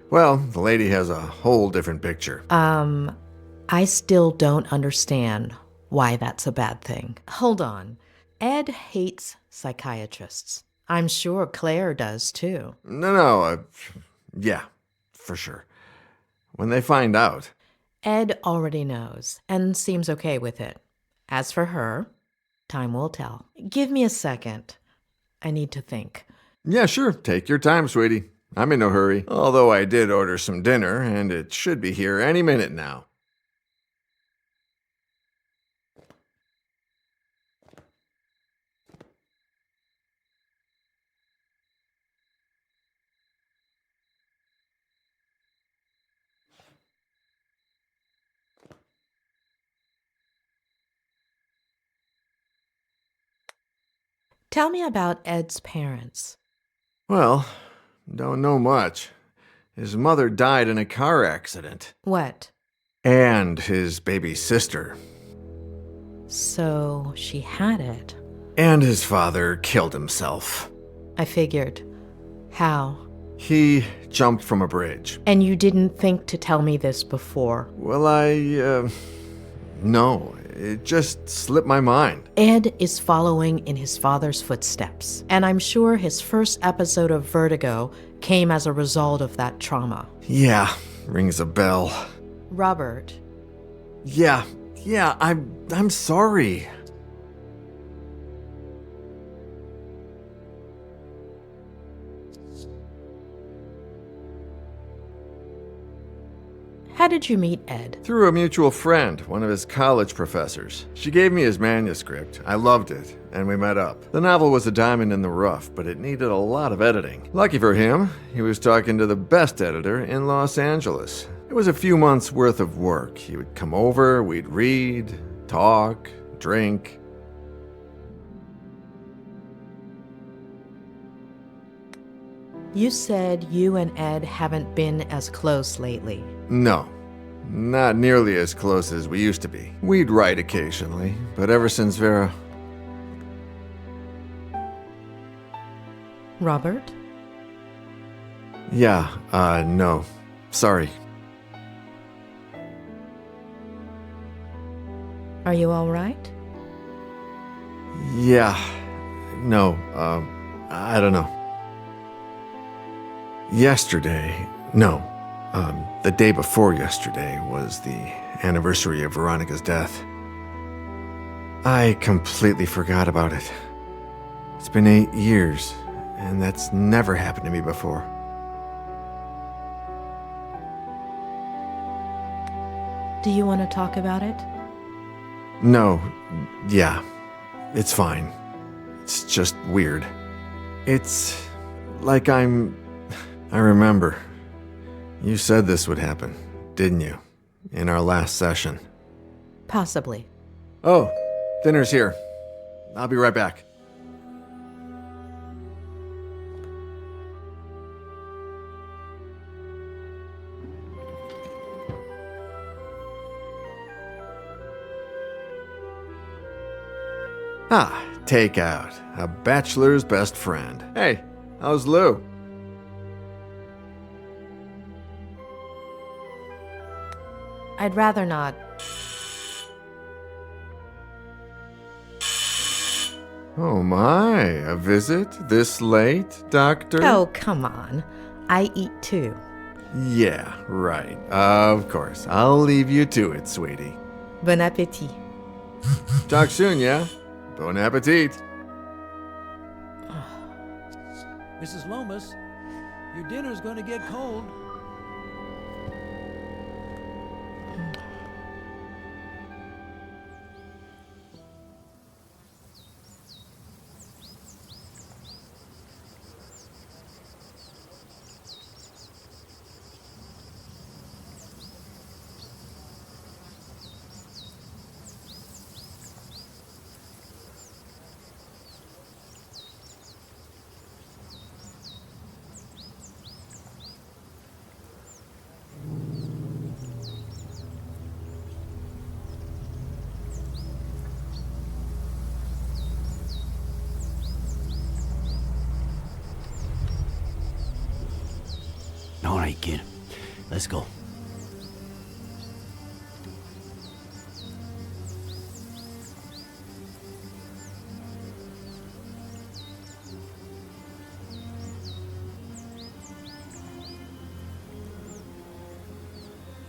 Speaker 2: Well, the lady has a whole different picture.
Speaker 5: I still don't understand why that's a bad thing. Hold on. Ed hates psychiatrists. I'm sure Claire does too.
Speaker 2: No, yeah, for sure. When they find out.
Speaker 5: Ed already knows and seems okay with it. As for her, time will tell. Give me a second. I need to think.
Speaker 2: Yeah, sure. Take your time, sweetie. I'm in no hurry. Although I did order some dinner, and it should be here any minute now.
Speaker 5: Tell me about Ed's parents.
Speaker 2: Well, don't know much. His mother died in a car accident.
Speaker 5: What?
Speaker 2: And his baby sister.
Speaker 5: So she had it.
Speaker 2: And his father killed himself.
Speaker 5: I figured. How?
Speaker 2: He jumped from a bridge.
Speaker 5: And you didn't think to tell me this before?
Speaker 2: Well, no. It just slipped my mind.
Speaker 5: Ed is following in his father's footsteps, and I'm sure his first episode of Vertigo came as a result of that trauma.
Speaker 2: Yeah, rings a bell.
Speaker 5: Robert.
Speaker 2: Yeah, I'm sorry.
Speaker 5: How did you meet Ed?
Speaker 2: Through a mutual friend, one of his college professors. She gave me his manuscript. I loved it, and we met up. The novel was a diamond in the rough, but it needed a lot of editing. Lucky for him, he was talking to the best editor in Los Angeles. It was a few months' worth of work. He would come over, we'd read, talk, drink.
Speaker 5: You said you and Ed haven't been as close lately.
Speaker 2: No, not nearly as close as we used to be. We'd write occasionally, but ever since Vera...
Speaker 5: Robert?
Speaker 2: Yeah, no. Sorry.
Speaker 5: Are you all right?
Speaker 2: Yeah. No, I don't know. The day before yesterday was the anniversary of Veronica's death. I completely forgot about it. It's been 8 years, and that's never happened to me before.
Speaker 5: Do you want to talk about it?
Speaker 2: No, yeah, it's fine. It's just weird. It's like I remember. You said this would happen, didn't you? In our last session.
Speaker 5: Possibly.
Speaker 2: Oh, dinner's here. I'll be right back. Ah, takeout. A bachelor's best friend. Hey, how's Lou?
Speaker 5: I'd rather not.
Speaker 2: Oh my, a visit this late, Doctor?
Speaker 5: Oh, come on. I eat too.
Speaker 2: Yeah, right. Of course. I'll leave you to it, sweetie.
Speaker 5: Bon appétit.
Speaker 2: Talk soon, yeah? Bon appetit.
Speaker 18: Mrs. Lomas, your dinner's going to get cold.
Speaker 7: All right, kid. Let's go.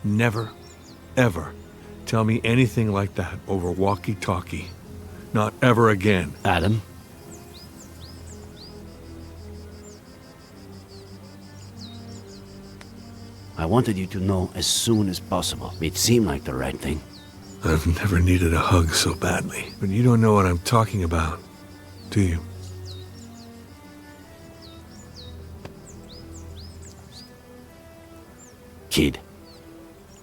Speaker 6: Never, ever tell me anything like that over walkie-talkie. Not ever again.
Speaker 7: Adam? I wanted you to know as soon as possible. It seemed like the right thing.
Speaker 6: I've never needed a hug so badly. But you don't know what I'm talking about, do you?
Speaker 7: Kid.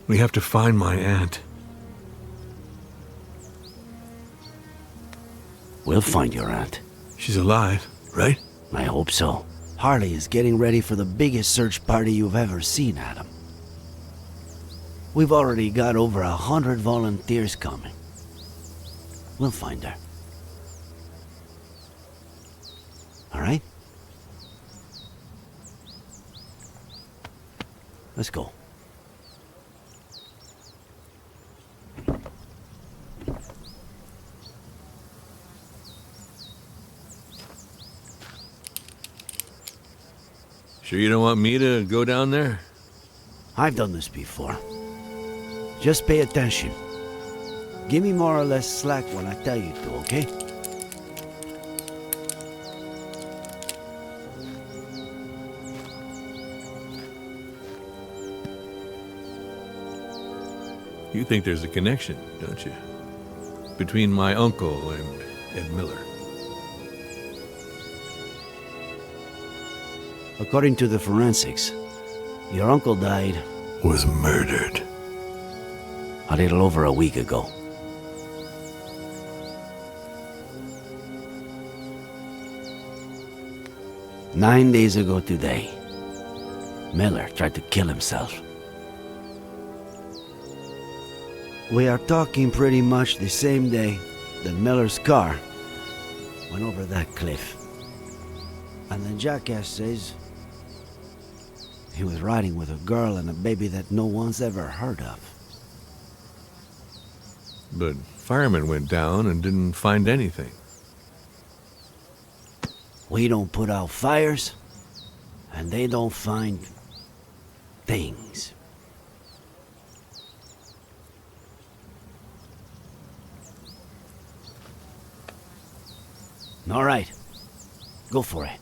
Speaker 6: We have to find my aunt.
Speaker 7: We'll find your aunt.
Speaker 6: She's alive, right?
Speaker 7: I hope so. Harley is getting ready for the biggest search party you've ever seen, Adam. We've already got over 100 volunteers coming. We'll find her. All right? Let's go.
Speaker 6: Sure you don't want me to go down there?
Speaker 7: I've done this before. Just pay attention. Give me more or less slack when I tell you to, okay?
Speaker 6: You think there's a connection, don't you? Between my uncle and Ed Miller.
Speaker 7: According to the forensics, your uncle died...
Speaker 6: Was murdered.
Speaker 7: A little over a week ago. Nine days ago today, Miller tried to kill himself. We are talking pretty much the same day that Miller's car went over that cliff. And the jackass says he was riding with a girl and a baby that no one's ever heard of.
Speaker 6: But firemen went down and didn't find anything.
Speaker 7: We don't put out fires, and they don't find things. All right, go for it.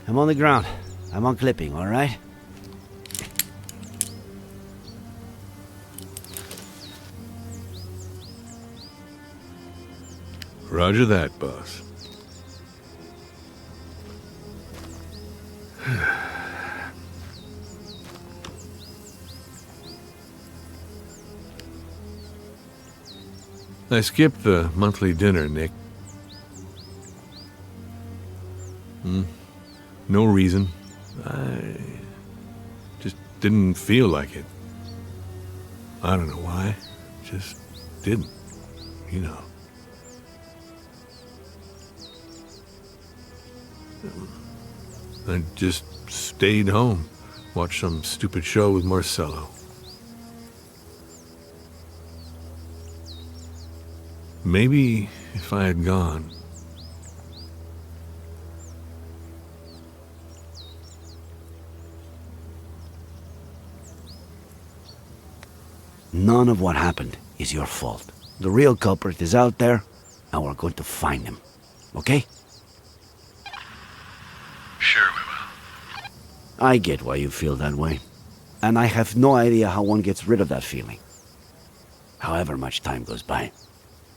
Speaker 7: I'm on the ground. I'm on clipping, all right?
Speaker 6: Roger that, boss. I skipped the monthly dinner, Nick. No reason. I just didn't feel like it. I don't know why. Just didn't, you know. I just stayed home, watched some stupid show with Marcello. Maybe if I had gone...
Speaker 7: None of what happened is your fault. The real culprit is out there, and we're going to find him. Okay?
Speaker 2: Sure we will.
Speaker 7: I get why you feel that way. And I have no idea how one gets rid of that feeling. However much time goes by.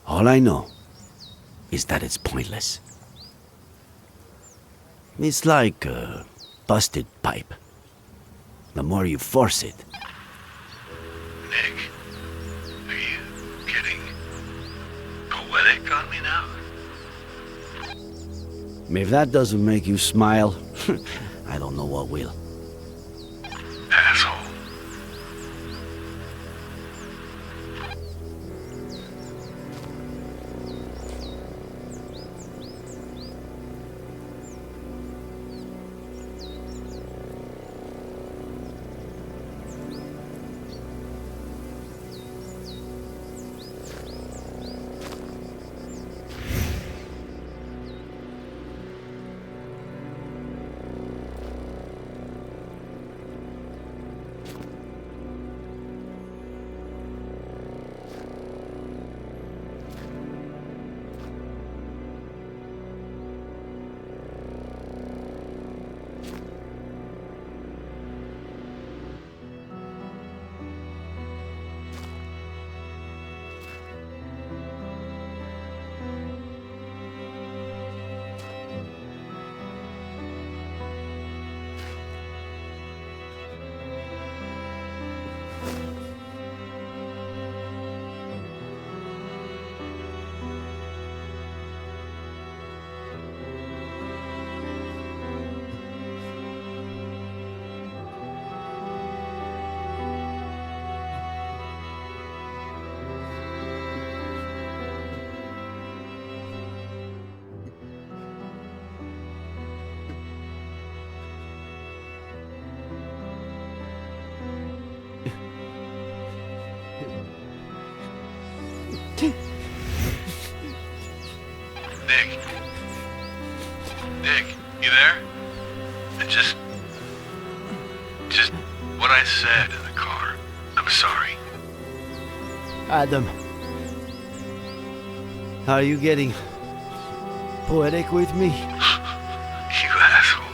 Speaker 7: All I know is that it's pointless. It's like a busted pipe. The more you force it...
Speaker 2: Nick, are you getting poetic on me now?
Speaker 7: If that doesn't make you smile, I don't know what will.
Speaker 2: Asshole.
Speaker 19: Nick, you there? Just what I said in the car. I'm sorry.
Speaker 7: Adam. Are you getting poetic with me?
Speaker 19: You asshole.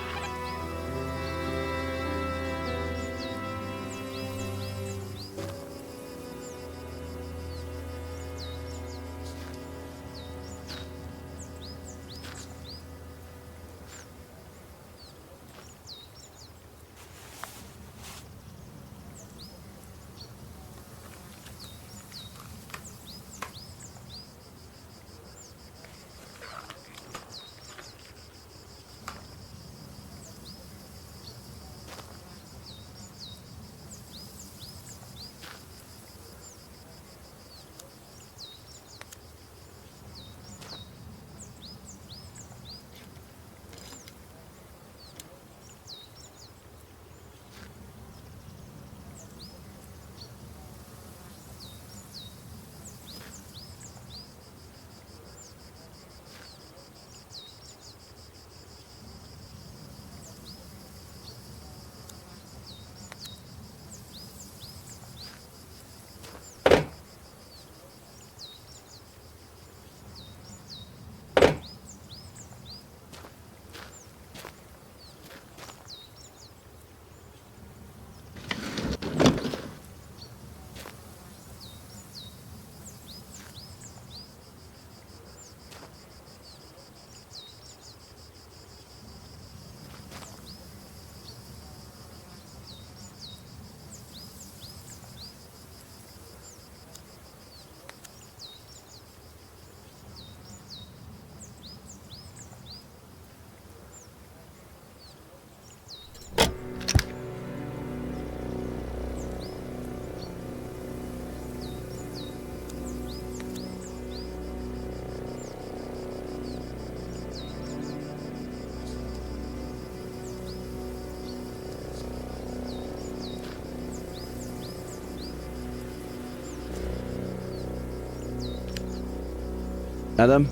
Speaker 7: Adam,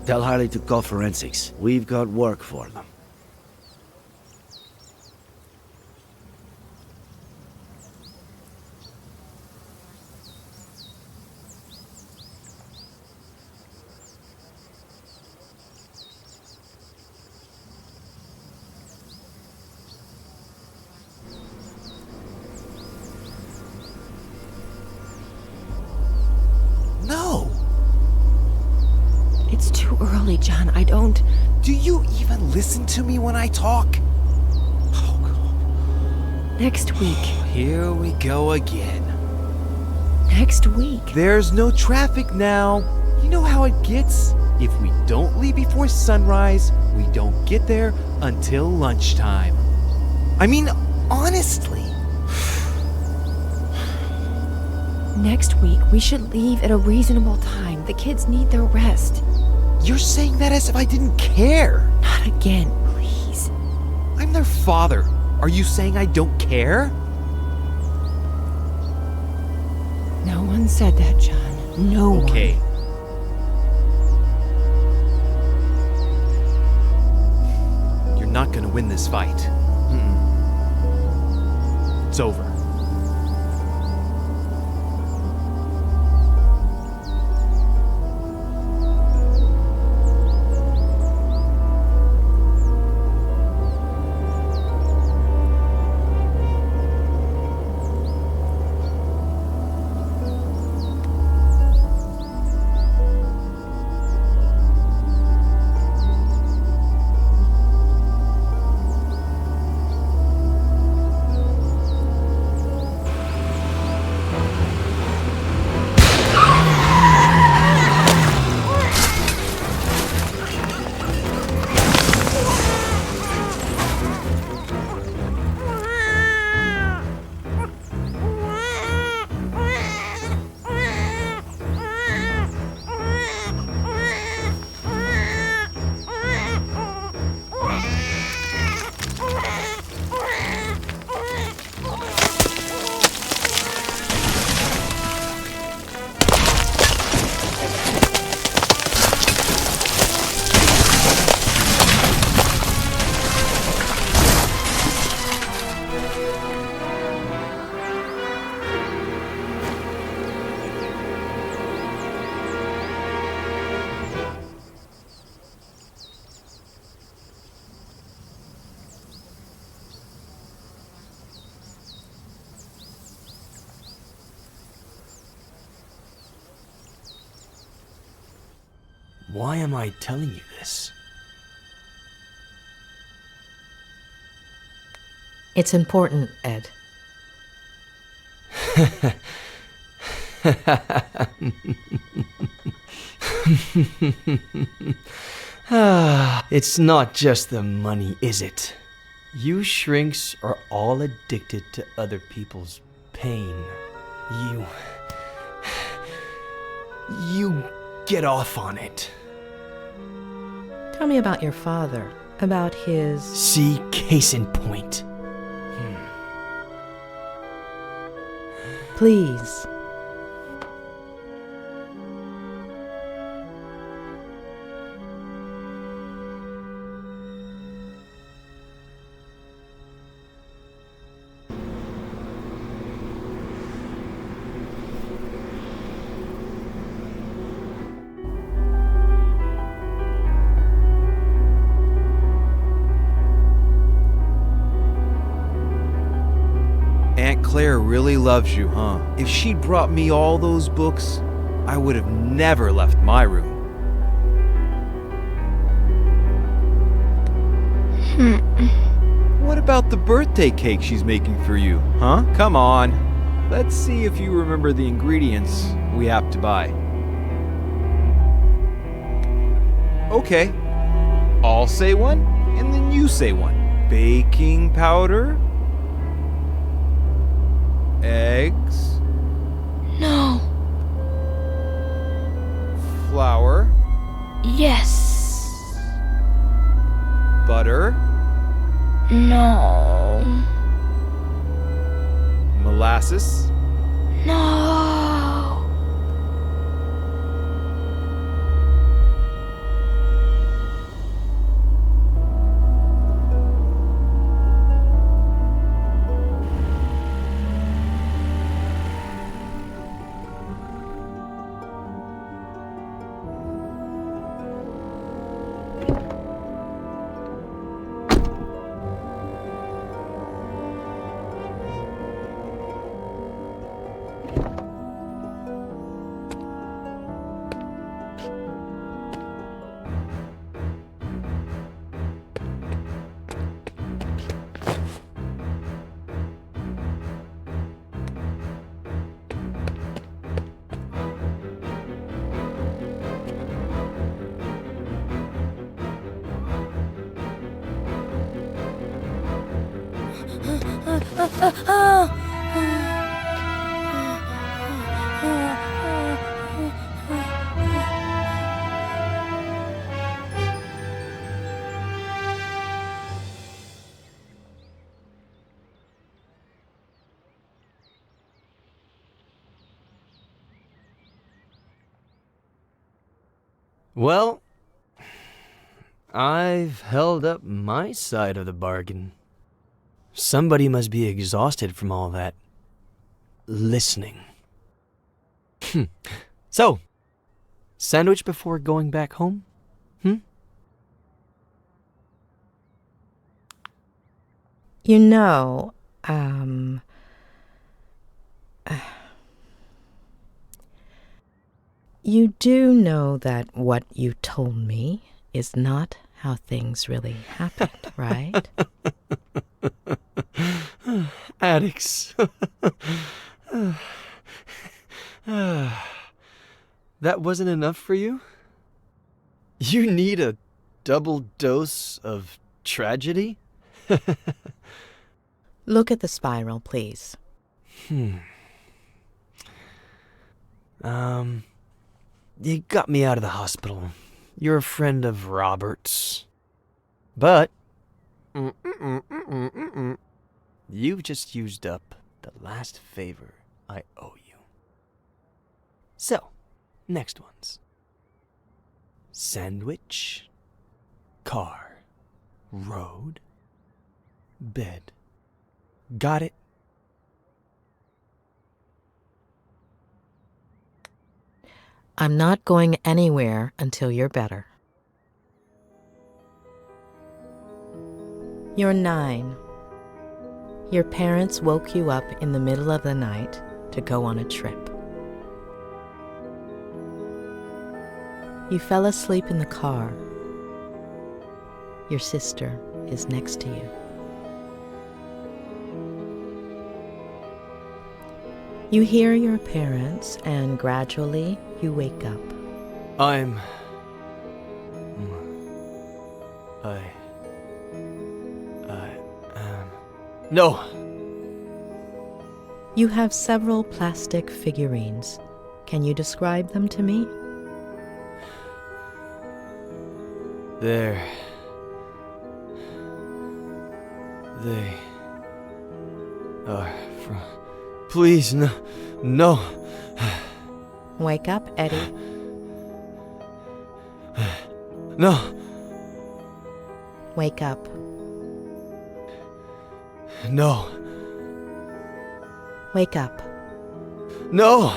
Speaker 7: tell Harley to call forensics. We've got work for them.
Speaker 16: No!
Speaker 17: It's too early, John. I don't...
Speaker 16: Do you even listen to me when I talk?
Speaker 17: Next week.
Speaker 16: Here we go again.
Speaker 17: Next week.
Speaker 16: There's no traffic now. You know how it gets. If we don't leave before sunrise, we don't get there until lunchtime. I mean, honestly.
Speaker 17: Next week, we should leave at a reasonable time. The kids need their rest.
Speaker 16: You're saying that as if I didn't care.
Speaker 17: Not again, please.
Speaker 16: I'm their father. Are you saying I don't care?
Speaker 17: No one said that, John. No one.
Speaker 16: Okay. You're not gonna win this fight. It's over.
Speaker 1: Why am I telling you this?
Speaker 5: It's important, Ed.
Speaker 1: It's not just the money, is it? You shrinks are all addicted to other people's pain. You get off on it.
Speaker 5: Tell me about your father, about his...
Speaker 1: See, case in point.
Speaker 5: Please.
Speaker 16: Aunt Claire really loves you, huh? If she'd brought me all those books, I would have never left my room. What about the birthday cake she's making for you, huh? Come on. Let's see if you remember the ingredients we have to buy. Okay. I'll say one, and then you say one. Baking powder? Eggs?
Speaker 14: No.
Speaker 16: Flour?
Speaker 14: Yes.
Speaker 16: Butter?
Speaker 14: No.
Speaker 16: Molasses?
Speaker 14: No.
Speaker 1: Well, I've held up my side of the bargain. Somebody must be exhausted from all that listening. So, sandwich before going back home?
Speaker 5: You know, you do know that what you told me is not how things really happened, right?
Speaker 1: Addicts. That wasn't enough for you? You need a double dose of tragedy?
Speaker 5: Look at the spiral, please.
Speaker 1: You got me out of the hospital. You're a friend of Robert's. But you've just used up the last favor I owe you. So, next ones. Sandwich, car, road, bed. Got it?
Speaker 5: I'm not going anywhere until you're better. You're 9. Your parents woke you up in the middle of the night to go on a trip. You fell asleep in the car. Your sister is next to you. You hear your parents, and gradually you wake up.
Speaker 1: No!
Speaker 5: You have several plastic figurines. Can you describe them to me?
Speaker 1: They are from... Please, no.
Speaker 5: Wake up, Eddie.
Speaker 1: No.
Speaker 5: Wake up.
Speaker 1: No.
Speaker 5: Wake up.
Speaker 1: No.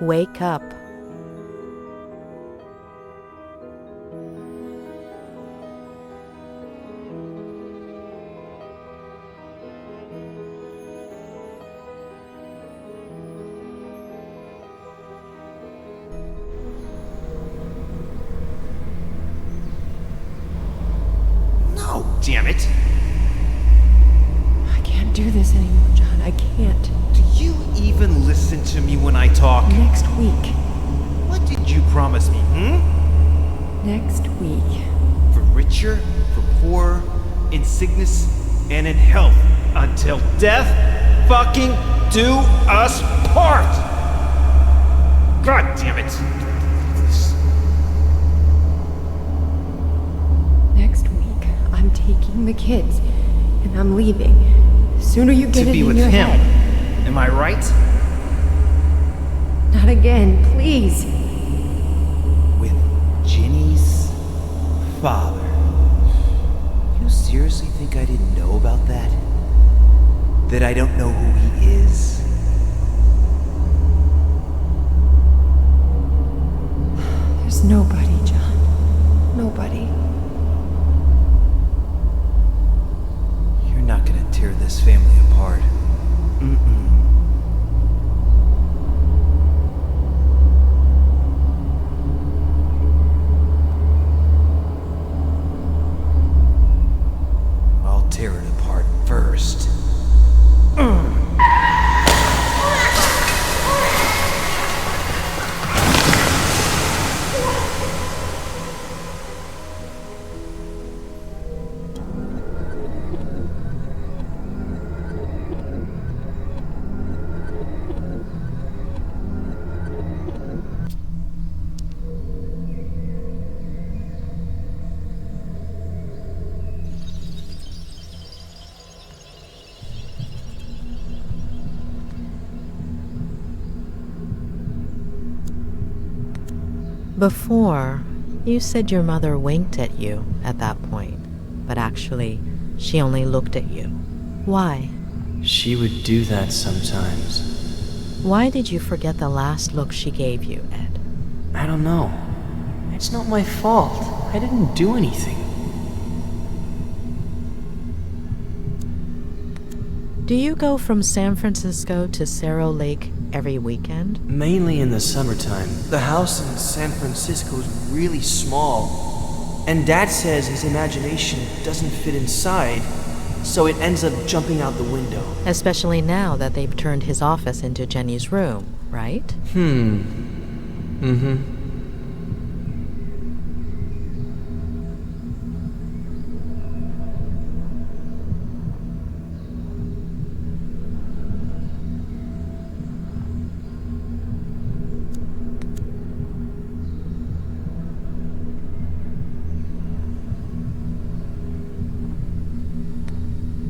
Speaker 5: Wake up.
Speaker 18: Damn it!
Speaker 17: I can't do this anymore, John. I can't.
Speaker 18: Do you even listen to me when I talk?
Speaker 17: Next week.
Speaker 18: What did you promise me,
Speaker 17: Next week.
Speaker 18: For richer, for poorer, in sickness, and in health, until death fucking do us part! God damn it!
Speaker 17: Next week, I'm taking the kids, and I'm leaving. The sooner you get it in your head.
Speaker 18: Am I right?
Speaker 17: Not again, please.
Speaker 18: With Ginny's father. You seriously think I didn't know about that? That I don't know who he is?
Speaker 17: There's nobody, John. Nobody.
Speaker 18: You're not gonna tear this family apart. I'll tear it apart first.
Speaker 5: Before, you said your mother winked at you at that point, but actually, she only looked at you. Why?
Speaker 13: She would do that sometimes.
Speaker 5: Why did you forget the last look she gave you, Ed?
Speaker 13: I don't know. It's not my fault. I didn't do anything.
Speaker 5: Do you go from San Francisco to Cerro Lake every weekend?
Speaker 13: Mainly in the summertime. The house in San Francisco is really small. And Dad says his imagination doesn't fit inside, so it ends up jumping out the window.
Speaker 5: Especially now that they've turned his office into Jenny's room, right?
Speaker 13: Mm-hmm.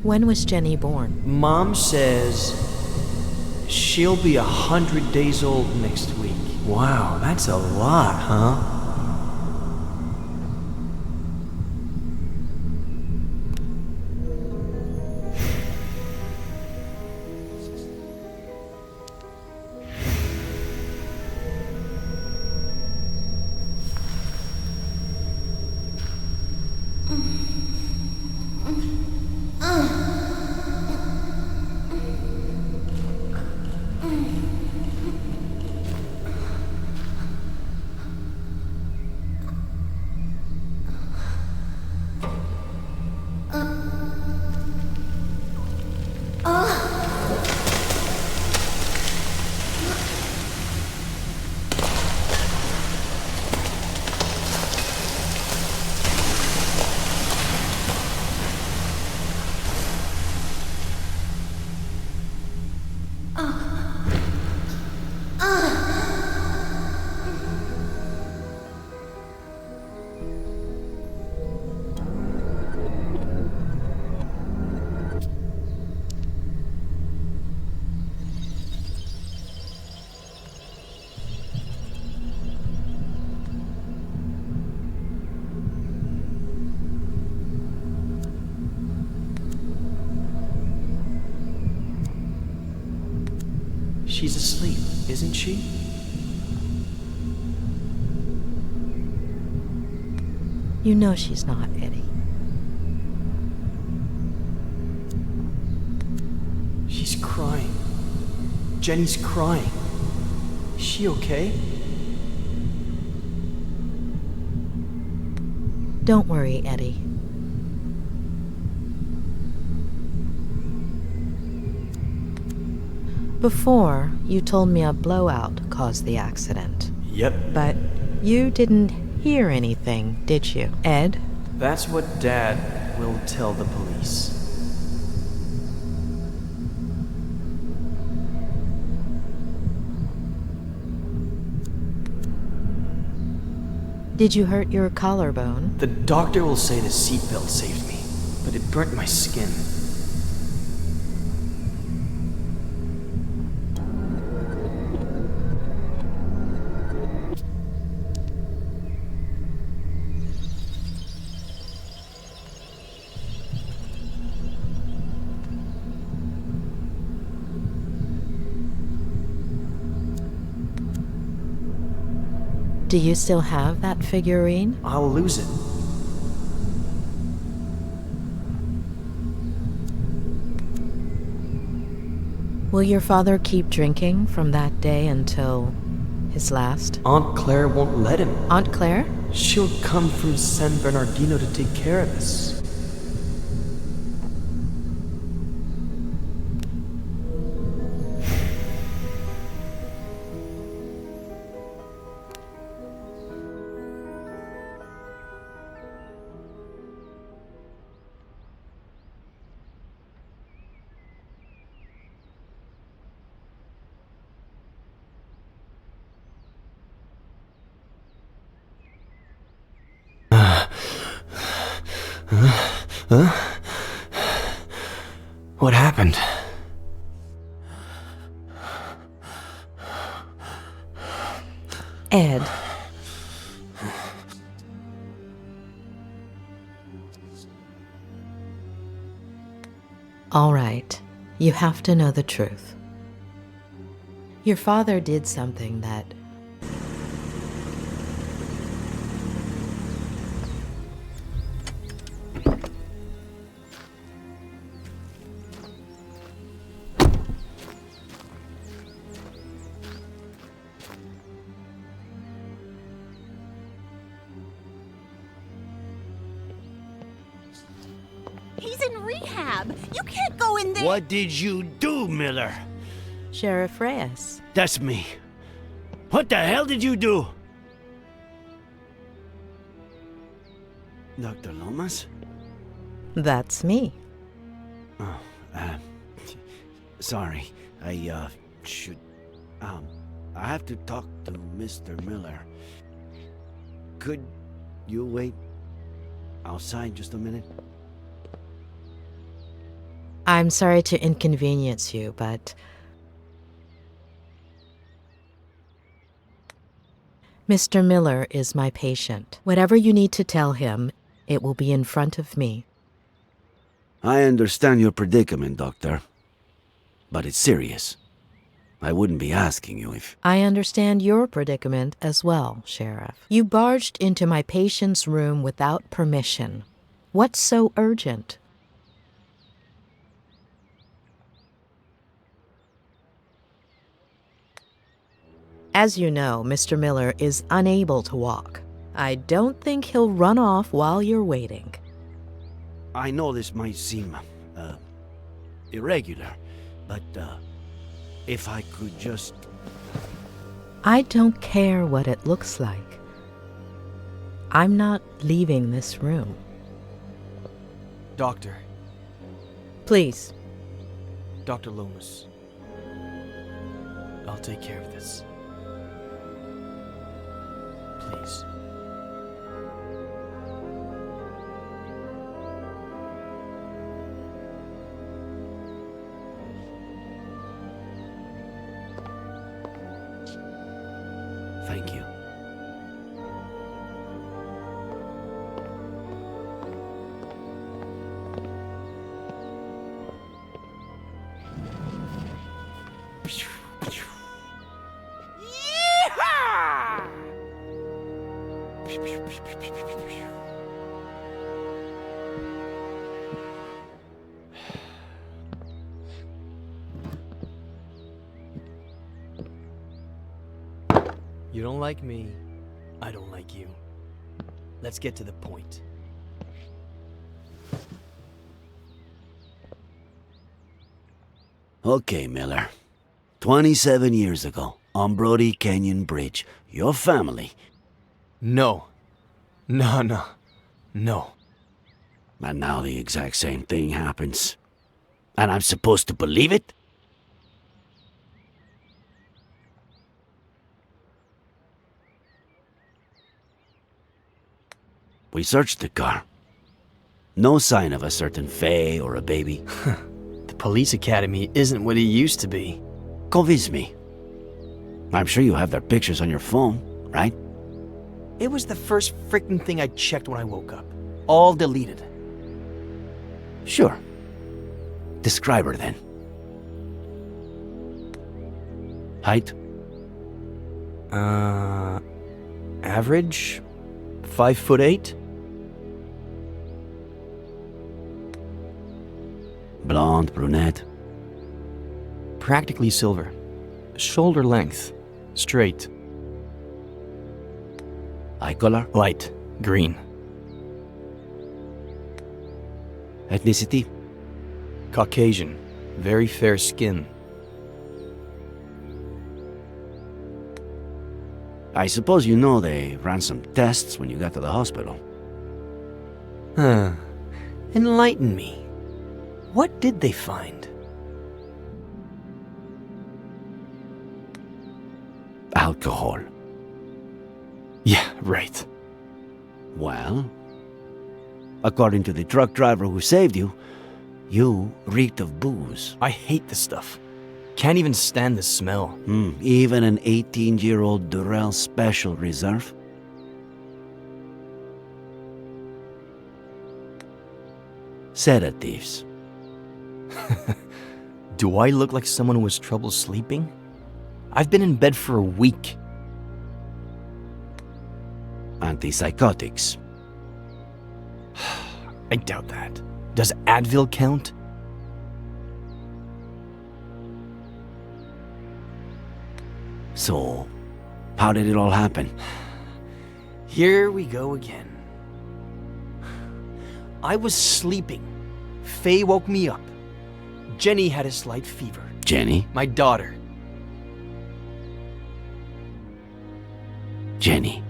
Speaker 5: When was Jenny born?
Speaker 13: Mom says she'll be 100 days old next week. Wow, that's a lot, huh? She's asleep, isn't she?
Speaker 5: You know she's not, Eddie.
Speaker 13: She's crying. Jenny's crying. Is she okay?
Speaker 5: Don't worry, Eddie. Before, you told me a blowout caused the accident.
Speaker 13: Yep.
Speaker 5: But you didn't hear anything, did you, Ed?
Speaker 13: That's what Dad will tell the police.
Speaker 5: Did you hurt your collarbone?
Speaker 13: The doctor will say the seatbelt saved me, but it burnt my skin.
Speaker 5: Do you still have that figurine?
Speaker 13: I'll lose it.
Speaker 5: Will your father keep drinking from that day until his last?
Speaker 13: Aunt Claire won't let him.
Speaker 5: Aunt Claire?
Speaker 13: She'll come from San Bernardino to take care of us. Huh? What happened?
Speaker 5: Ed, All right, you have to know the truth. Your father did something that...
Speaker 15: He's in rehab. You can't go in there.
Speaker 20: What did you do, Miller?
Speaker 5: Sheriff Reyes.
Speaker 20: That's me. What the hell did you do? Dr. Lomas?
Speaker 5: That's me.
Speaker 20: Oh, sorry. I should... I have to talk to Mr. Miller. Could you wait outside just a minute?
Speaker 5: I'm sorry to inconvenience you, but... Mr. Miller is my patient. Whatever you need to tell him, it will be in front of me.
Speaker 20: I understand your predicament, Doctor. But it's serious. I wouldn't be asking you if...
Speaker 5: I understand your predicament as well, Sheriff. You barged into my patient's room without permission. What's so urgent? As you know, Mr. Miller is unable to walk. I don't think he'll run off while you're waiting.
Speaker 20: I know this might seem, irregular, but, if I could just...
Speaker 5: I don't care what it looks like. I'm not leaving this room.
Speaker 13: Doctor.
Speaker 5: Please.
Speaker 13: Dr. Lomas. I'll take care of this. Please.
Speaker 20: Thank you.
Speaker 13: You don't like me, I don't like you. Let's get to the point.
Speaker 20: Okay, Miller. 27 years ago, on Brody Canyon Bridge, your family...
Speaker 13: No. No.
Speaker 20: And now the exact same thing happens. And I'm supposed to believe it? We searched the car. No sign of a certain Faye or a baby.
Speaker 13: The police academy isn't what it used to be.
Speaker 20: Convince me. I'm sure you have their pictures on your phone, right?
Speaker 13: It was the first freaking thing I checked when I woke up. All deleted.
Speaker 20: Sure. Describe her then. Height?
Speaker 13: Average? 5'8"?
Speaker 20: Blonde, brunette?
Speaker 13: Practically silver. Shoulder length. Straight.
Speaker 20: Eye color?
Speaker 13: Light. Green.
Speaker 20: Ethnicity?
Speaker 13: Caucasian. Very fair skin.
Speaker 20: I suppose you know they ran some tests when you got to the hospital.
Speaker 13: Enlighten me. What did they find?
Speaker 20: Alcohol.
Speaker 13: Yeah, right.
Speaker 20: Well, according to the truck driver who saved you, you reeked of booze.
Speaker 13: I hate this stuff. Can't even stand the smell.
Speaker 20: Even an 18-year-old Durrell Special Reserve? Sedatives.
Speaker 1: Do I look like someone who has trouble sleeping? I've been in bed for a week.
Speaker 20: Antipsychotics.
Speaker 1: I doubt that. Does Advil count?
Speaker 20: So, how did it all happen?
Speaker 1: Here we go again. I was sleeping. Faye woke me up. Jenny had a slight fever.
Speaker 20: Jenny?
Speaker 1: My daughter.
Speaker 20: Jenny.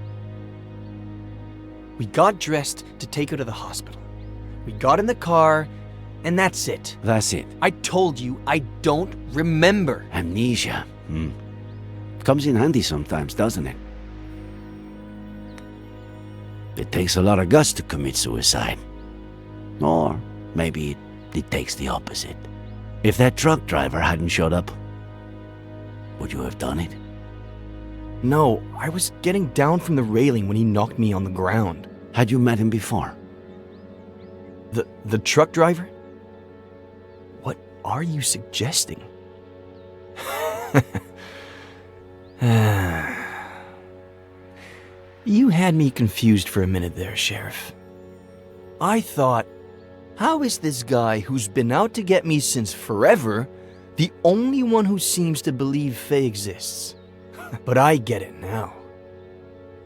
Speaker 1: We got dressed to take her to the hospital. We got in the car, and that's it.
Speaker 20: That's it.
Speaker 1: I told you I don't remember.
Speaker 20: Amnesia. Comes in handy sometimes, doesn't it? It takes a lot of guts to commit suicide. Or maybe it takes the opposite. If that truck driver hadn't showed up, would you have done it?
Speaker 1: No, I was getting down from the railing when he knocked me on the ground.
Speaker 20: Had you met him before?
Speaker 1: The truck driver? What are you suggesting? You had me confused for a minute there, Sheriff. I thought, how is this guy who's been out to get me since forever the only one who seems to believe Faye exists? But I get it now.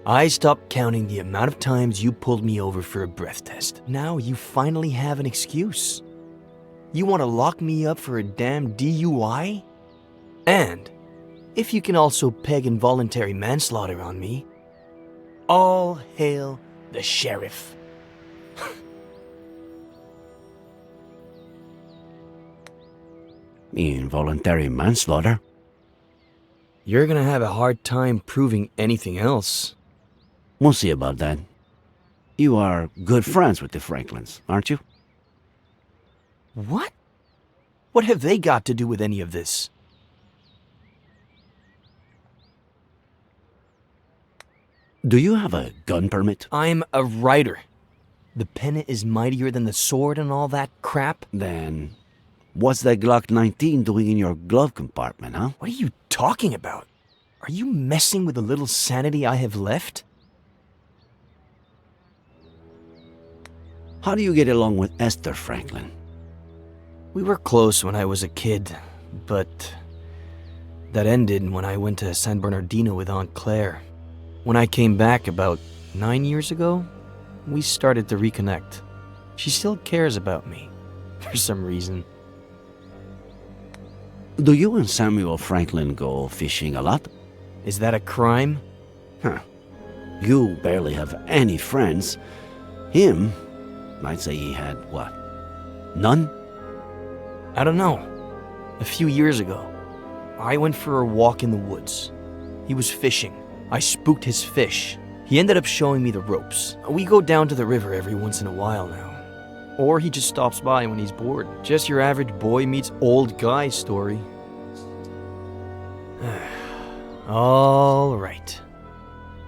Speaker 1: I stopped counting the amount of times you pulled me over for a breath test. Now you finally have an excuse. You want to lock me up for a damn DUI? And if you can also peg involuntary manslaughter on me, all hail the sheriff.
Speaker 20: Involuntary manslaughter?
Speaker 1: You're gonna have a hard time proving anything else.
Speaker 20: We'll see about that. You are good friends with the Franklins, aren't you?
Speaker 1: What? What have they got to do with any of this?
Speaker 20: Do you have a gun permit?
Speaker 1: I'm a writer. The pen is mightier than the sword and all that crap.
Speaker 20: Then, what's that Glock 19 doing in your glove compartment, huh?
Speaker 1: What are you talking about? Are you messing with the little sanity I have left?
Speaker 20: How do you get along with Esther Franklin?
Speaker 1: We were close when I was a kid, but that ended when I went to San Bernardino with Aunt Claire. When I came back about 9 years ago, we started to reconnect. She still cares about me, for some reason.
Speaker 20: Do you and Samuel Franklin go fishing a lot?
Speaker 1: Is that a crime?
Speaker 20: Huh. You barely have any friends. Him, I'd say he had, what, none?
Speaker 1: I don't know. A few years ago, I went for a walk in the woods. He was fishing. I spooked his fish. He ended up showing me the ropes. We go down to the river every once in a while now. Or he just stops by when he's bored. Just your average boy meets old guy story. All right.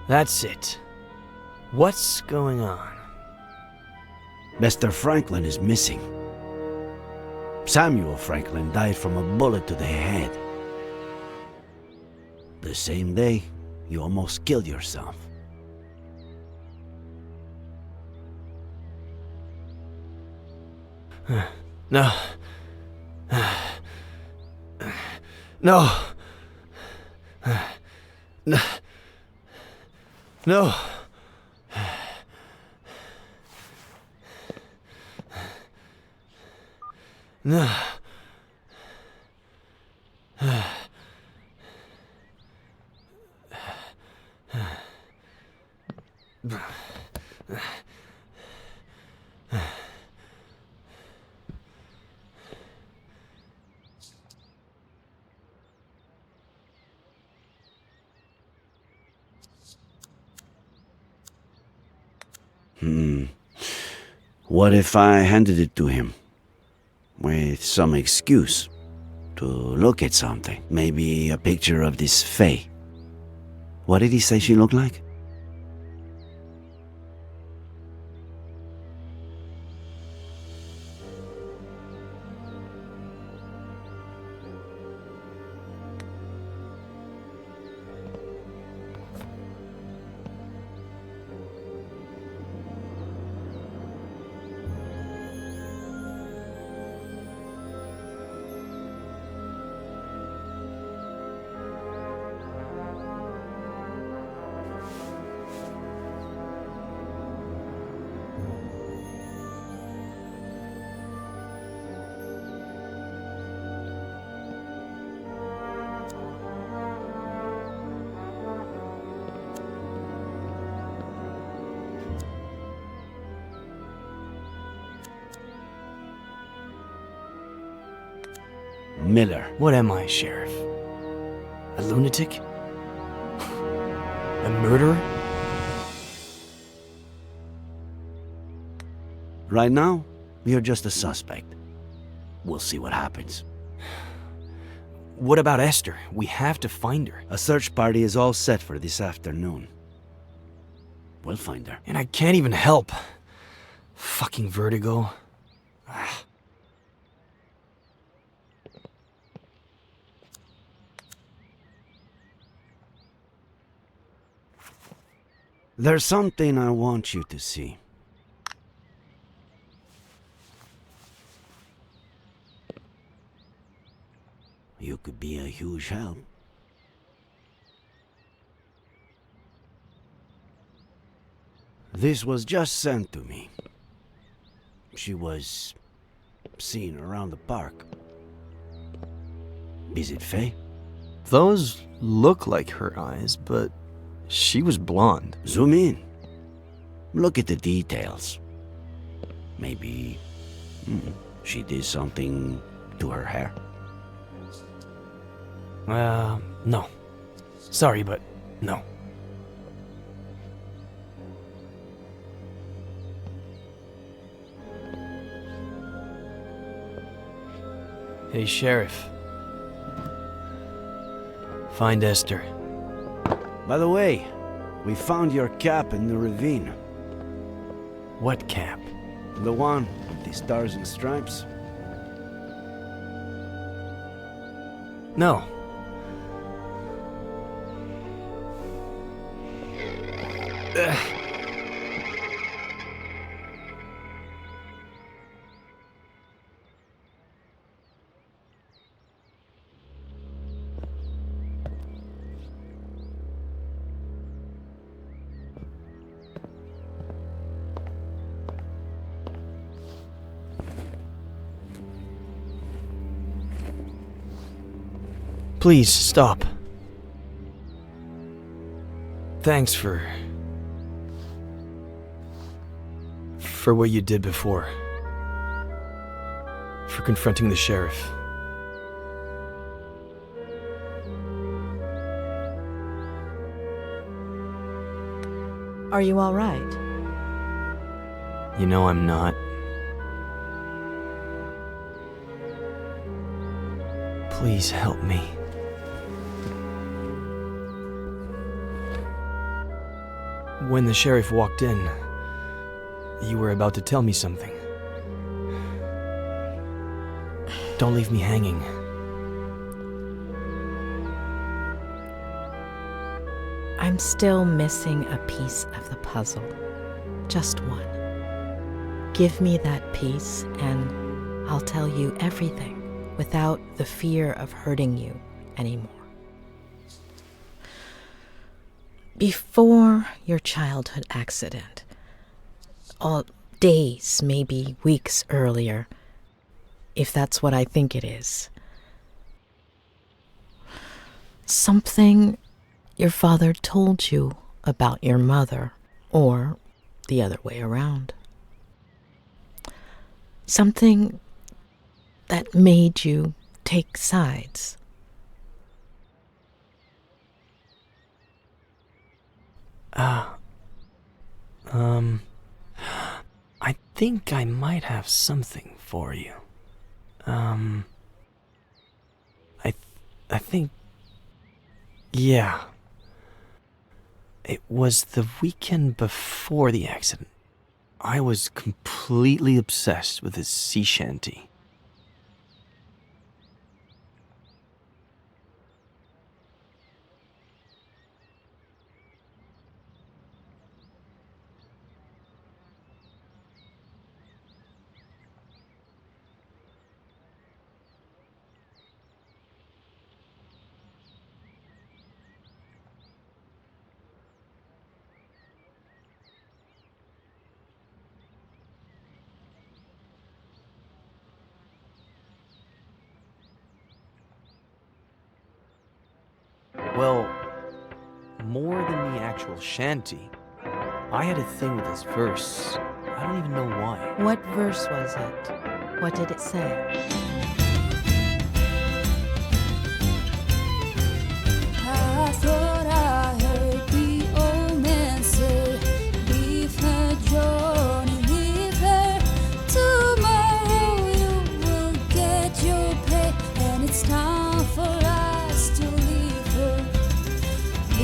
Speaker 1: That's it. What's going on?
Speaker 20: Mr. Franklin is missing. Samuel Franklin died from a bullet to the head. The same day, you almost killed yourself.
Speaker 1: No. No. No. No. No.
Speaker 20: What if I handed it to him? With some excuse to look at something. Maybe a picture of this Faye. What did he say she looked like? Miller.
Speaker 1: What am I, Sheriff? A lunatic? A murderer?
Speaker 20: Right now, you're just a suspect. We'll see what happens.
Speaker 1: What about Esther? We have to find her.
Speaker 20: A search party is all set for this afternoon. We'll find her.
Speaker 1: And I can't even help. Fucking Vertigo.
Speaker 20: There's something I want you to see. You could be a huge help. This was just sent to me. She was seen around the park. Is it Faye?
Speaker 1: Those look like her eyes, but she was blonde.
Speaker 20: Zoom in. Look at the details. Maybe she did something to her hair.
Speaker 1: No. Sorry, but no. Hey, Sheriff. Find Esther.
Speaker 20: By the way, we found your cap in the ravine.
Speaker 1: What cap?
Speaker 20: The one with the stars and stripes?
Speaker 1: No. Please, stop. Thanks for what you did before. For confronting the sheriff.
Speaker 5: Are you all right?
Speaker 1: You know I'm not. Please help me. When the sheriff walked in, you were about to tell me something. Don't leave me hanging.
Speaker 5: I'm still missing a piece of the puzzle. Just one. Give me that piece and I'll tell you everything without the fear of hurting you anymore. Before your childhood accident, all days, maybe weeks earlier, if that's what I think it is, something your father told you about your mother, or the other way around. Something that made you take sides.
Speaker 1: I think I might have something for you. I think, yeah. It was the weekend before the accident. I was completely obsessed with his sea shanty. Well, more than the actual shanty, I had a thing with this verse. I don't even know why.
Speaker 5: What verse was it? What did it say?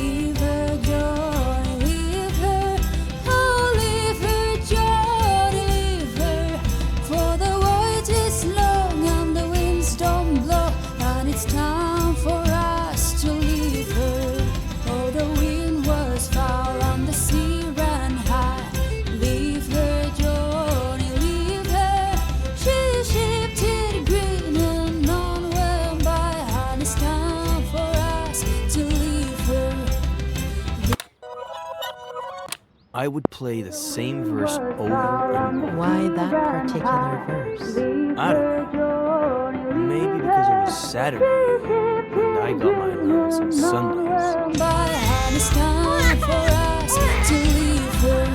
Speaker 21: Leave her, Johnny, leave her. Oh, leave her, Johnny, leave her. For the voyage is long and the winds don't blow, and it's time for us to leave her. Oh, the wind was foul and the sea ran high. Leave her, Johnny, leave her. She shifted green and none went by, and it's time for us to leave her.
Speaker 1: I would play the same verse over and over.
Speaker 5: Why that particular verse?
Speaker 1: I don't know. Maybe because it was Saturday and I got my allowance on Sundays.
Speaker 21: By, and it's time for us to leave her.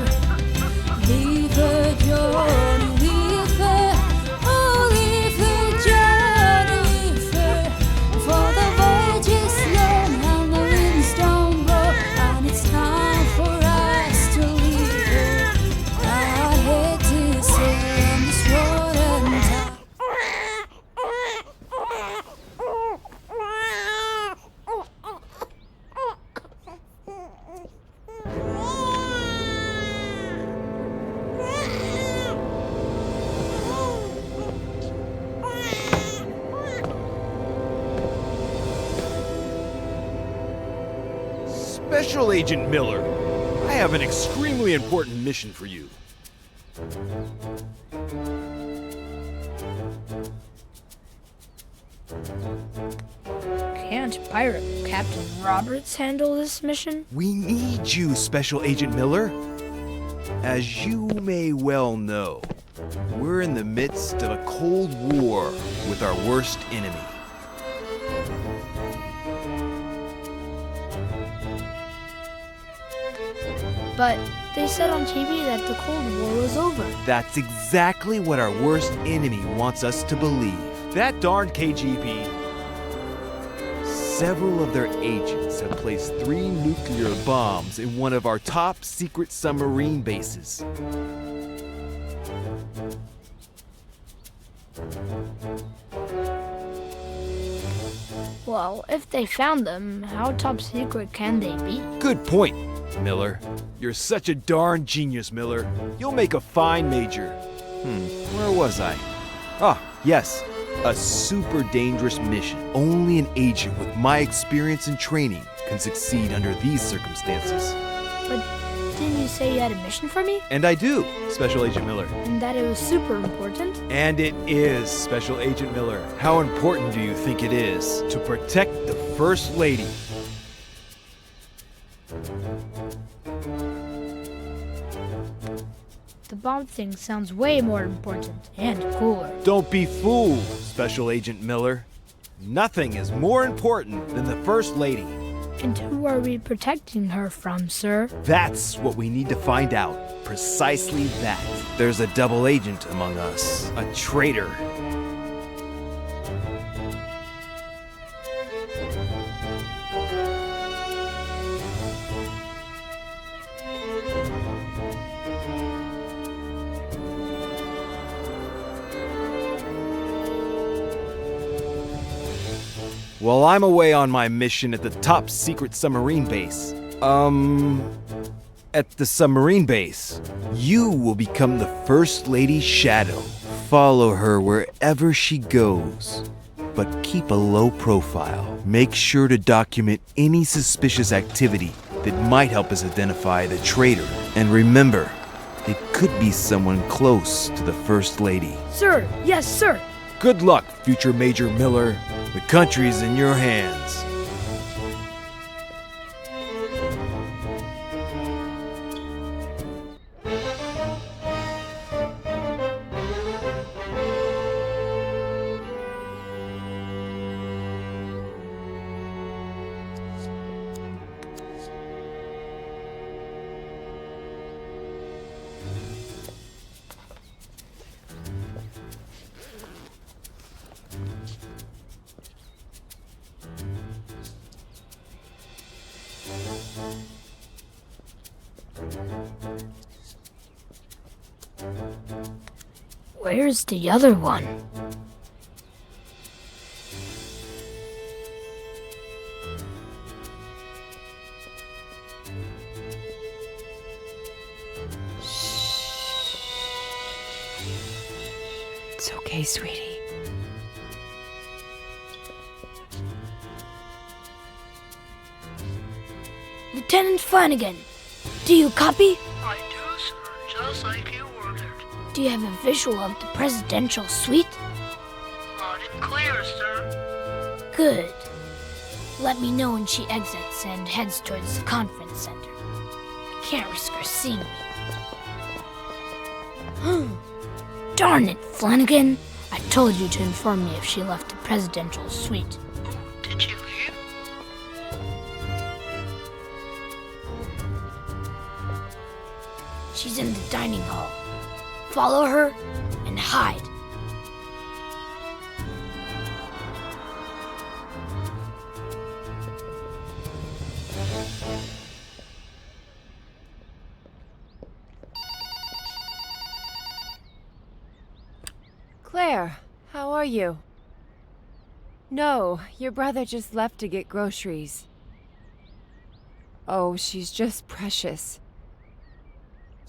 Speaker 21: Leave her, Johnny, leave her. Oh, leave her, Johnny, leave her. For the voyage is long and the winds don't blow, and it's time for us to leave her. I hate to say on this road and time.
Speaker 16: Special Agent Miller, I have an extremely important mission for you.
Speaker 14: Can't Pirate Captain Roberts handle this mission?
Speaker 16: We need you, Special Agent Miller. As you may well know, we're in the midst of a Cold War with our worst enemy.
Speaker 14: But they said on TV that the Cold War was over.
Speaker 16: That's exactly what our worst enemy wants us to believe. That darned KGB. Several of their agents have placed 3 nuclear bombs in one of our top secret submarine bases.
Speaker 14: Well, if they found them, how top secret can they be?
Speaker 16: Good point, Miller. You're such a darn genius, Miller. You'll make a fine major. Where was I? Ah, yes. A super dangerous mission. Only an agent with my experience and training can succeed under these circumstances.
Speaker 14: But didn't you say you had a mission for me?
Speaker 16: And I do, Special Agent Miller.
Speaker 14: And that it was super important?
Speaker 16: And it is, Special Agent Miller. How important do you think it is to protect the First Lady?
Speaker 14: The bomb thing sounds way more important and cooler.
Speaker 16: Don't be fooled, Special Agent Miller. Nothing is more important than the First Lady.
Speaker 14: And who are we protecting her from, sir?
Speaker 16: That's what we need to find out. Precisely that. There's a double agent among us. A traitor. While I'm away on my mission at the top secret submarine base, at the submarine base, you will become the First Lady's shadow. Follow her wherever she goes, but keep a low profile. Make sure to document any suspicious activity that might help us identify the traitor. And remember, it could be someone close to the First Lady.
Speaker 14: Sir, yes, sir.
Speaker 16: Good luck, future Major Miller. The country's in your hands.
Speaker 14: Where's the other one?
Speaker 17: Okay, sweetie.
Speaker 14: Lieutenant Flanagan, do you copy?
Speaker 9: I do, sir, just like you ordered.
Speaker 14: Do you have a visual of the presidential suite?
Speaker 9: Loud and clear, sir.
Speaker 14: Good. Let me know when she exits and heads towards the conference center. I can't risk her seeing me. Darn it, Flanagan. I told you to inform me if she left the presidential suite.
Speaker 9: Did she leave?
Speaker 14: She's in the dining hall. Follow her and hide.
Speaker 17: Claire, how are you? No, your brother just left to get groceries. Oh, she's just precious.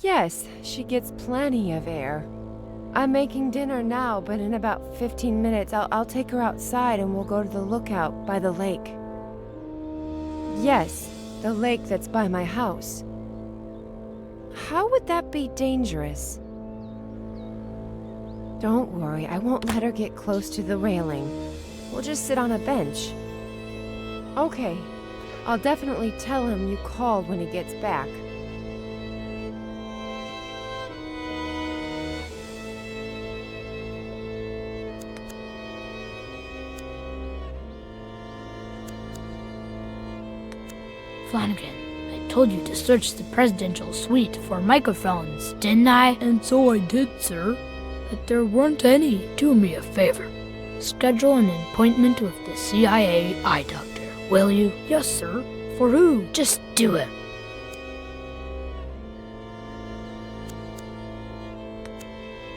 Speaker 17: Yes, she gets plenty of air. I'm making dinner now, but in about 15 minutes I'll take her outside and we'll go to the lookout by the lake. Yes, the lake that's by my house. How would that be dangerous? Don't worry, I won't let her get close to the railing. We'll just sit on a bench. Okay, I'll definitely tell him you called when he gets back.
Speaker 14: Flanagan, I told you to search the presidential suite for microphones, didn't I?
Speaker 9: And so I did, sir. But there weren't any.
Speaker 14: Do me a favor. Schedule an appointment with the CIA eye doctor, will you?
Speaker 9: Yes, sir. For who?
Speaker 14: Just do it.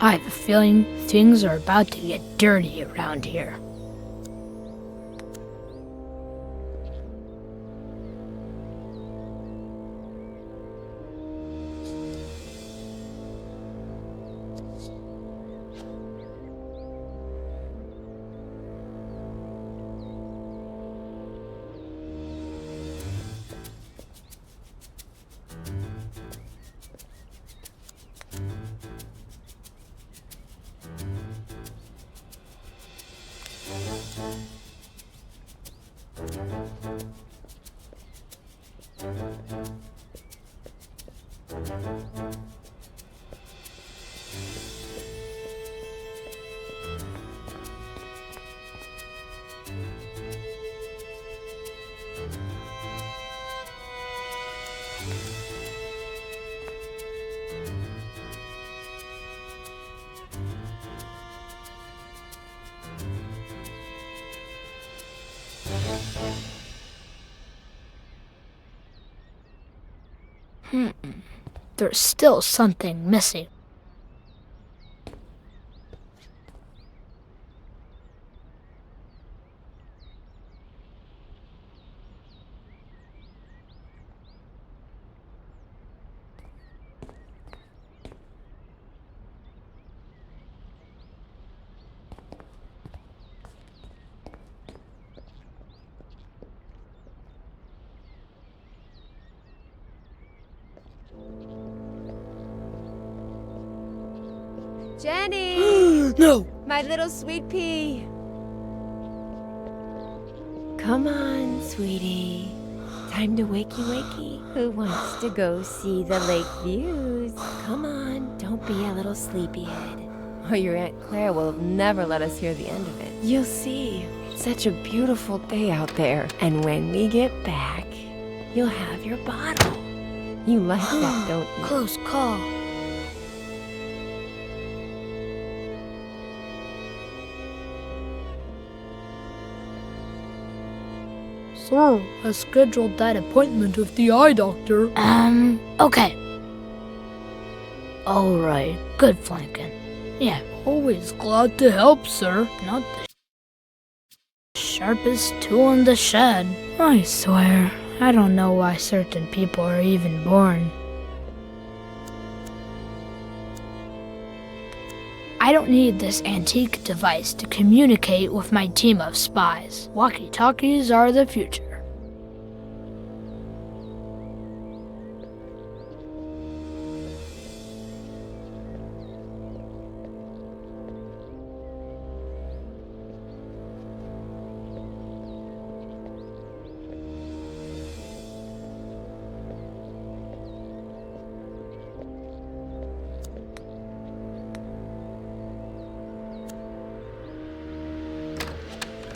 Speaker 14: I have a feeling things are about to get dirty around here. There's still something missing.
Speaker 17: Jenny!
Speaker 9: No!
Speaker 17: My little sweet pea! Come on, sweetie. Time to wakey. Who wants to go see the lake views? Come on, don't be a little sleepyhead. Or your Aunt Claire will never let us hear the end of it. You'll see. It's such a beautiful day out there. And when we get back, you'll have your bottle. You like that, don't you?
Speaker 14: Close call.
Speaker 9: Sir, I scheduled that appointment with the eye doctor.
Speaker 14: Okay. All right. Good, Flanagan. Yeah.
Speaker 9: Always glad to help, sir.
Speaker 14: Not the sharpest tool in the shed. I swear, I don't know why certain people are even born. I don't need this antique device to communicate with my team of spies. Walkie-talkies are the future.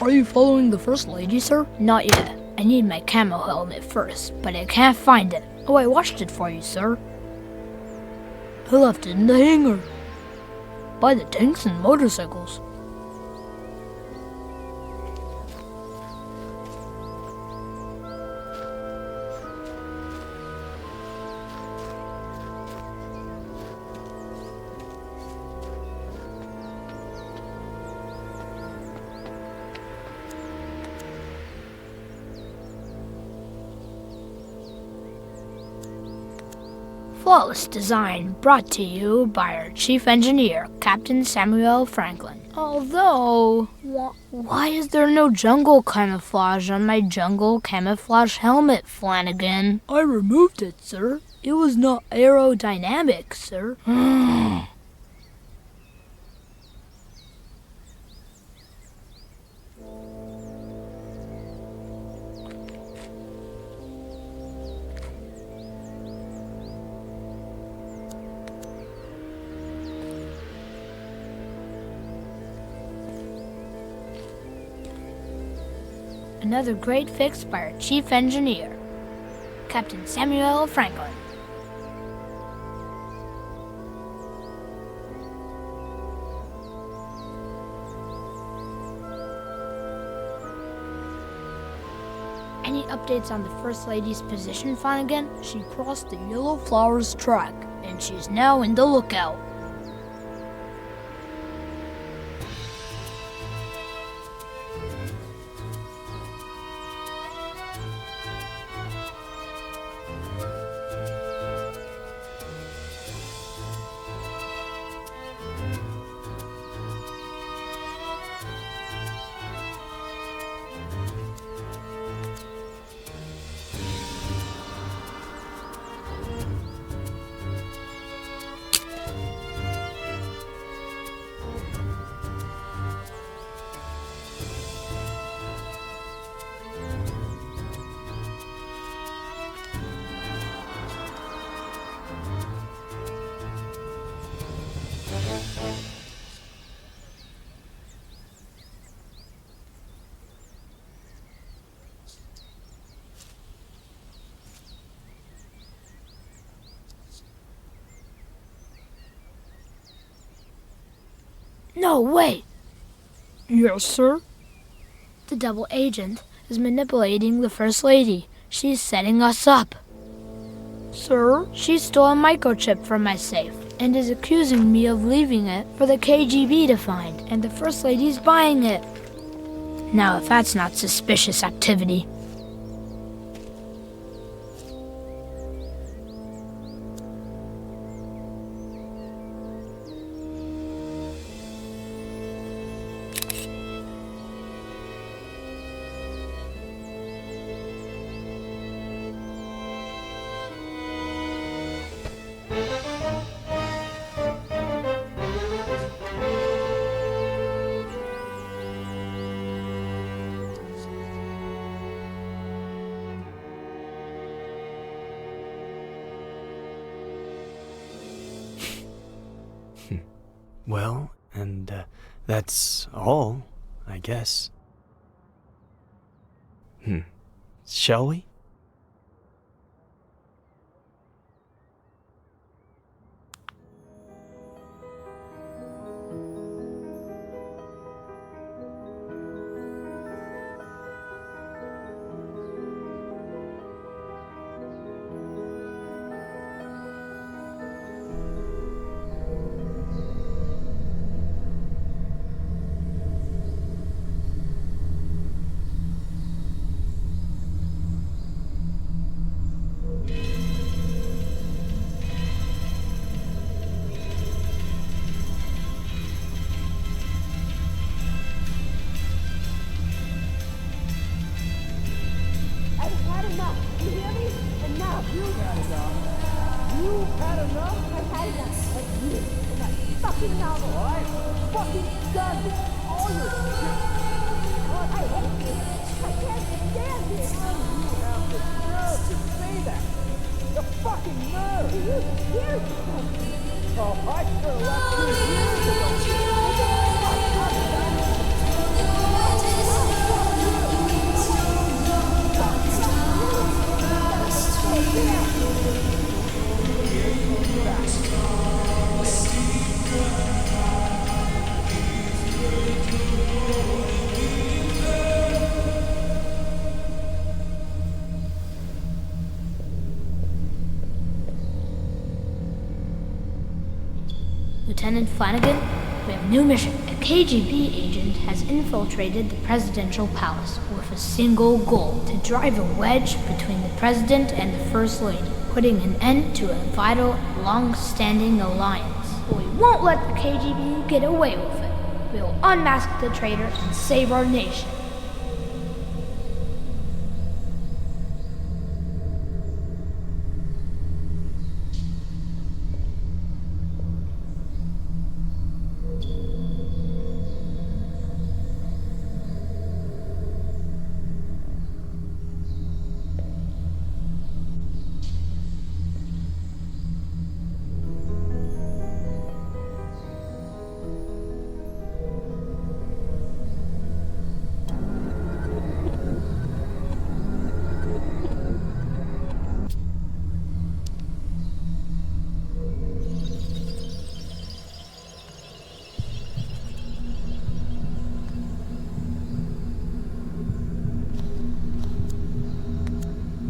Speaker 9: Are you following the First Lady, sir?
Speaker 14: Not yet. I need my camo helmet first, but I can't find it. Oh, I washed it for you, sir.
Speaker 9: I left it in the hangar. By the tanks and motorcycles.
Speaker 14: Flawless design brought to you by our chief engineer, Captain Samuel Franklin. Although, why is there no jungle camouflage on my jungle camouflage helmet, Flanagan?
Speaker 9: I removed it, sir.
Speaker 14: It was not aerodynamic, sir. Another great fix by our chief engineer, Captain Samuel Franklin. Any updates on the First Lady's position, Flanagan?
Speaker 9: She crossed the Yellow Flowers track,
Speaker 14: and she's now in the lookout. No, wait!
Speaker 9: Yes, sir?
Speaker 14: The double agent is manipulating the First Lady. She's setting us up.
Speaker 9: Sir?
Speaker 14: She stole a microchip from my safe and is accusing me of leaving it for the KGB to find, and the First Lady's buying it. Now, if that's not suspicious activity.
Speaker 13: Well, and that's all, I guess. Shall we?
Speaker 14: Lieutenant Flanagan, we have a new mission. A KGB agent has infiltrated the presidential palace with a single goal: to drive a wedge between the president and the first lady, putting an end to a vital, long-standing alliance. But we won't let the KGB get away with it. We will unmask the traitor and save our nation.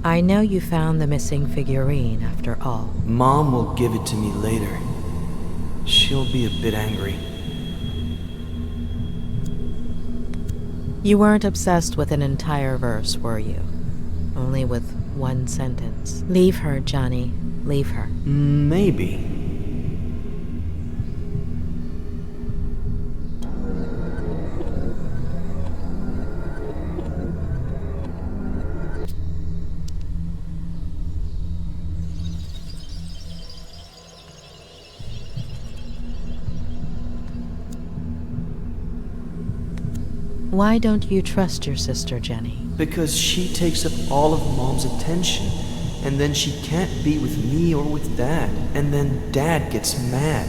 Speaker 5: I know you found the missing figurine after all.
Speaker 13: Mom will give it to me later. She'll be a bit angry.
Speaker 5: You weren't obsessed with an entire verse, were you? Only with one sentence. Leave her, Johnny. Leave her.
Speaker 13: Maybe.
Speaker 5: Why don't you trust your sister, Jenny?
Speaker 13: Because she takes up all of Mom's attention, and then she can't be with me or with Dad, and then Dad gets mad.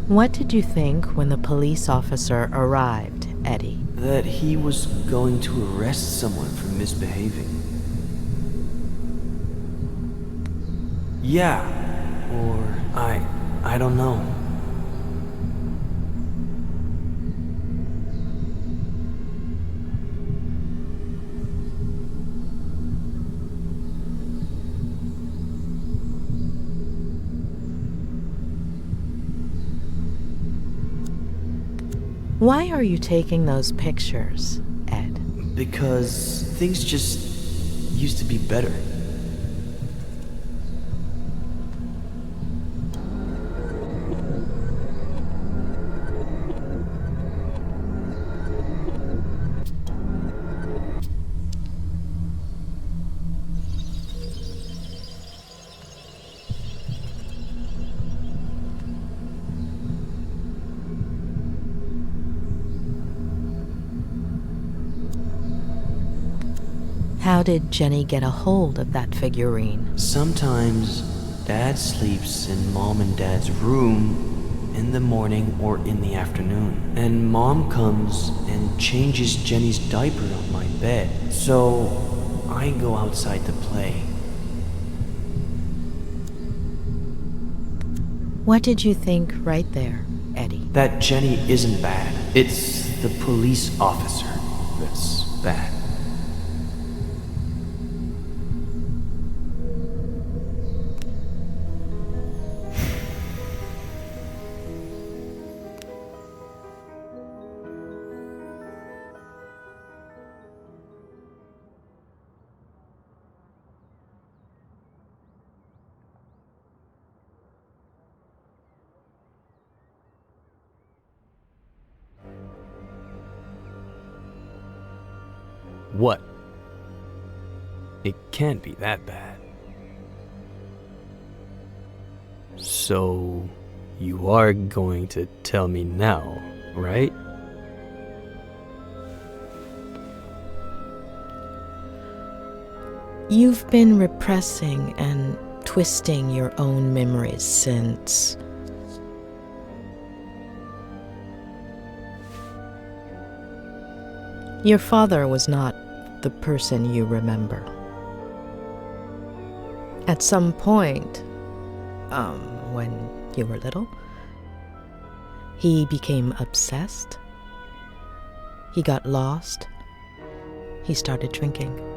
Speaker 5: What did you think when the police officer arrived, Eddie?
Speaker 13: That he was going to arrest someone for misbehaving. Yeah, or I don't know.
Speaker 5: Why are you taking those pictures, Ed?
Speaker 13: Because things just used to be better.
Speaker 5: How did Jenny get a hold of that figurine?
Speaker 13: Sometimes Dad sleeps in Mom and Dad's room in the morning or in the afternoon. And Mom comes and changes Jenny's diaper on my bed. So I go outside to play.
Speaker 5: What did you think right there, Eddie?
Speaker 13: That Jenny isn't bad. It's the police officer that's bad. What? It can't be that bad. So, you are going to tell me now, right?
Speaker 5: You've been repressing and twisting your own memories since... Your father was not the person you remember. At some point, when you were little, he became obsessed. He got lost. He started drinking.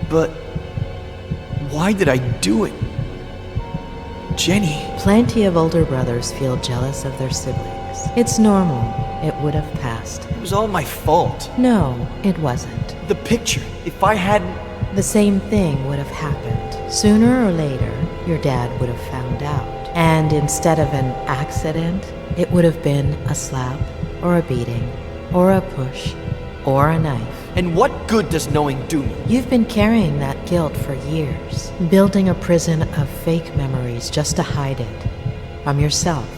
Speaker 13: But why did I do it? Jenny.
Speaker 5: Plenty of older brothers feel jealous of their siblings. It's normal. It would have passed.
Speaker 13: It was all my fault.
Speaker 5: No, it wasn't.
Speaker 13: The picture. If I hadn't...
Speaker 5: The same thing would have happened. Sooner or later, your dad would have found out. And instead of an accident, it would have been a slap, or a beating, or a push, or a knife.
Speaker 1: And what good does knowing do me?
Speaker 5: You've been carrying that guilt for years, building a prison of fake memories just to hide it. From yourself,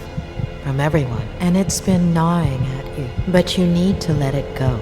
Speaker 5: from everyone. And it's been gnawing at you. But you need to let it go.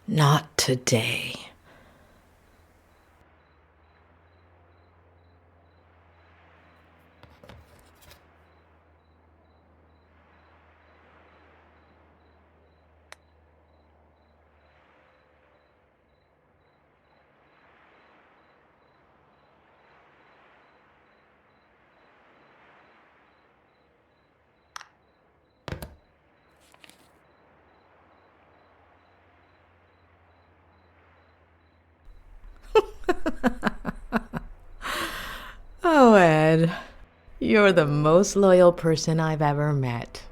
Speaker 5: Not today. Oh, Ed, you're the most loyal person I've ever met.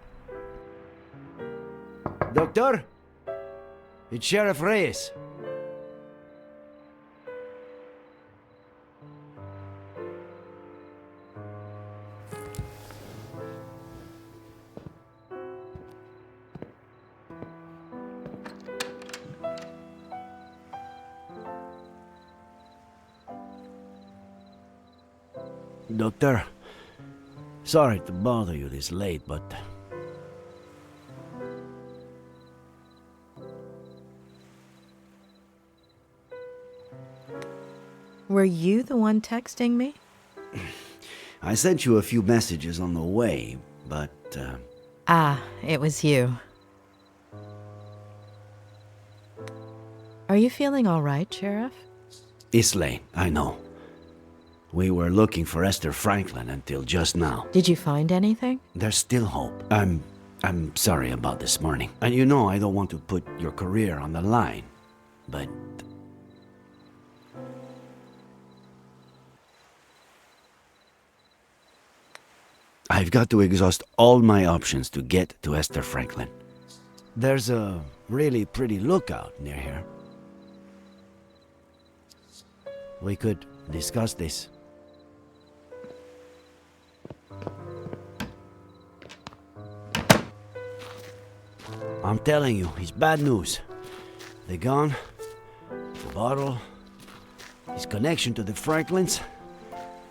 Speaker 20: Doctor? It's Sheriff Reyes. Doctor, sorry to bother you this late, but...
Speaker 5: Were you the one texting me?
Speaker 20: I sent you a few messages on the way, but...
Speaker 5: It was you. Are you feeling all right, Sheriff?
Speaker 20: It's late, I know. We were looking for Esther Franklin until just now.
Speaker 5: Did you find anything?
Speaker 20: There's still hope. I'm sorry about this morning. And you know I don't want to put your career on the line, but... I've got to exhaust all my options to get to Esther Franklin. There's a really pretty lookout near here. We could discuss this. I'm telling you, it's bad news. The gun, the bottle, his connection to the Franklins,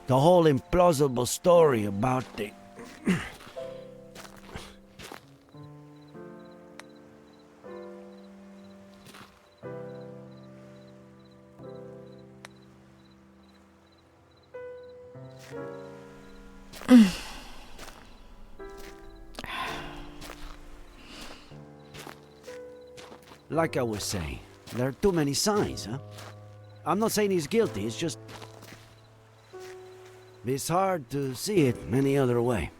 Speaker 20: the whole implausible story about the... Like I was saying, There are too many signs, huh? I'm not saying he's guilty, it's just... It's hard to see it any other way.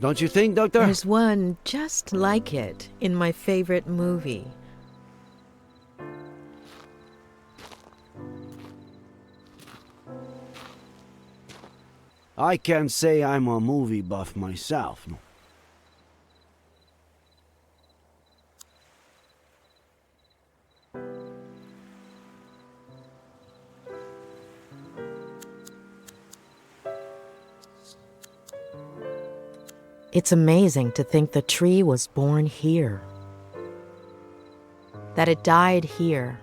Speaker 20: Don't you think, Doctor?
Speaker 5: There's one just like it in my favorite movie.
Speaker 20: I can't say I'm a movie buff myself. No.
Speaker 5: It's amazing to think the tree was born here, that it died here,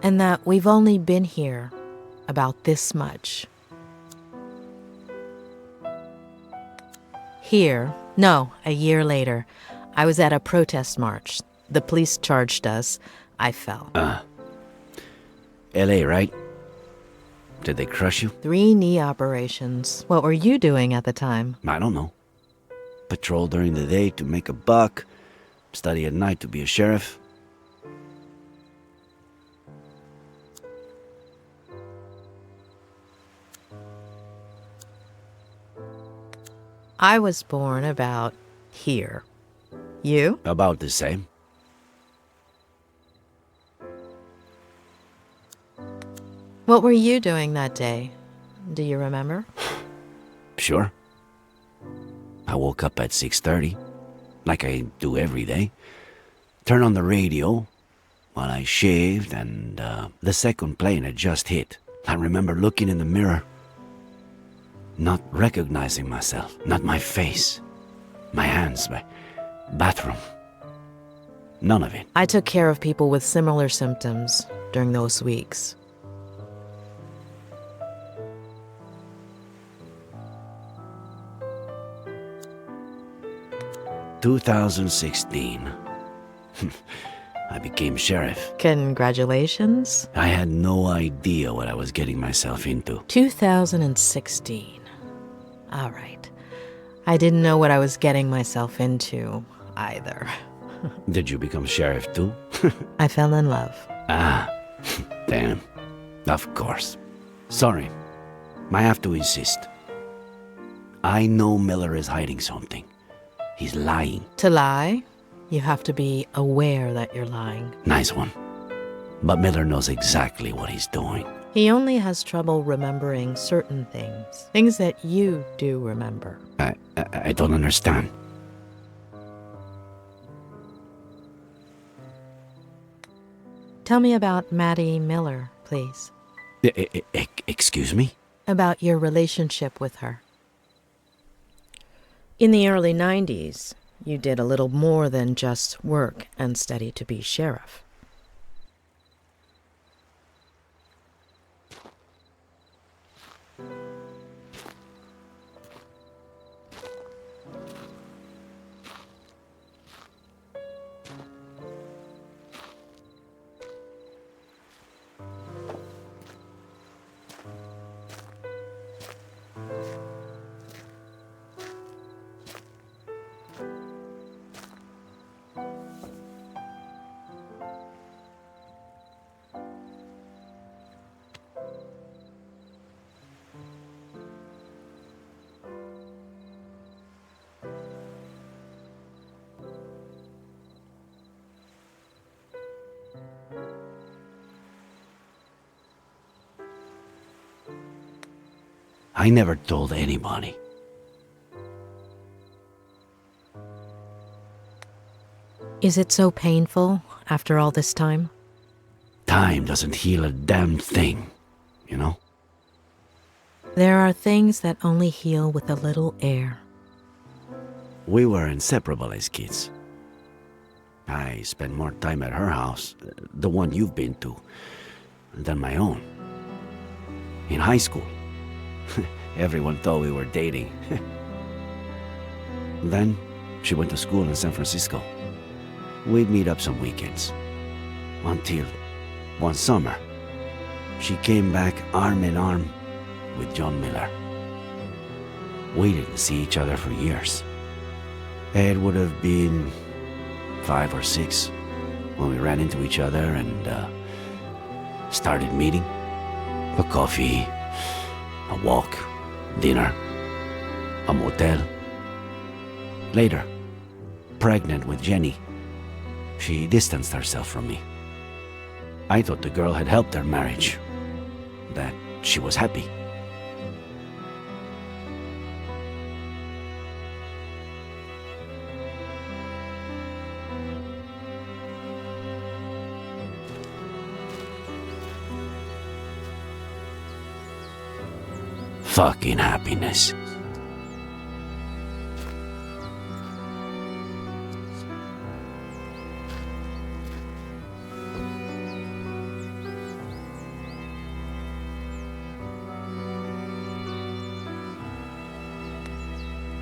Speaker 5: and that we've only been here about this much. Here, no, a year later, I was at a protest march. The police charged us. I fell.
Speaker 20: LA, right? Did they crush you?
Speaker 5: 3 knee operations. What were you doing at the time?
Speaker 20: I don't know. Patrol during the day to make a buck, study at night to be a sheriff.
Speaker 5: I was born about here. You?
Speaker 20: About the same.
Speaker 5: What were you doing that day? Do you remember?
Speaker 20: Sure. I woke up at 6:30, like I do every day. Turned on the radio while I shaved, and the second plane had just hit. I remember looking in the mirror, not recognizing myself, not my face, my hands, my bathroom. None of it.
Speaker 5: I took care of people with similar symptoms during those weeks.
Speaker 20: In 2016, I became sheriff.
Speaker 5: Congratulations.
Speaker 20: I had no idea what I was getting myself into.
Speaker 5: 2016. All right. I didn't know what I was getting myself into either.
Speaker 20: Did you become sheriff too?
Speaker 5: I fell in love.
Speaker 20: Ah, damn. Of course. Sorry. I have to insist. I know Miller is hiding something. He's lying.
Speaker 5: To lie, you have to be aware that you're lying.
Speaker 20: Nice one. But Miller knows exactly what he's doing.
Speaker 5: He only has trouble remembering certain things. Things that you do remember.
Speaker 20: I don't understand.
Speaker 5: Tell me about Maddie Miller, please.
Speaker 20: Excuse me?
Speaker 5: About your relationship with her. In the early 90s, you did a little more than just work and study to be sheriff.
Speaker 20: I never told anybody.
Speaker 5: Is it so painful after all this time?
Speaker 20: Time doesn't heal a damn thing, you know?
Speaker 5: There are things that only heal with a little air.
Speaker 20: We were inseparable as kids. I spent more time at her house, the one you've been to, than my own. In high school, everyone thought we were dating. Then, she went to school in San Francisco. We'd meet up some weekends. Until, one summer, she came back arm in arm with John Miller. We didn't see each other for years. It would have been 5 or 6. when we ran into each other and started meeting. A coffee, a walk, dinner, a motel. Later, pregnant with Jenny, she distanced herself from me. I thought the girl had helped her marriage, that she was happy. Fucking happiness.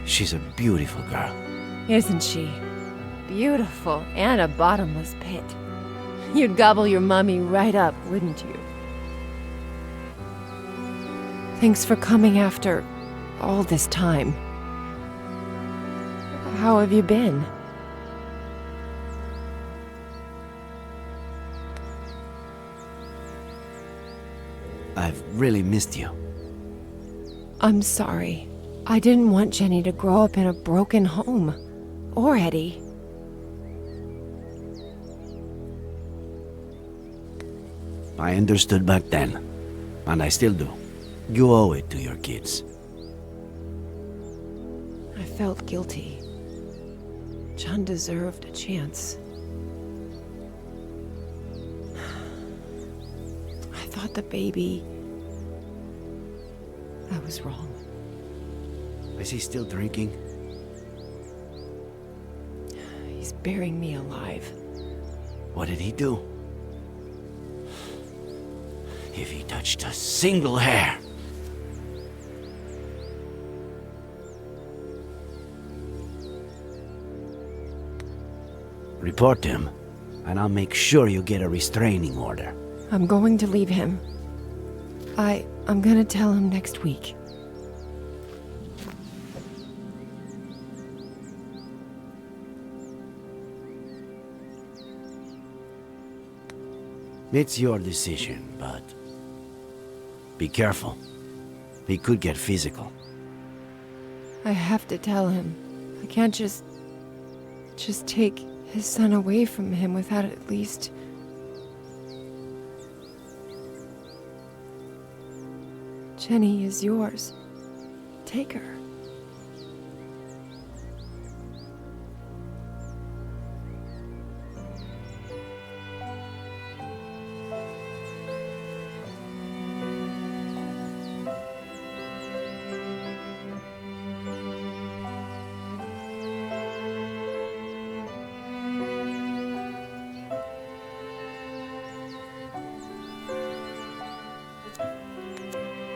Speaker 20: She's a beautiful girl.
Speaker 17: Isn't she? Beautiful and a bottomless pit. You'd gobble your mummy right up, wouldn't you? Thanks for coming after all this time. How have you been?
Speaker 20: I've really missed you.
Speaker 17: I'm sorry. I didn't want Jenny to grow up in a broken home. Or Eddie.
Speaker 20: I understood back then, and I still do. You owe it to your kids.
Speaker 17: I felt guilty. John deserved a chance. I thought the baby... I was wrong.
Speaker 20: Is he still drinking?
Speaker 17: He's burying me alive.
Speaker 20: What did he do? If he touched a single hair... Report him, and I'll make sure you get a restraining order.
Speaker 17: I'm going to leave him. I'm gonna tell him next week.
Speaker 20: It's your decision, but be careful. He could get physical.
Speaker 17: I have to tell him. I can't just take his son away from him without at least... Jenny is yours. Take her.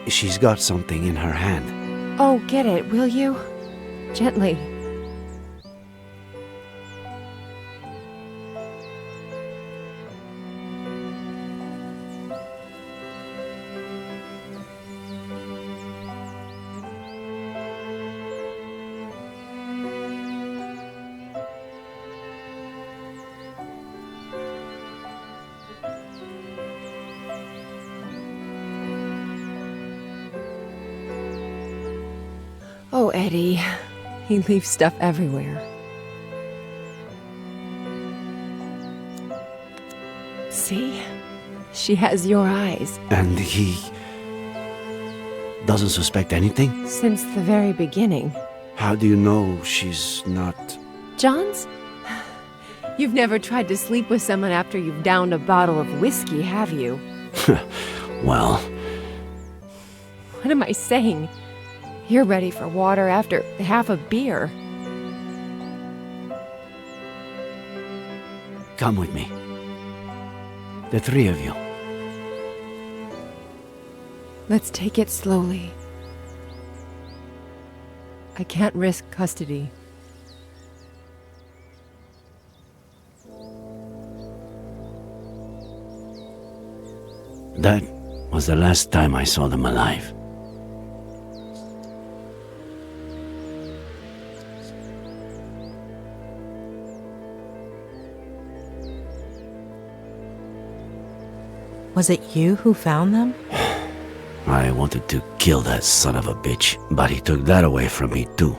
Speaker 20: She's got something in her hand.
Speaker 17: Oh, get it, will you? Gently. Oh, Eddie. He leaves stuff everywhere. See? She has your eyes.
Speaker 20: And he... doesn't suspect anything?
Speaker 17: Since the very beginning.
Speaker 20: How do you know she's not...
Speaker 17: John's? You've never tried to sleep with someone after you've downed a bottle of whiskey, have you?
Speaker 20: Well...
Speaker 17: What am I saying? You're ready for water after half a beer.
Speaker 20: Come with me. The three of you.
Speaker 17: Let's take it slowly. I can't risk custody.
Speaker 20: That was the last time I saw them alive.
Speaker 5: Was it you who found them?
Speaker 20: I wanted to kill that son of a bitch, but he took that away from me too.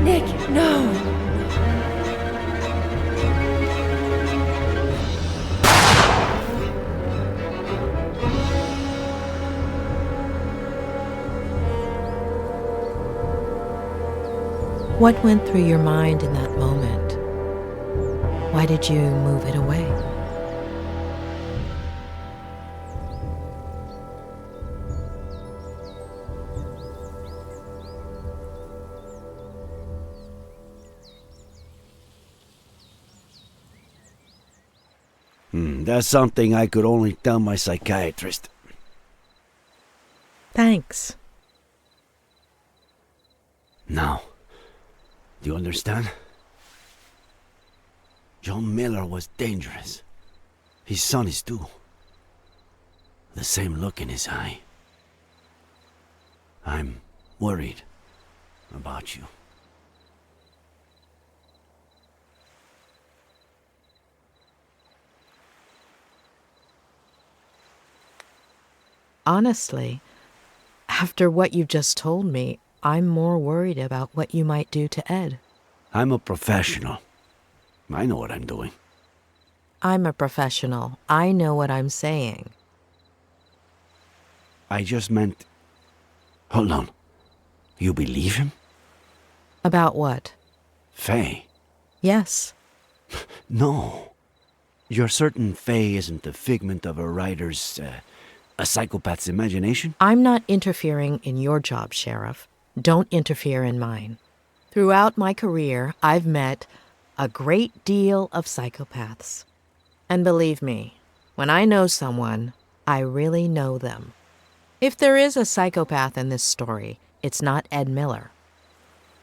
Speaker 17: Nick, no!
Speaker 5: What went through your mind in that moment? Why did you move it away?
Speaker 20: That's something I could only tell my psychiatrist.
Speaker 5: Thanks.
Speaker 20: Now, do you understand? John Miller was dangerous. His son is too. The same look in his eye. I'm worried about you.
Speaker 5: Honestly, after what you've just told me, I'm more worried about what you might do to Ed.
Speaker 20: I'm a professional. I know what I'm doing.
Speaker 5: I'm a professional. I know what I'm saying.
Speaker 20: I just meant... Hold on. You believe him?
Speaker 5: About what?
Speaker 20: Faye?
Speaker 5: Yes.
Speaker 20: No. You're certain Faye isn't the figment of a writer's, a psychopath's imagination?
Speaker 5: I'm not interfering in your job, Sheriff. Don't interfere in mine. Throughout my career, I've met a great deal of psychopaths. And believe me, when I know someone, I really know them. If there is a psychopath in this story, it's not Ed Miller.